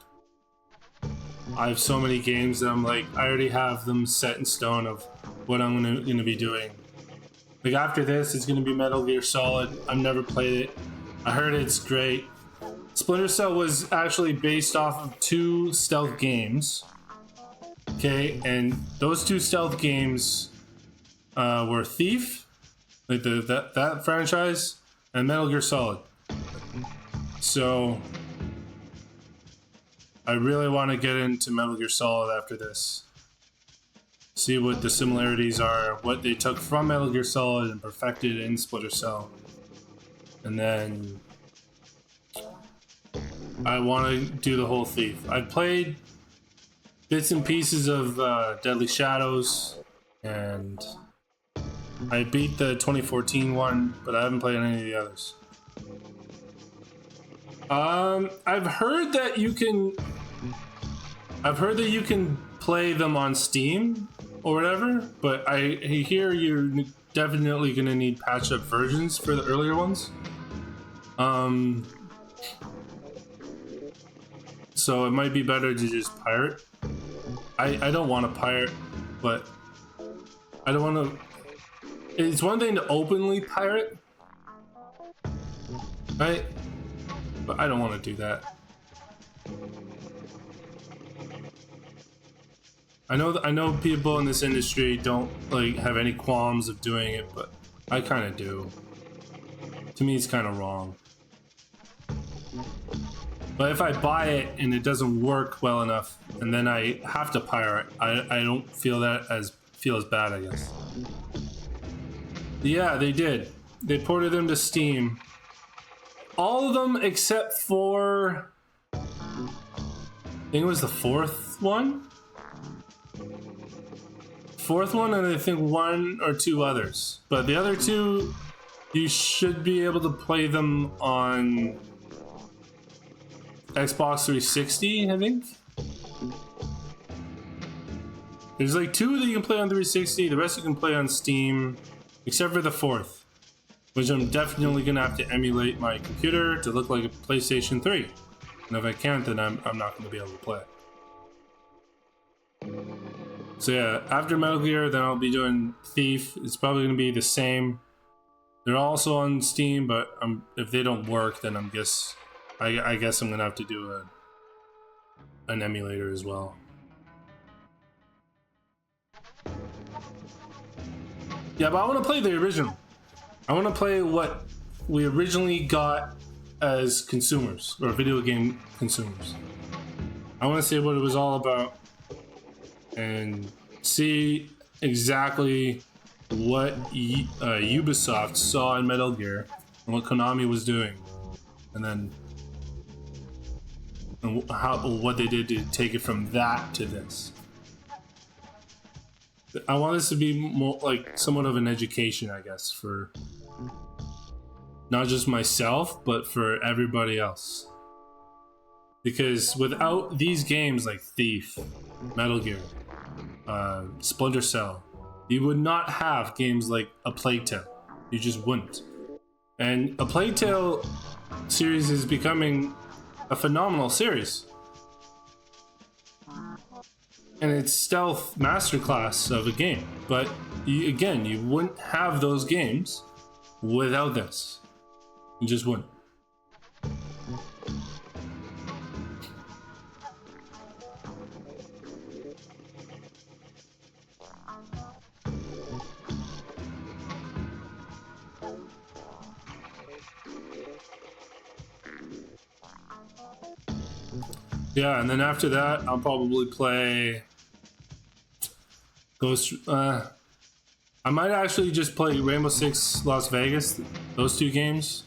I have so many games that I'm like, I already have them set in stone of what I'm gonna be doing. Like after this, it's gonna be Metal Gear Solid. I've never played it. I heard it's great. Splinter Cell was actually based off of 2 stealth games. Okay, and those 2 stealth games were Thief, like that franchise, and Metal Gear Solid. So I really want to get into Metal Gear Solid after this. See what the similarities are, what they took from Metal Gear Solid and perfected in Splinter Cell. And then I want to do the whole Thief. I've played bits and pieces of Deadly Shadows, and I beat the 2014 one, but I haven't played any of the others. I've heard that you can play them on Steam or whatever, but I hear you're definitely gonna need patch up versions for the earlier ones. So it might be better to just pirate. I don't want to pirate, but I don't want to. It's one thing to openly pirate, right? But I don't want to do that. I know people in this industry don't like have any qualms of doing it, but I kind of do. To me, it's kind of wrong. But if I buy it and it doesn't work well enough, and then I have to pirate, I don't feel as bad, I guess. Yeah, they did. They ported them to Steam. All of them except for, I think it was the 4th one. 4th one, and I think 1 or 2 others. But the other 2, you should be able to play them on Xbox 360, I think. There's like 2 that you can play on 360. The rest you can play on Steam, except for the 4th, which I'm definitely gonna have to emulate my computer to look like a PlayStation 3. And if I can't, then I'm not gonna be able to play it. So yeah, after Metal Gear, then I'll be doing Thief. It's probably gonna be the same. They're also on Steam, but if they don't work, then I guess I'm gonna have to do an emulator as well. Yeah, but I want to play the original. I want to play what we originally got as consumers, or video game consumers. I want to see what it was all about and see exactly what Ubisoft saw in Metal Gear and what Konami was doing, and then what they did to take it from that to this. I want this to be more like somewhat of an education, I guess, for not just myself, but for everybody else. Because without these games like Thief, Metal Gear, Splinter Cell, you would not have games like A Plague Tale. You just wouldn't. And A Plague Tale series is becoming a phenomenal series. And it's stealth masterclass of a game. But again, you wouldn't have those games without this. You just wouldn't. Yeah, and then after that, I'll probably play Ghost. I might actually just play Rainbow Six Las Vegas. Those 2 games.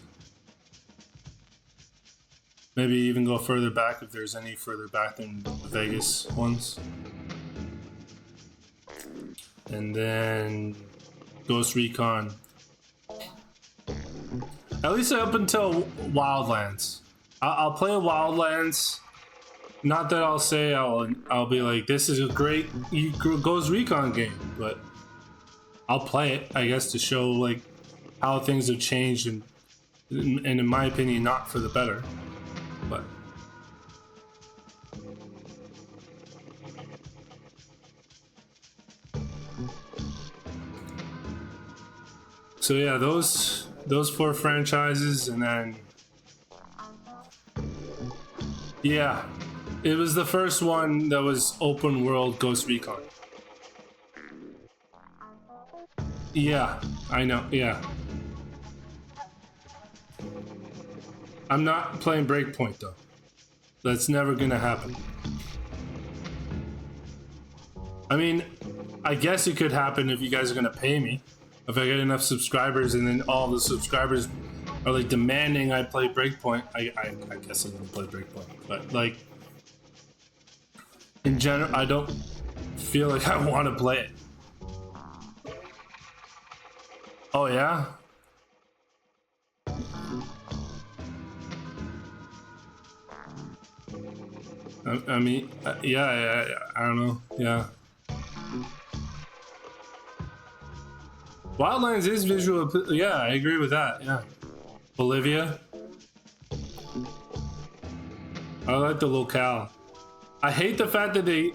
Maybe even go further back if there's any further back than the Vegas ones. And then Ghost Recon. At least up until Wildlands. I'll play Wildlands. Not that I'll say I'll be like, this is a great Ghost Recon game, but I'll play it, I guess, to show like how things have changed and in my opinion, not for the better. But so yeah, those 4 franchises, and then yeah. It was the first one that was open world Ghost Recon. Yeah, I know, yeah. I'm not playing Breakpoint though. That's never gonna happen. I mean, I guess it could happen if you guys are gonna pay me. If I get enough subscribers and then all the subscribers are like demanding I play Breakpoint, I guess I'm gonna play Breakpoint. But like, in general, I don't feel like I want to play it. Oh yeah? I mean, yeah, I don't know, yeah. Wildlands is visual, yeah, I agree with that, yeah. Bolivia. I like the locale. I hate the fact that they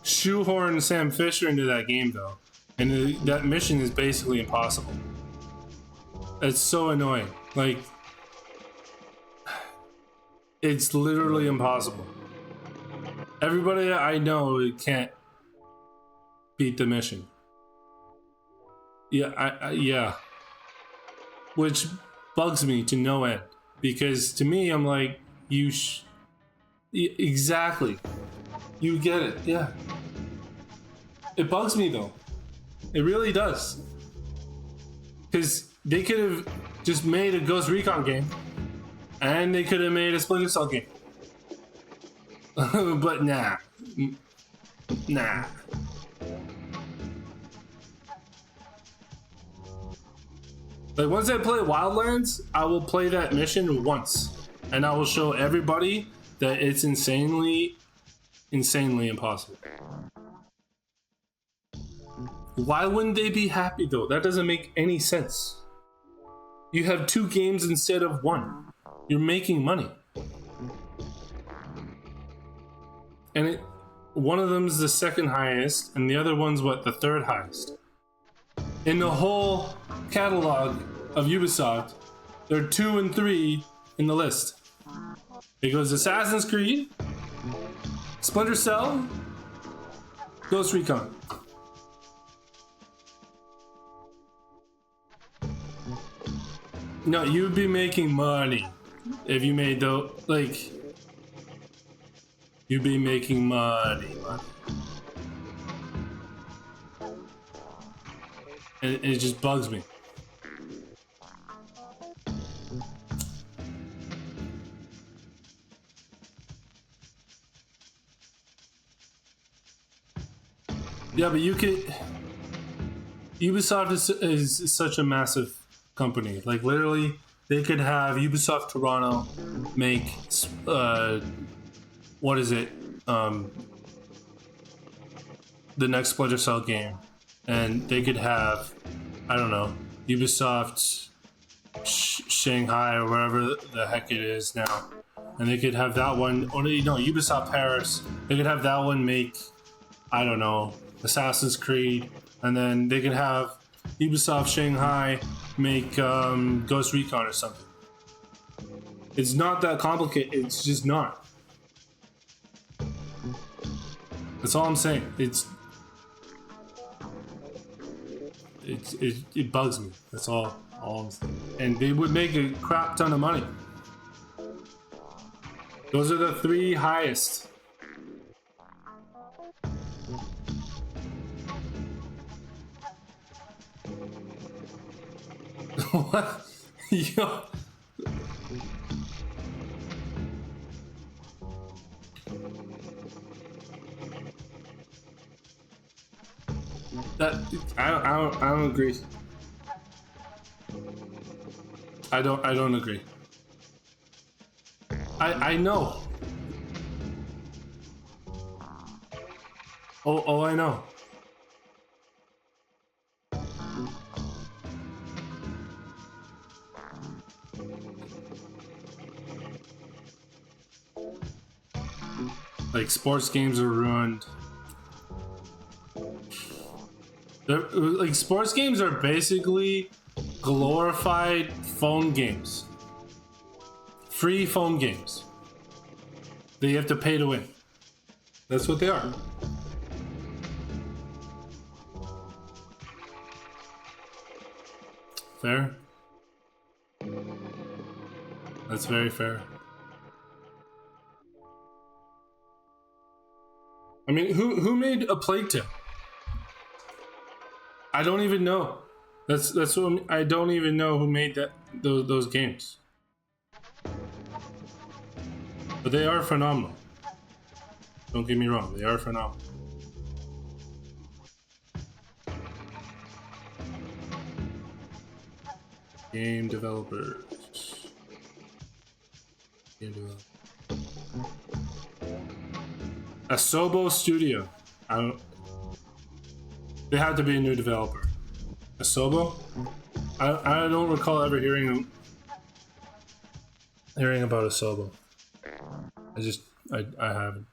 shoehorn Sam Fisher into that game, though. And that mission is basically impossible. It's so annoying. Like, it's literally impossible. Everybody I know can't beat the mission. Yeah, yeah. Which bugs me to no end. Because to me, I'm like, exactly. You get it, yeah. It bugs me though. It really does. Because they could have just made a Ghost Recon game. And they could have made a Splinter Cell game. But nah. Nah. Like, once I play Wildlands, I will play that mission once. And I will show everybody that it's insanely impossible. Why wouldn't they be happy though? That doesn't make any sense. You have 2 games instead of 1. You're making money. And one of them's the 2nd highest, and the other one's what, the 3rd highest. In the whole catalog of Ubisoft, they're 2 and 3 in the list. It goes Assassin's Creed, Splinter Cell, Ghost Recon. No, you'd be making money if you made like, you'd be making money. And it just bugs me. Yeah, but you could. Ubisoft is such a massive company. Like literally, they could have Ubisoft Toronto make what is it? The next Splinter Cell game, and they could have, I don't know, Ubisoft Shanghai or wherever the heck it is now, and they could have that one. Or no, Ubisoft Paris. They could have that one make, I don't know, Assassin's Creed, and then they could have Ubisoft Shanghai make Ghost Recon or something. It's not that complicated. It's just not. That's all I'm saying. It bugs me. That's all I'm saying. And they would make a crap ton of money. Those are the 3 highest. What? Yo. That I don't agree. I don't agree. I know. Oh, I know. Like, sports games are ruined. Like, sports games are basically glorified phone games. Free phone games. That you have to pay to win. That's what they are. Fair? That's very fair. I mean, who made A Plague Tale? I don't even know. That's what I don't even know who made those games. But they are phenomenal. Don't get me wrong, they are phenomenal. Game developers. Asobo Studio. They had to be a new developer. Asobo? I don't recall ever hearing about Asobo. I haven't.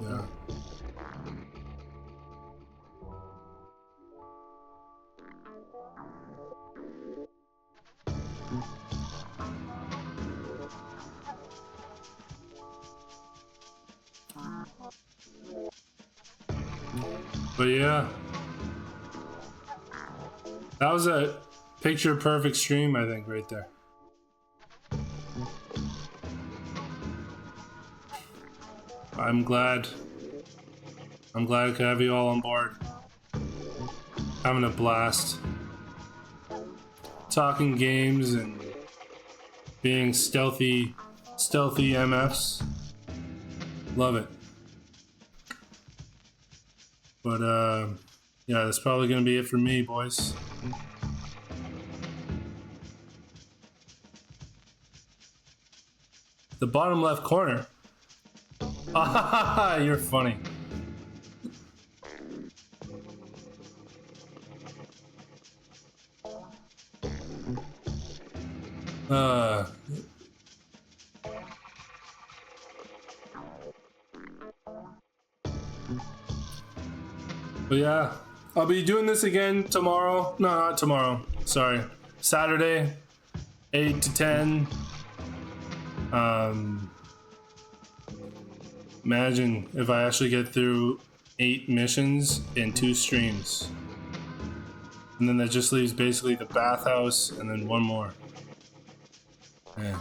Yeah. But yeah, that was a picture perfect stream, I think, right there. I'm glad I could have you all on board. Having a blast. Talking games and being stealthy MFs. Love it. But yeah, that's probably gonna be it for me, boys. The bottom left corner. Ah, you're funny. But yeah, I'll be doing this again tomorrow. No, not tomorrow. Sorry. Saturday, 8 to 10. Imagine if I actually get through 8 missions in 2 streams. And then that just leaves basically the bathhouse and then 1 more. Yeah.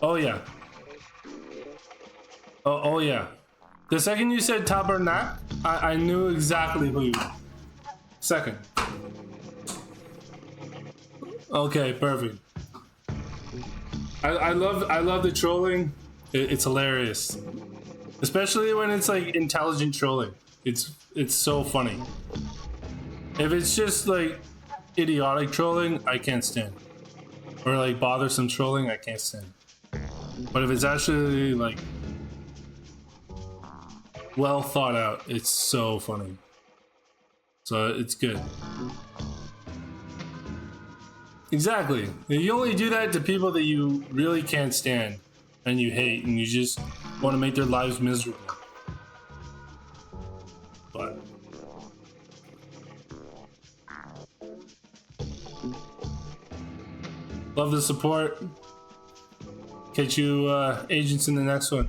Oh yeah. Oh yeah. The second you said Tabernacle, I knew exactly who you were. Second. Okay, perfect. I love the trolling. It's hilarious, especially when it's like intelligent trolling. It's so funny. If it's just like idiotic trolling, I can't stand. Or like bothersome trolling, I can't stand. But if it's actually like well thought out, it's so funny. So it's good. Exactly. You only do that to people that you really can't stand and you hate and you just want to make their lives miserable. But love the support. Catch you agents in the next one.